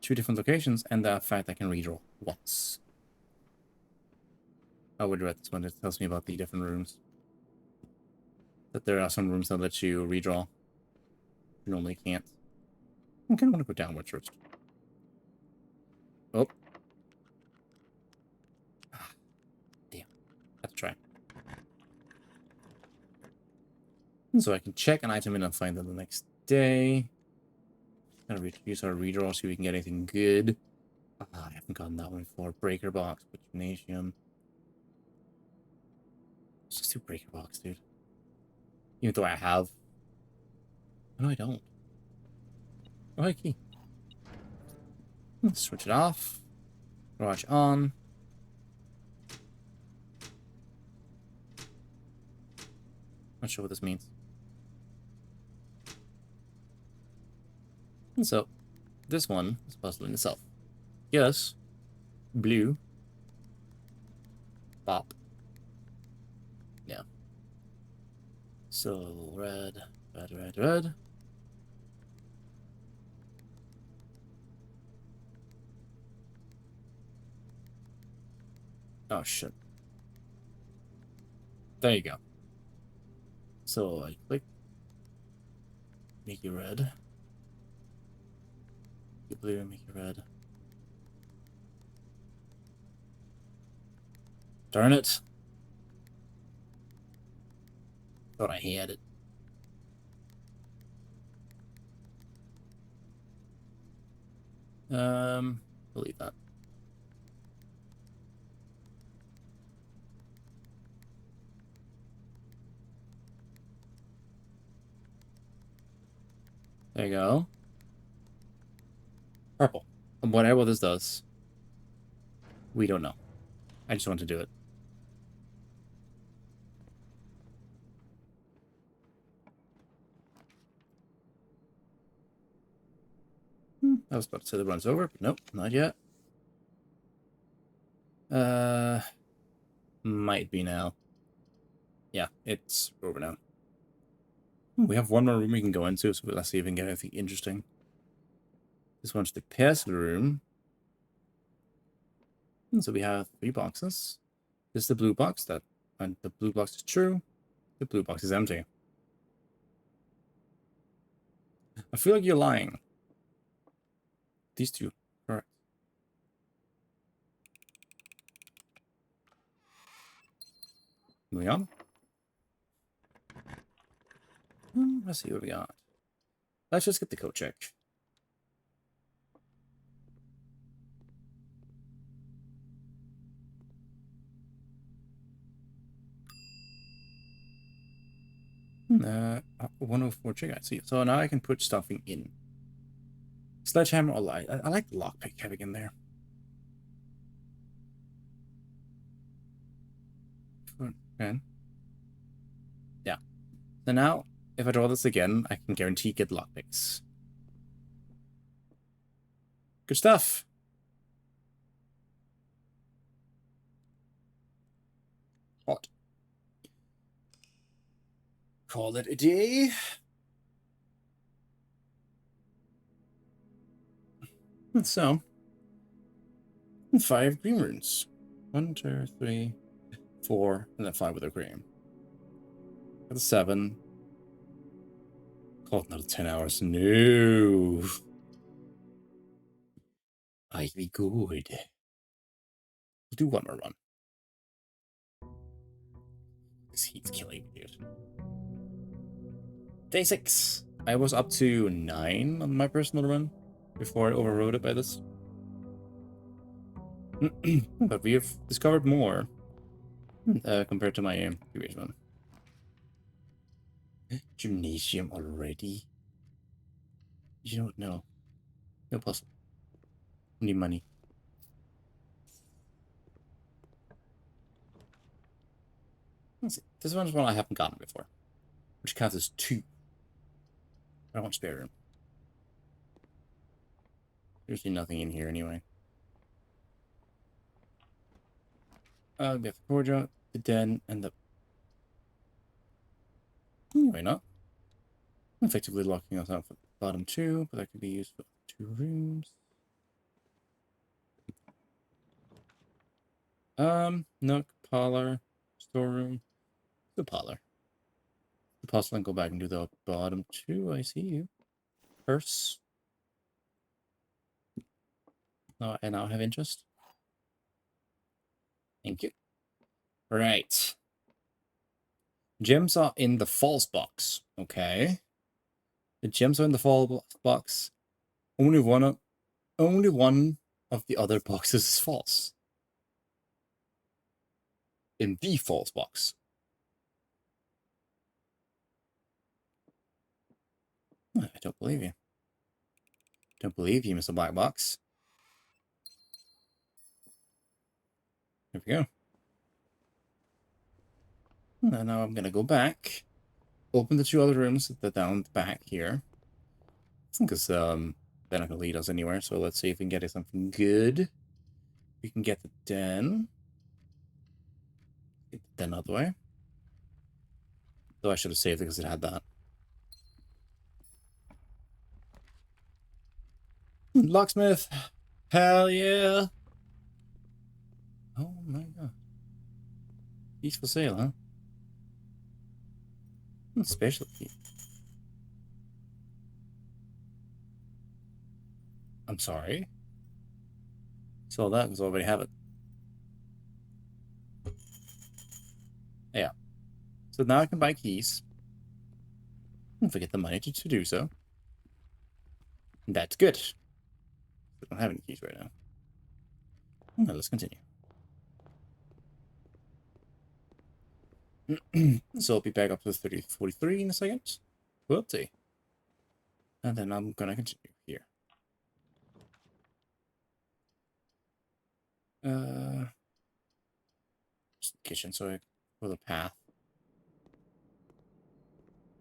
2 different locations, and the fact I can redraw once. I would read this one. It tells me about the different rooms. That there are some rooms that let you redraw. You normally can't. I kind of want to go downwards first. Oh. Damn. Have to try. And so I can check an item in and find them the next day. Gonna use our redraw, see if we can get anything good. I haven't gotten that one before. Breaker box, with gymnasium. Let's just do breaker box, dude. Even though I have. No, I don't. Oh, hi, key. Let's switch it off. Garage on. Not sure what this means. And so, this one is a puzzle in itself. Yes. Blue. Bop. Yeah. So, red, red, red, red. Oh, shit. There you go. So, I click. Make it red. Make it blue, make it red. Darn it. Thought I had it. Delete that. There you go. Purple. And whatever this does, we don't know. I just want to do it. I was about to say the run's over, but nope, not yet. Might be now. Yeah, it's over now. We have one more room we can go into, so let's see if we can get anything interesting. This one's the passive room. And so we have 3 boxes. This is the blue box. And the blue box is true. The blue box is empty. I feel like you're lying. These two. Correct. Moving on. Let's see what we got. Let's just get the code check. Uh, 104 check. I see. So now I can put stuffing in. Sledgehammer or light. I like the lockpick having in there. Okay. Yeah. So now, if I draw this again, I can guarantee get lockpicks. Good stuff. Hot. Call it a day. And so, 5 green runes. 1, 2, 3, 4, and then 5 with a green. Got the 7. Call it another 10 hours. No. I'd be good. We'll do one more run. This heat's killing me, dude. Day 6. I was up to 9 on my personal run before I overrode it by this. But we have discovered more compared to my previous one. Gymnasium already? You don't know. No puzzle. Need money. Let's see. This one's one I haven't gotten before, which counts as 2. I don't want spare room. There's nothing in here anyway. We have the Corja, the Den, and the... Anyway, not. Effectively locking us out for the bottom 2, but that could be used for 2 rooms. Nook, parlor, storeroom, the parlor. The puzzle and go back and do the bottom 2. I see you. Purse. I now have interest. Thank you. Right. Gems are in the false box. Okay. The gems are in the false box. Only one of the other boxes is false. In the false box. I don't believe you. Don't believe you, Mr. Black Box. Here we go. And now I'm gonna go back. Open the 2 other rooms that are down the back here. Because they're not gonna lead us anywhere. So let's see if we can get something good. We can get the den. Get the den out of the way. Though I should have saved it because it had that. Locksmith! Hell yeah! Oh my god. He's for sale, huh? Special key. I'm sorry. So that because I already have it. Yeah. So now I can buy keys. And forget the money to do so. That's good. I don't have any keys right now. Well, let's continue. So I'll be back up to 43 in a second. Whoopsie. And then I'm gonna continue here. Just the kitchen, so I go the path.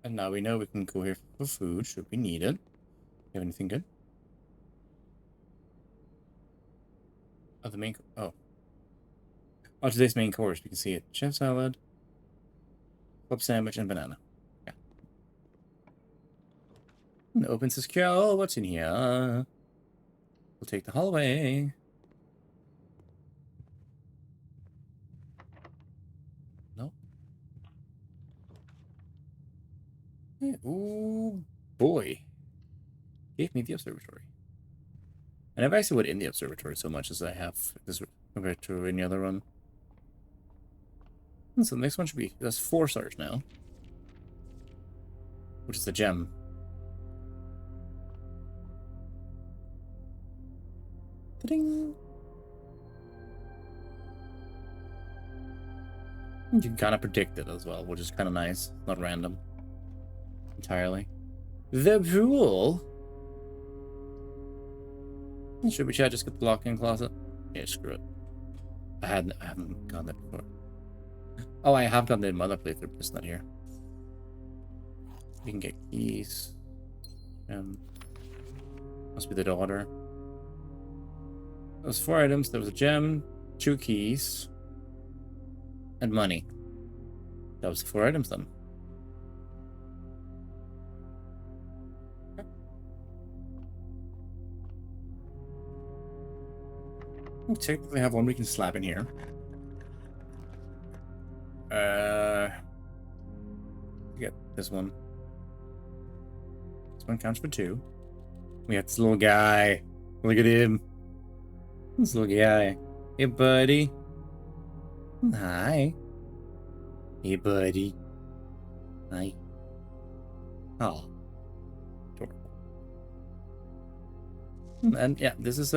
And now we know we can go here for food, should we need it. You have anything good? Oh, the main... Oh, today's main course. We can see it. Chef salad, club sandwich, and banana. Yeah. And open says, Kyou, what's in here? We'll take the hallway. No. Yeah. Ooh, boy. Gave me the observatory. I never actually went in the observatory so much as I have this compared to any other one. And so the next one should be, that's 4 stars now. Which is the gem. Ta-ding! You can kind of predict it as well, which is kind of nice. Not random. Entirely. The pool! Should we just get the lock-in closet? Yeah, screw it. I haven't gone there before. Oh, I have gone there in my other playthrough, but it's not here. We can get keys. Must be the daughter. Those 4 items. There was a gem, 2 keys, and money. That was the 4 items then. We technically have one we can slap in here. Get this one. This one counts for 2. We have this little guy. Look at him. This little guy. Hey, buddy. Hi. Hey, buddy. Hi. Oh. Adorable. And yeah, this is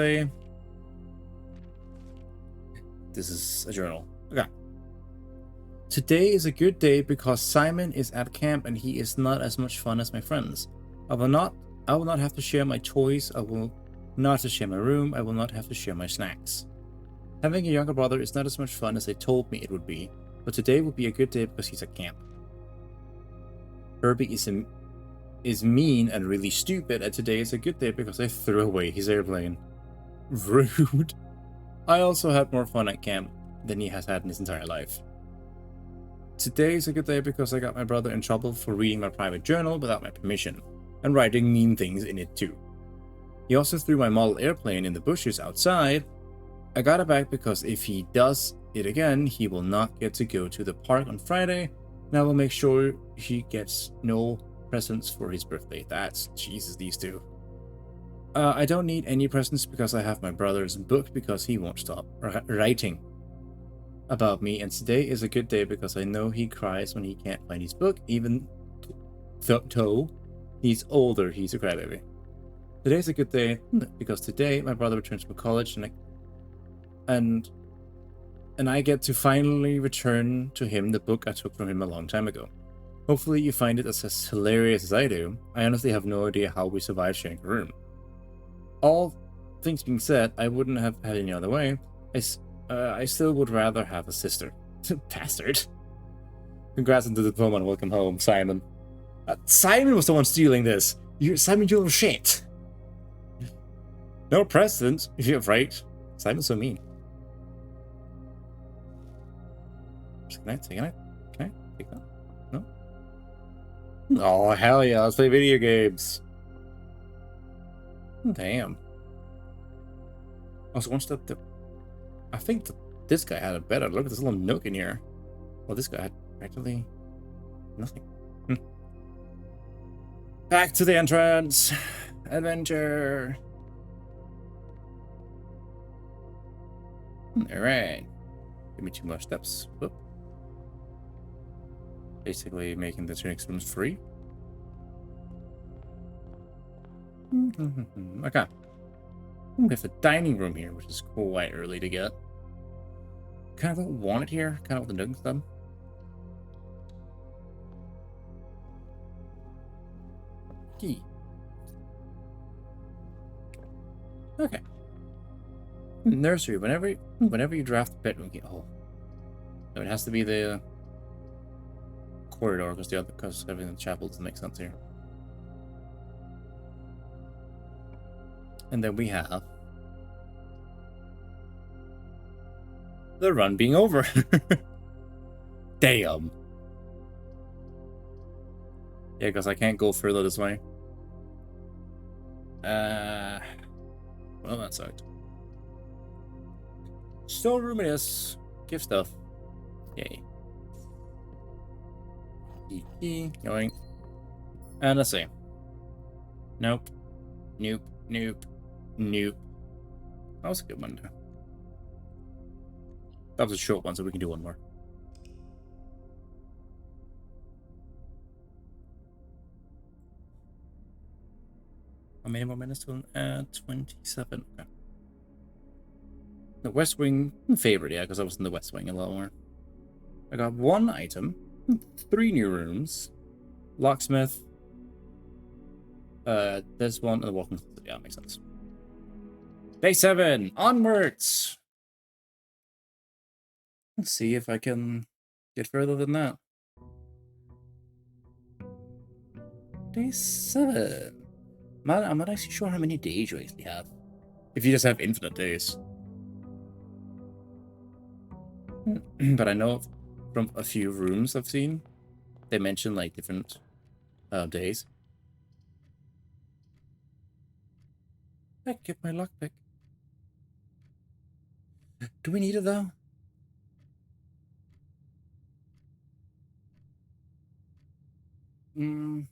a journal. Okay. Today is a good day because Simon is at camp and he is not as much fun as my friends. I will not have to share my toys. I will not have to share my room. I will not have to share my snacks. Having a younger brother is not as much fun as they told me it would be, but today will be a good day because he's at camp. Herbie is mean and really stupid, and today is a good day because I threw away his airplane. Rude. I also had more fun at camp than he has had in his entire life. Today is a good day because I got my brother in trouble for reading my private journal without my permission, and writing mean things in it too. He also threw my model airplane in the bushes outside. I got it back because if he does it again, he will not get to go to the park on Friday, and I will make sure he gets no presents for his birthday. That's Jesus, these two. I don't need any presents because I have my brother's book because he won't stop writing about me, and today is a good day because I know he cries when he can't find his book, even though he's older. He's a crybaby. Today's a good day because today my brother returns from college, and I get to finally return to him the book I took from him a long time ago. Hopefully you find it as hilarious as I do. I honestly have no idea how we survived sharing a room. All things being said, I wouldn't have had any other way. I still would rather have a sister. Bastard. Congrats on the diploma and welcome home, Simon. Simon was the one stealing this. Simon, you're shit. No precedent. You're right. Simon's so mean. Can I take that? No? Oh, hell yeah. Let's play video games. Damn. Also, one step. I think this guy had it better. Look at this little nook in here. Well, this guy had practically nothing. Back to the entrance. Adventure. Alright. Give me 2 more steps. Whoop. Basically making the next rooms free. Okay. We have the dining room here, which is quite early to get. Kind of don't want it here. Kind of with the nook and stuff. Key. Okay. Nursery. Whenever you draft the bedroom key. Oh. So it has to be the corridor because everything in the chapel doesn't make sense here. And then we have the run being over. Damn. Yeah, because I can't go further this way. Well, that sucked. Storeroom it is. Give stuff. Yay. Going. And let's see. Nope. Nope. Nope. Nope. That was a good one. That was a short one, so we can do one more. How many more minutes to 27? Okay. The West Wing favorite, yeah, because I was in the West Wing a lot more. I got 1 item, 3 new rooms, locksmith, this one, and the walking closet. Yeah, makes sense. Day 7, onwards! Let's see if I can get further than that. Day 7. Man, I'm not actually sure how many days you actually have. If you just have infinite days. But I know from a few rooms I've seen, they mention like different days. I get my lockpick. Do we need it though? Do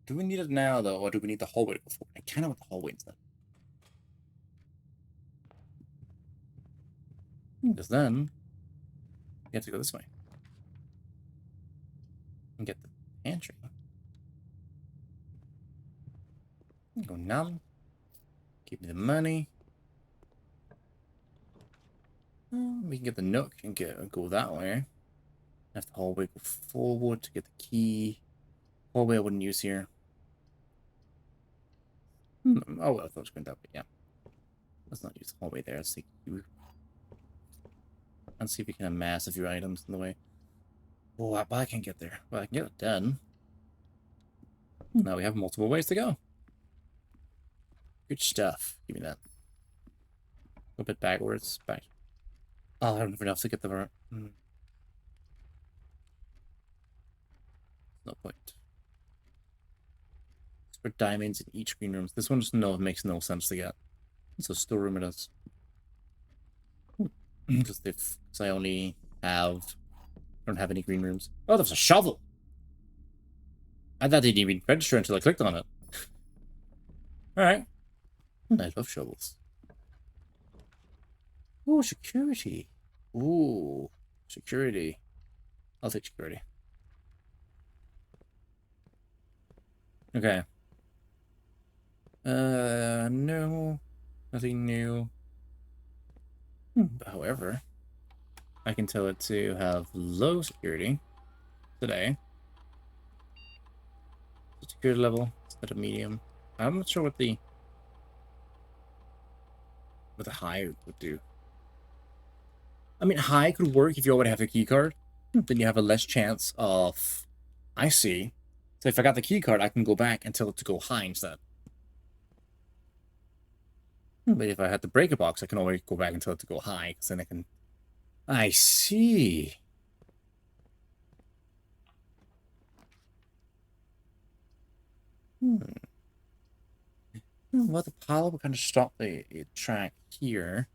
we need it now though, or do we need the hallway before? I kind of want the hallway instead. Because then we have to go this way and get the pantry. Go numb. Give me the money. We can get the nook and go that way. Have the hallway go forward to get the key. Hallway I wouldn't use here. Oh well, I thought it was going that way. Yeah. Let's not use the hallway there. Let's see. Let's see if we can amass a few items in the way. Oh, but I can't get there. Well, I can get it done. Now we have multiple ways to go. Good stuff. Give me that. A bit backwards. Back. Oh, I don't have enough to get the... No point. For diamonds in each green room. This one just makes no sense to get. So storeroom it is. Because I only don't have any green rooms. Oh, there's a shovel! I thought it didn't even register until I clicked on it. Alright. I love shovels. Ooh, security. Ooh, security. I'll take security. Okay. No. Nothing new. However, I can tell it to have low security today. Security level instead of medium. I'm not sure what the high would do. I mean, high could work if you already have the key card. Then you have a less chance of... I see. So if I got the key card, I can go back and tell it to go high instead. But if I had the breaker box, I can always go back and tell it to go high, because then I can... I see. Well, the pile will kind of stop the track here.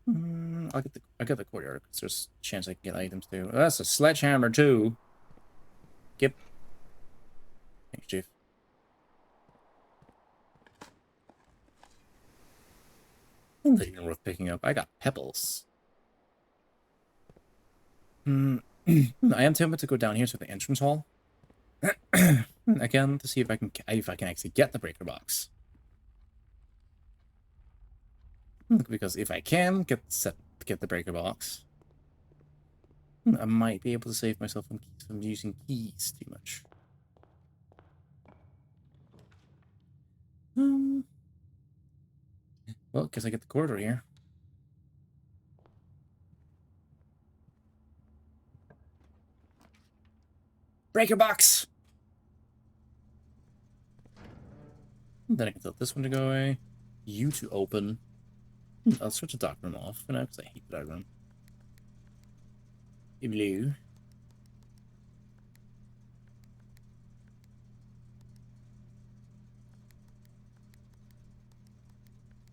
I'll get the courtyard, because there's a chance I can get items too. That's a sledgehammer too. Yep. Thanks, Chief. Not even worth picking up. I got pebbles. I am tempted to go down here to the entrance hall again to see if I can actually get the breaker box. Because if I can get the breaker box, I might be able to save myself from using keys too much. Well, because I get the corridor here. Breaker box! Then I can tell this one to go away. You to open. I'll switch the dark room off for now, because I hate the dark room. Blue.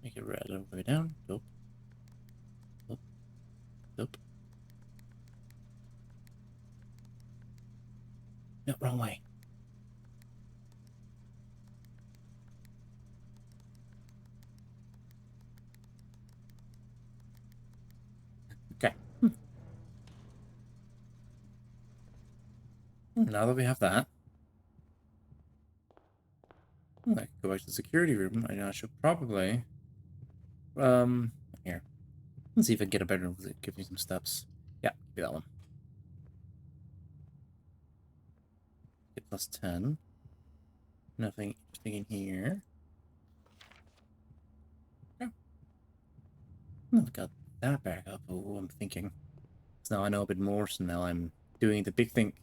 Make it red all the way down. Nope. Nope. Nope. No, wrong way. Okay. Now that we have that, I can go back to the security room. I should probably... here. Let's see if I can get a better room. Give me some steps. Yeah, do that one. Get plus 10. Nothing interesting in here. Yeah. I've got that back up. Oh, I'm thinking. So now I know a bit more, so now I'm doing the big thing.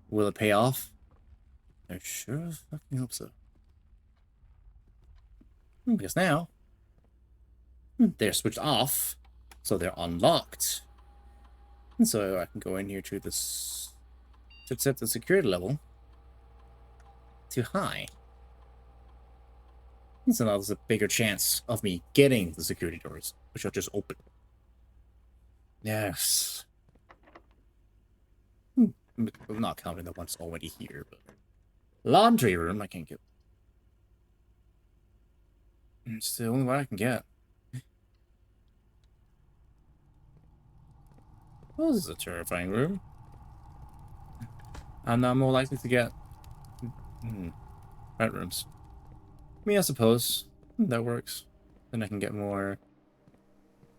Will it pay off? I sure fucking hope so. Because now they're switched off, so they're unlocked. And so I can go in here to this to set the security level to high. And so now there's a bigger chance of me getting the security doors, which I'll just open. Yes. I'm not counting the ones already here, but laundry room I can't get. It's the only one I can get. Well, this is a terrifying room. I'm now more likely to get red rooms. I mean, I suppose that works. Then I can get more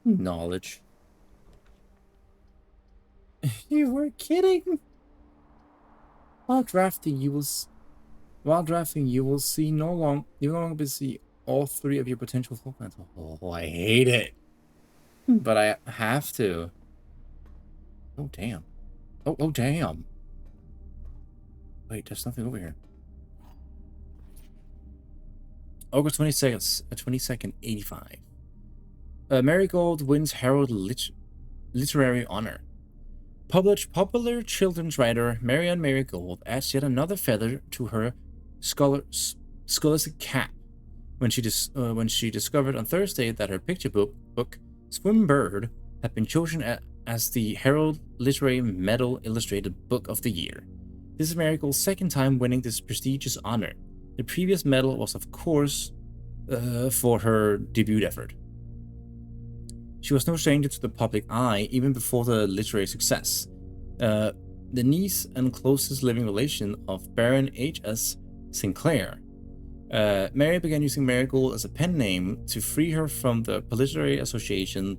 knowledge. You were kidding. While drafting, you will see you will no longer see all 3 of your potential floor plans. Oh, I hate it. But I have to. Oh damn. Oh damn. Wait, there's nothing over here. August 22nd, 85. Marigold wins Herald Literary Honor. Popular children's writer Marianne Marigold adds yet another feather to her scholastic cap when she discovered on Thursday that her picture book Swim Bird had been chosen as the Herald Literary Medal Illustrated Book of the Year. This is Marigold's 2nd time winning this prestigious honor. The previous medal was, of course, for her debut effort. She was no stranger to the public eye even before the literary success. The niece and closest living relation of Baron H.S. Sinclair. Mary began using Marigold as a pen name to free her from the literary associations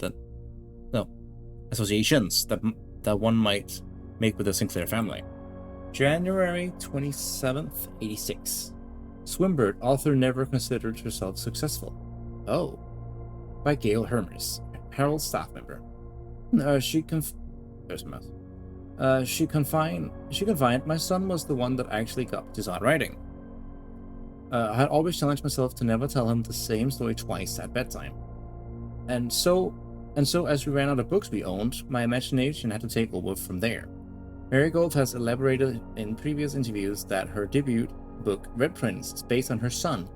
that one might make with the Sinclair family. January 27th, 86. Swinburne, author, never considered herself successful. Oh. By Gail Hermes, Harold's staff member. She confined, my son was the one that actually got to start writing. I had always challenged myself to never tell him the same story twice at bedtime. And so as we ran out of books we owned, my imagination had to take over from there. Marigold has elaborated in previous interviews that her debut book, Red Prince, is based on her son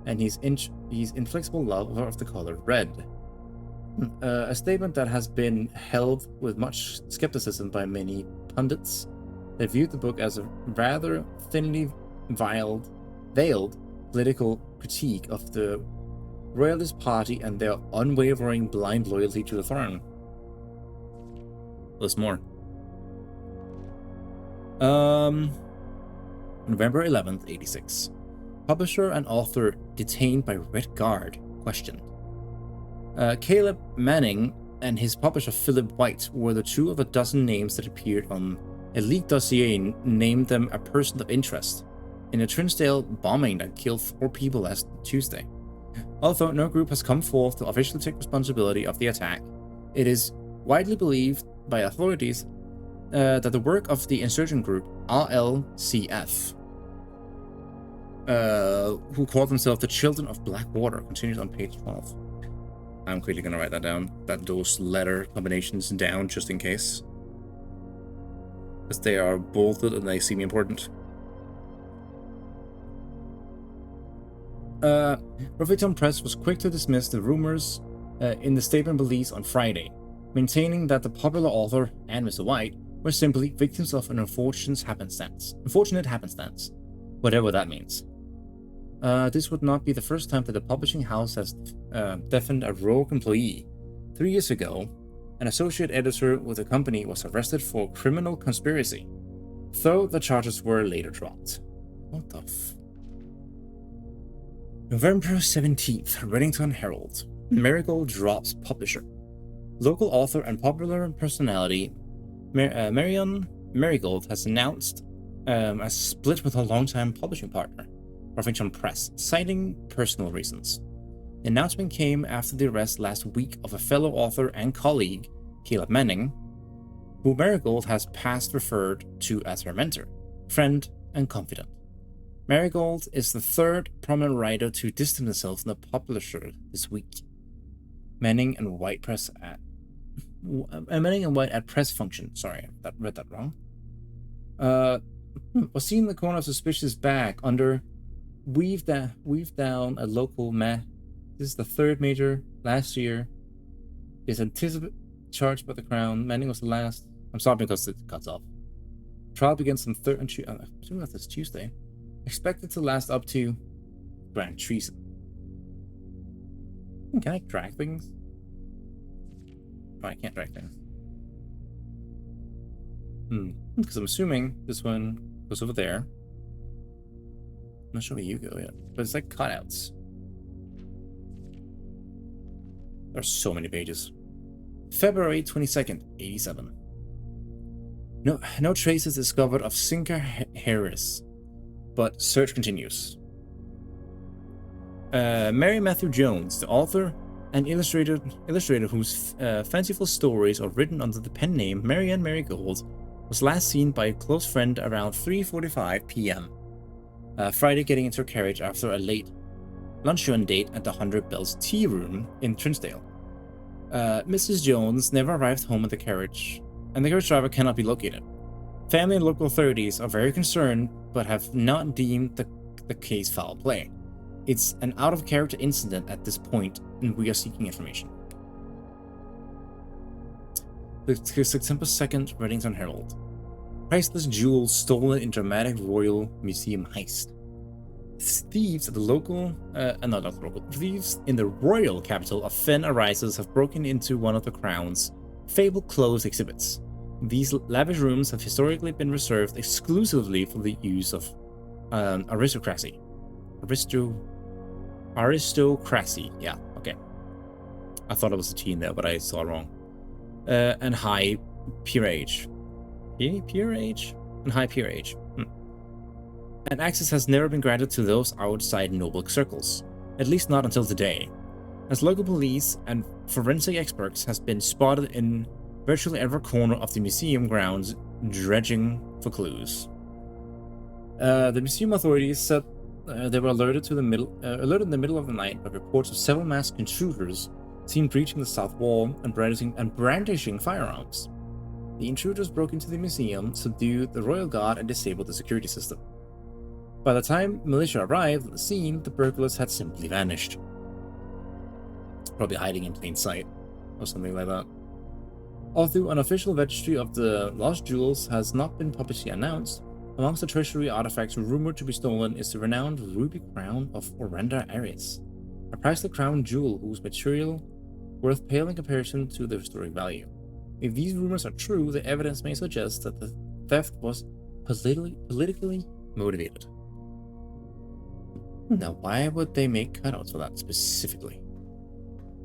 and his inflexible love of the color red. A statement that has been held with much skepticism by many pundits that viewed the book as a rather thinly veiled political critique of the Royalist Party and their unwavering blind loyalty to the throne. There's more. November 11th, 86. Publisher and author detained by Red Guard, questioned. Caleb Manning and his publisher Philip White were the two of a dozen names that appeared on a leaked dossier named them a person of interest in a Trinsdale bombing that killed 4 people last Tuesday. Although no group has come forth to officially take responsibility of the attack, it is widely believed by authorities that the work of the insurgent group RLCF, who call themselves the Children of Blackwater, continues on page 12. I'm quickly going to write that down, those letter combinations down just in case, because they are bolded and they seem important. Huffington Press was quick to dismiss the rumors in the statement released on Friday, maintaining that the popular author and Mr. White were simply victims of an unfortunate happenstance, whatever that means. This would not be the first time that the publishing house has deafened a rogue employee. 3 years ago, an associate editor with the company was arrested for criminal conspiracy, though the charges were later dropped. What the f... November 17th, Reddington Herald. Marigold drops publisher. Local author and popular personality Marion Marigold has announced a split with her longtime publishing partner, Huffington Press, citing personal reasons. The announcement came after the arrest last week of a fellow author and colleague, Caleb Manning, who Marigold has past referred to as her mentor, friend, and confidant. Marigold is the third prominent writer to distance himself from the publisher this week. Manning and White at press function. Sorry, I read that wrong. Was seen in the corner of suspicious bag under weave down a local meh. This is the third major last year. Is anticipated charged by the Crown. Manning was the last. I'm sorry because it cuts off. Trial begins on third and I'm assuming that's this Tuesday. Expected to last up to grand treason. Can I drag things? Oh, I can't drag things. Because I'm assuming this one goes over there. I'm not sure where you go yet, but it's like cutouts. There are so many pages. February 22nd, 87. No traces discovered of Sinker Harris, but search continues. Mary Matthew Jones, the author and illustrator whose fanciful stories are written under the pen name Marianne Marigold, was last seen by a close friend around 3:45 p.m. Friday, getting into her carriage after a late luncheon date at the 100 Bells Tea Room in Trinsdale. Mrs. Jones never arrived home in the carriage, and the carriage driver cannot be located. Family and local authorities are very concerned, but have not deemed the case foul play. It's an out-of-character incident at this point, and we are seeking information. The September 2nd, Reddington Herald. Priceless jewels stolen in dramatic Royal Museum heist. Thieves at the local, not local, thieves in the royal capital of Fen Arises have broken into one of the crown's fabled clothes exhibits. These lavish rooms have historically been reserved exclusively for the use of aristocracy. Aristocracy, yeah, okay. I thought it was a T in there, but I saw it wrong. And high peerage. Peerage? And high peerage. And access has never been granted to those outside noble circles, at least not until today, as local police and forensic experts has been spotted in virtually every corner of the museum grounds dredging for clues. The museum authorities said they were alerted in the middle of the night by reports of several masked intruders seen breaching the south wall and brandishing firearms. The intruders broke into the museum, subdued the royal guard, and disabled the security system. By the time militia arrived at the scene, the burglars had simply vanished. Probably hiding in plain sight, or something like that. Although an official registry of the lost jewels has not been publicly announced, amongst the treasury artifacts rumored to be stolen is the renowned ruby crown of Orenda Aries, a priceless crown jewel whose material worth pale in comparison to the historic value. If these rumors are true, the evidence may suggest that the theft was politically motivated. Now, why would they make cutouts for that specifically?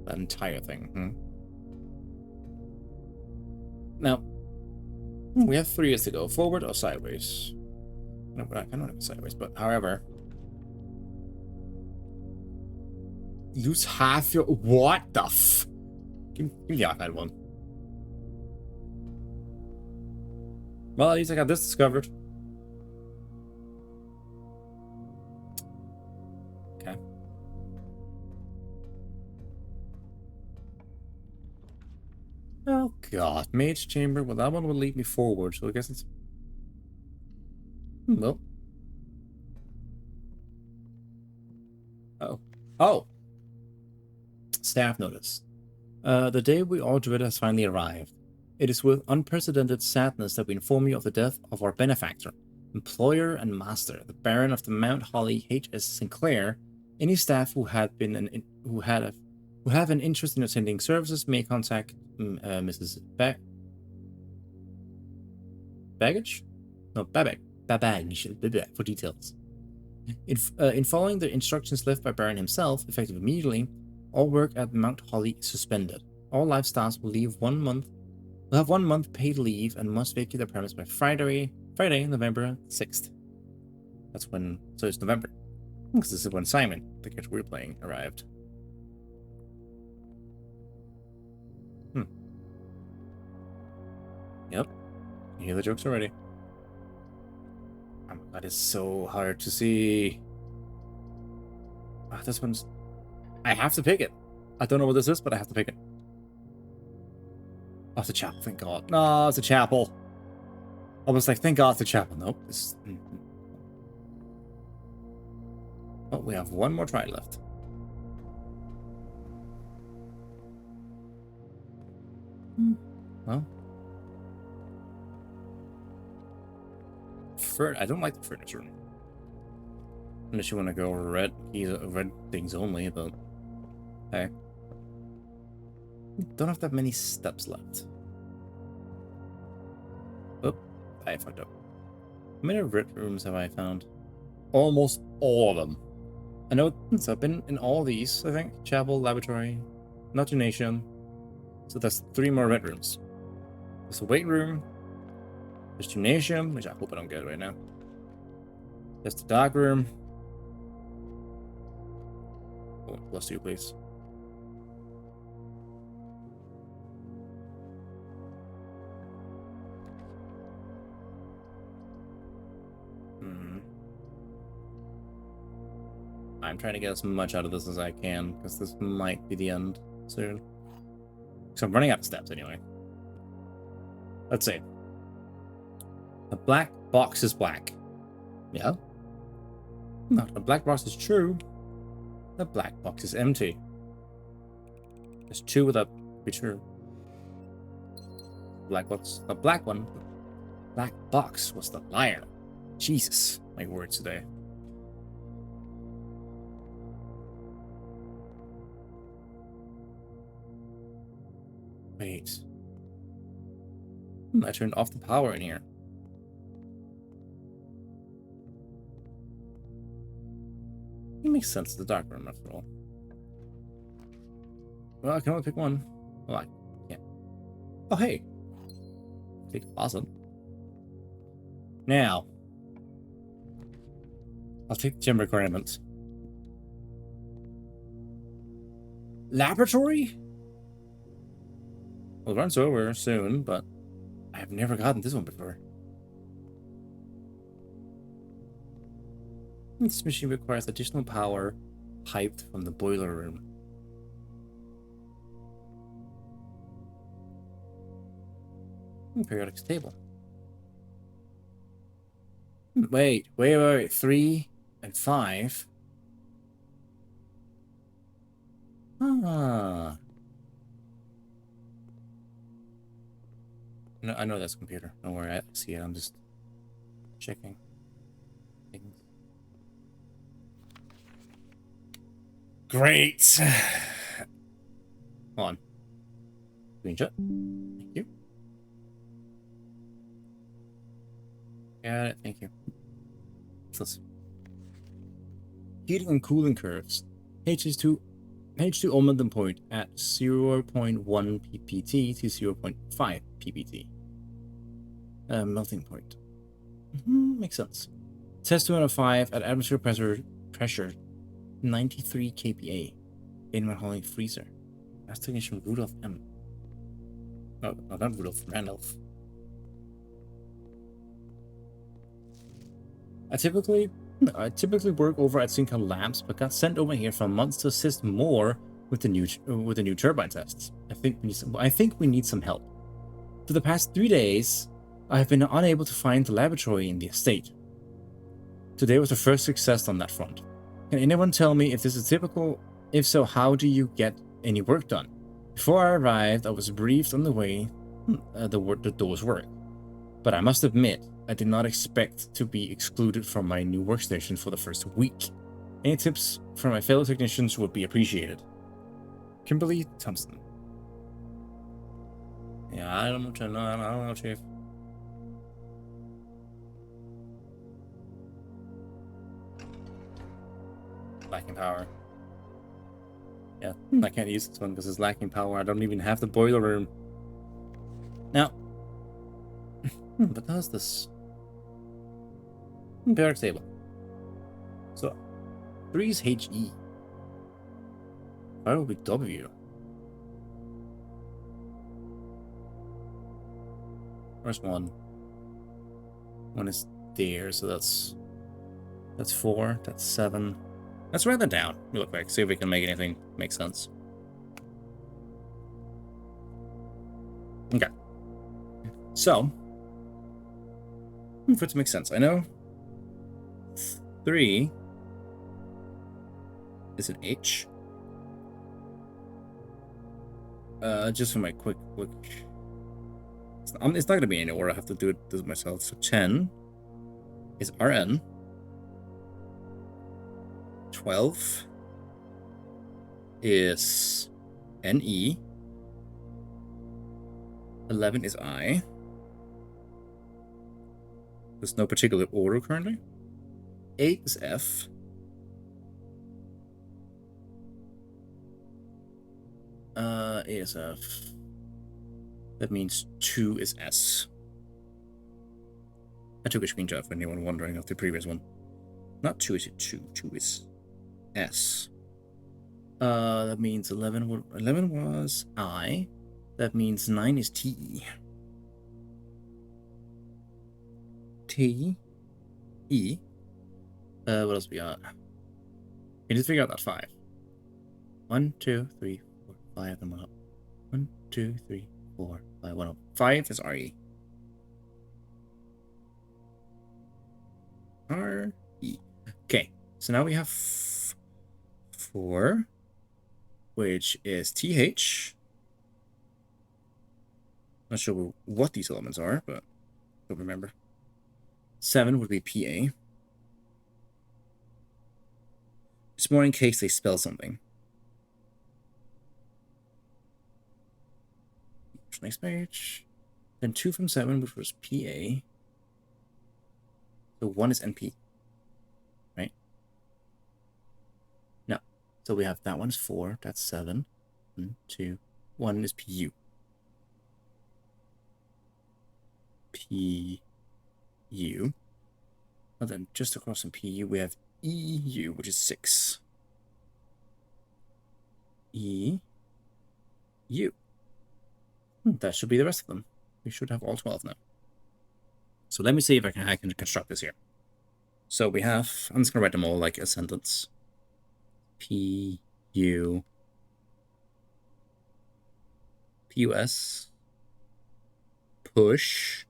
That entire thing, Now, we have 3 years to go. Forward or sideways? No, but I don't have sideways, but however. Lose half your... What the f... Give me the iPad one. Well, at least I got this discovered. Okay. Oh god, Mage Chamber. Well, that one will lead me forward, so I guess it's... Well. Oh! Staff notice. The day we all dreaded has finally arrived. It is with unprecedented sadness that we inform you of the death of our benefactor, employer and master, the Baron of the Mount Holly H.S. Sinclair. Any staff who have an interest in attending services may contact Mrs. Babbage for details. In following the instructions left by Baron himself, effective immediately, all work at Mount Holly is suspended. All lifestyles will have 1 month paid leave and must vacate their premise by Friday, November 6th. So it's November. Because this is when Simon, the character we're playing, arrived. Yep. You hear the jokes already. Oh my god, it's so hard to see. This one's... I have to pick it. I don't know what this is, but I have to pick it. Oh, it's a chapel, thank god. No, it's a chapel. I was like, thank god it's a chapel. Nope. Oh, we have 1 more try left. Well. I don't like the furniture. Unless you want to go red things only, but... Okay. Don't have that many steps left. Oh, I fucked up. How many red rooms have I found? Almost all of them. I know, so I've been in all these, I think. Chapel, laboratory, not gymnasium. So that's 3 more red rooms. There's a weight room. There's gymnasium, which I hope I don't get right now. There's the dark room. Oh, +2, please. I'm trying to get as much out of this as I can, because this might be the end soon. So I'm running out of steps anyway. Let's see. The black box is black. Yeah? No, the black box is true. The black box is empty. There's 2 without be true. Black box. The black one. Black box was the liar. Jesus. My words today. Wait. I turned off the power in here. It makes sense, the dark room after all. Well, I can only pick one. Well, I can't. Oh, hey. Take awesome. Now, I'll take the gem requirements. Laboratory? Well, it runs over soon, but I've never gotten this one before. This machine requires additional power piped from the boiler room. Periodic table. Wait. 3 and 5. Ah. No, I know that's computer. Don't worry, I see it. I'm just checking things. Great. Hold on. Screenshot. Thank you. Got it. Thank you. Let's see. Heating and cooling curves. H2 momentum point at 0.1 ppt to 0.5 ppt. Melting point. Makes sense. Test 205 at atmosphere pressure 93 kPa. In my holding freezer. That's technician Rudolph M. No, not Rudolph, Randolph. I typically work over at Syncom Labs, but got sent over here for months to assist more with the new turbine tests. I think we need some help. For the past 3 days, I have been unable to find the laboratory in the estate. Today was the first success on that front. Can anyone tell me if this is typical? If so, how do you get any work done? Before I arrived, I was briefed on the way the doors work. But I must admit, I did not expect to be excluded from my new workstation for the first week. Any tips from my fellow technicians would be appreciated. Kimberly Thompson. Yeah, I don't know, Chief. Lacking power. Yeah, I can't use this one because it's lacking power. I don't even have the boiler room. Now, but how's this? Periodic table. So, 3 is HE. 5 will be W. Where's 1? 1 is there, so that's 4. That's 7. Let's write that down real quick. See if we can make anything make sense. Okay. So, for it to make sense, I know 3 is an H. Just for my quick. It's not going to be in any order. I have to do this myself. So 10 is RN. 12 is NE. 11 is I. There's no particular order currently. 8 is F. Is F. That means 2 is S. I took a screenshot for anyone wondering of the previous one. Not 2 is 2. 2 is S. That means 11 was I. That means 9 is T. T. E. What else we got? We just figure out that 5. 1, 2, 3, 4, 5 of them up. 1, 2, 3, 4, 5, 1 up. 5 is RE. RE. Okay, so now we have 4, which is TH. Not sure what these elements are, but don't remember. 7 would be PA. It's more in case they spell something. Next page. Then 2 from 7, which was PA. So 1 is NP. Right? No. So we have that one's 4. That's 7. 1, 2. 1 is PU. PU. And then just across from PU, we have EU, which is 6. EU. That should be the rest of them. We should have all 12 now. So let me see if I can construct this here. So we have, I'm just going to write them all like a sentence. PU. PUS. Push.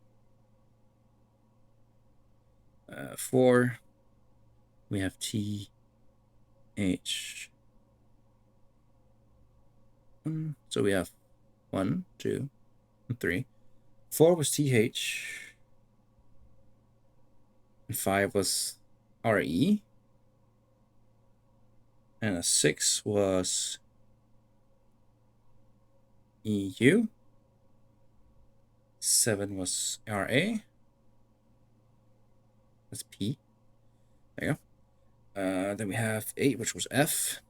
4. We have TH. So we have 1, 2, and 3. 4 was TH. And 5 was RE. And a 6 was EU. 7 was RA. That's P. There you go. Then we have 8, which was F.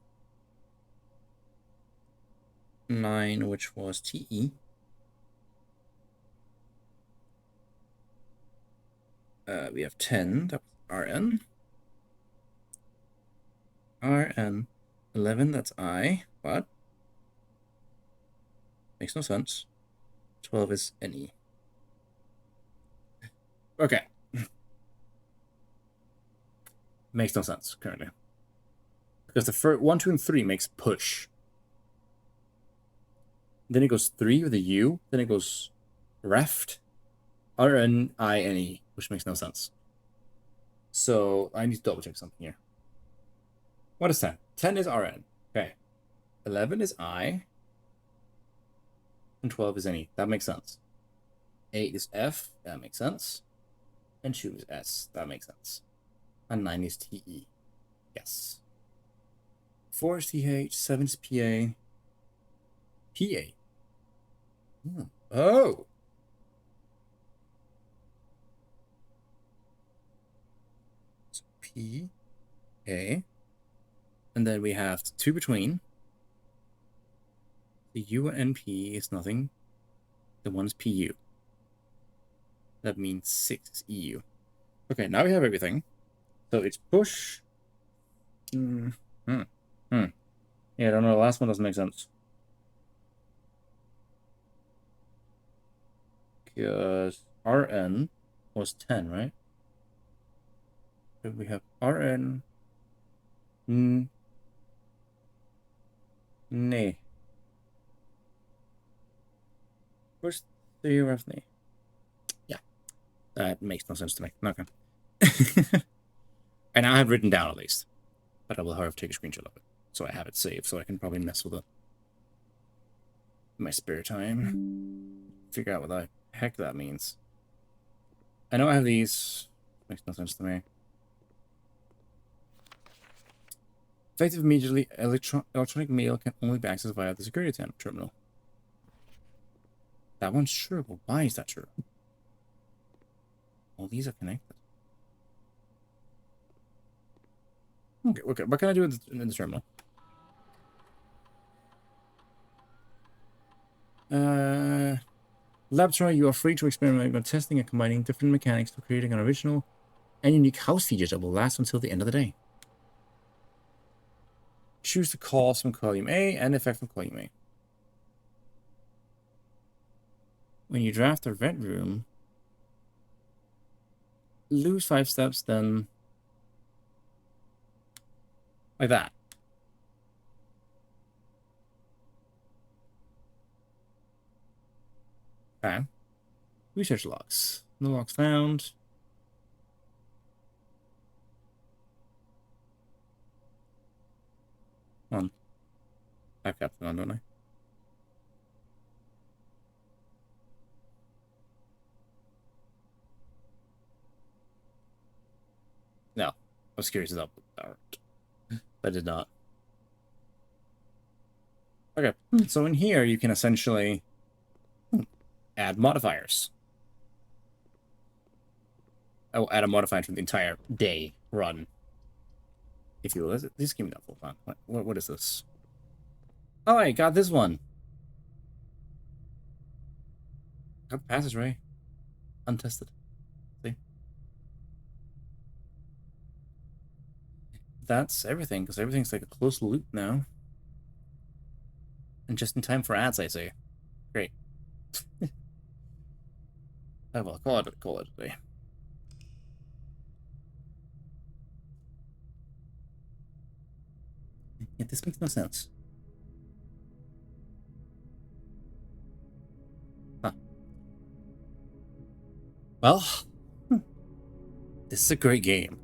9, which was TE. We have 10, that was RN. RN. 11, that's I, but makes no sense. 12 is NE. Okay. Makes no sense currently. Because the first 1, 2, and 3 makes push. Then it goes 3 with a U. Then it goes reft. RNINE, which makes no sense. So I need to double check something here. What is 10? 10 is RN. Okay. 11 is I. And 12 is NE. That makes sense. 8 is F. That makes sense. And 2 is S. That makes sense. And 9 is TE. Yes. 4 is TH. 7 is PA. PA. Oh. So P, A. And then we have 2 between. The U and P is nothing. The 1 is PU. That means 6 is EU. Okay, now we have everything. So it's push. Yeah, I don't know. The last one doesn't make sense. Because RN was 10, right? So we have RN. Nee. Where's the ref nee? Yeah. That makes no sense to me. Okay. And I have written down at least. But I will however take a screenshot of it. So I have it saved, so I can probably mess with it in my spare time. Figure out what the heck that means. I know I have these. Makes no sense to me. Effective immediately, electronic mail can only be accessed via the security terminal. That one's true, but why is that true? All these are connected. Okay, what can I do in the terminal? Laboratory, you are free to experiment by testing and combining different mechanics to creating an original and unique house feature that will last until the end of the day. Choose the cause from column A and effect from column A. When you draft a red room, lose 5 steps, then like that. Okay. Research logs. No logs found. On. I've got them on, don't I? No. I was curious about that. I did not. Okay. So in here, you can essentially add modifiers. I will add a modifier for the entire day run. If you will. This give me that full fun. What is this? Oh, I got this one. Got the passageway. Untested. See? That's everything, because everything's like a closed loop now. And just in time for ads, I say. Great. I will call it a day. Yeah, this makes no sense. Huh. Well, this is a great game.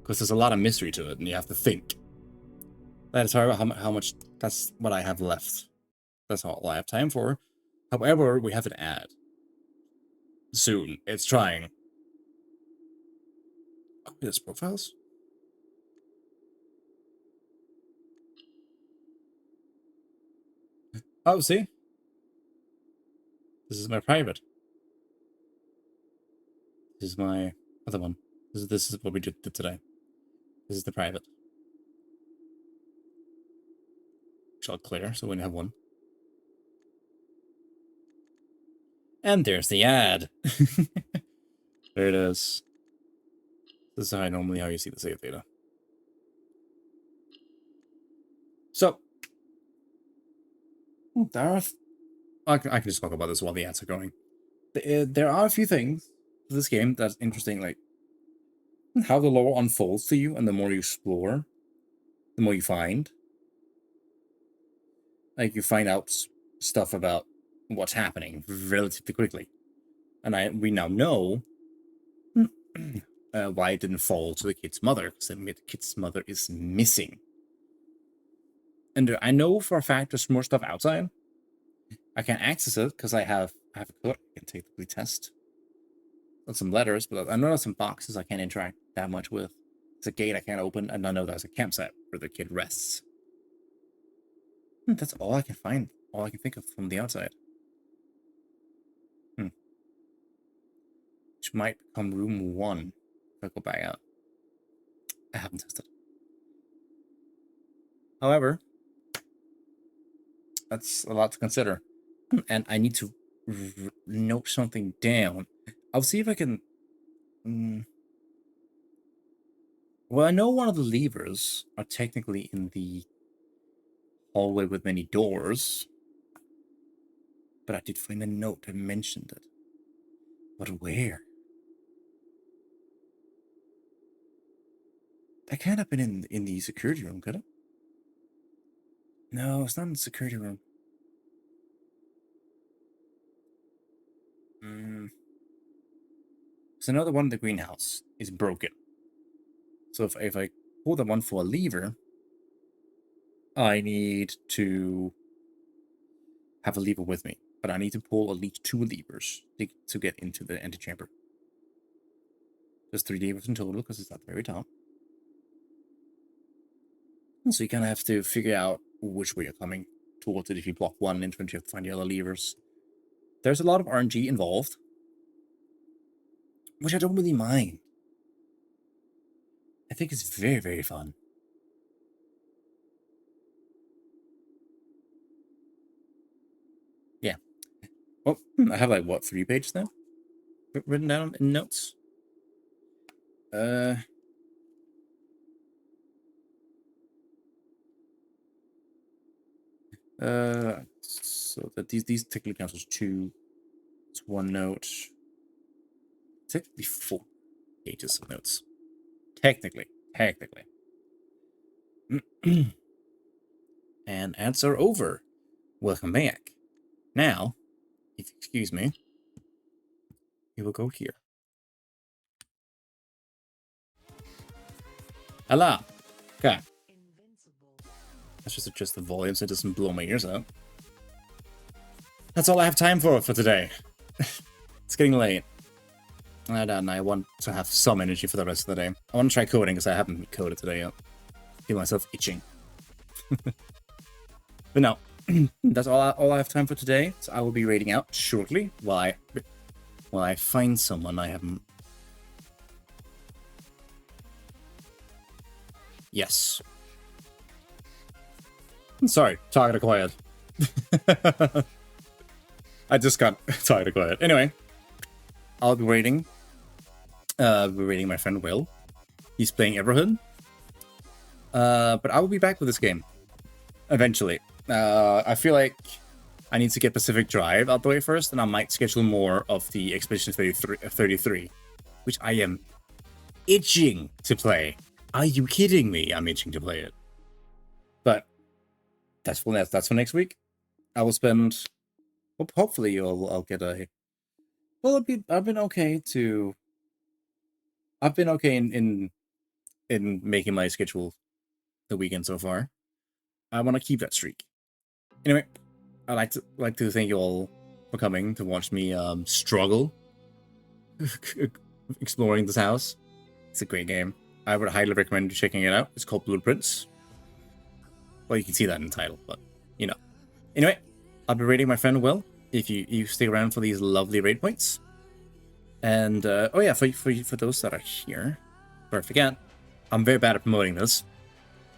Because there's a lot of mystery to it, and you have to think. That is how much, that's what I have left. That's all I have time for. However, we have an ad. Soon. It's trying. Oh, there's profiles? Oh, see? This is my private. This is my other one. This is what we did today. This is the private. Shall clear, so we only have one. And there's the ad. There it is. This is how you see the save data. So, I can just talk about this while the ads are going. There are a few things to this game that's interesting, like how the lore unfolds to you, and the more you explore, the more you find. Like, you find out stuff about what's happening relatively quickly. And we now know why it didn't fall to the kid's mother, because the kid's mother is missing. And I know for a fact there's more stuff outside. I can't access it because I have a code I can technically test. There's some letters, but I know there's some boxes I can't interact that much with. It's a gate I can't open, and I know there's a campsite where the kid rests. That's all I can find. All I can think of from the outside. Which might become room 1 if I go back out. I haven't tested. However, that's a lot to consider. And I need to note something down. I'll see if I can... Well, I know one of the levers are technically in the hallway with many doors. But I did find a note that mentioned it. But where? That can't have been in the security room, could it? No, it's not in the security room. So another one in the greenhouse is broken. So if I pull the one for a lever, I need to have a lever with me. But I need to pull at least 2 levers to get into the antechamber. There's 3 levers in total because it's at the very top. And so you kind of have to figure out which way you're coming towards it. If you block one entrance, you have to find the other levers. There's a lot of RNG involved, which I don't really mind. I think it's very, very fun. Yeah. Well, I have like, what, 3 pages now? Written down in notes? So that these technically counts as 2. It's 1 note. Technically 4 pages of notes. Technically. And ads are over. Welcome back. Now, if you excuse me, we will go here. Hello. Okay. Let's just adjust the volume so it doesn't blow my ears out. That's all I have time for today. It's getting late. And I want to have some energy for the rest of the day. I want to try coding because I haven't coded today yet. I feel myself itching. But no, that's all I have time for today. So I will be raiding out shortly while I find someone I haven't. Yes. Sorry, talking to quiet. I just got tired of quiet. Anyway, I'll be raiding. My friend Will. He's playing Everhood. But I will be back with this game eventually. I feel like I need to get Pacific Drive out the way first, and I might schedule more of the Expedition 33, which I am itching to play. Are you kidding me? I'm itching to play it. But that's for next week. I will spend. Hopefully, I'll get a. Well, I've been okay in making my schedule the weekend so far. I want to keep that streak. Anyway, I'd like to thank you all for coming to watch me struggle exploring this house. It's a great game. I would highly recommend checking it out. It's called Blueprints. Well, you can see that in the title, but you know. Anyway, I'll be raiding my friend Will if you stick around for these lovely raid points. And oh yeah, for those that are here, before I forget, I'm very bad at promoting this.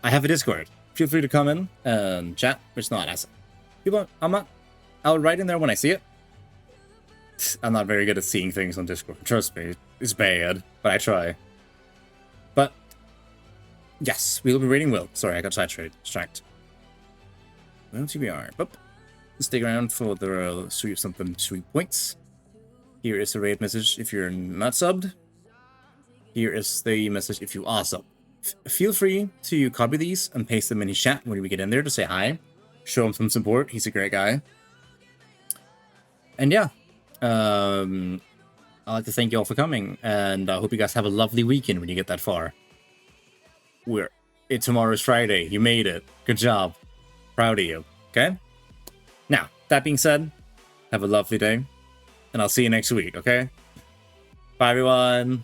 I have a Discord. Feel free to come in and chat. It's not as I'll write in there when I see it. I'm not very good at seeing things on Discord. Trust me, it's bad, but I try. But yes, we'll be raiding Will. Sorry, I got distracted. Well, TBR. But stick around for the sweet points. Here is the raid message if you're not subbed. Here is the message if you are subbed. Feel free to copy these and paste them in his chat when we get in there to say hi. Show him some support. He's a great guy. And yeah, I'd like to thank you all for coming, and I hope you guys have a lovely weekend when you get that far. Tomorrow's Friday. You made it. Good job. Proud of you. Okay? Now, that being said, have a lovely day, and I'll see you next week, okay? Bye, everyone.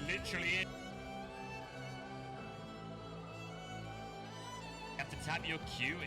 Literally, you have to tap your Kyuu in.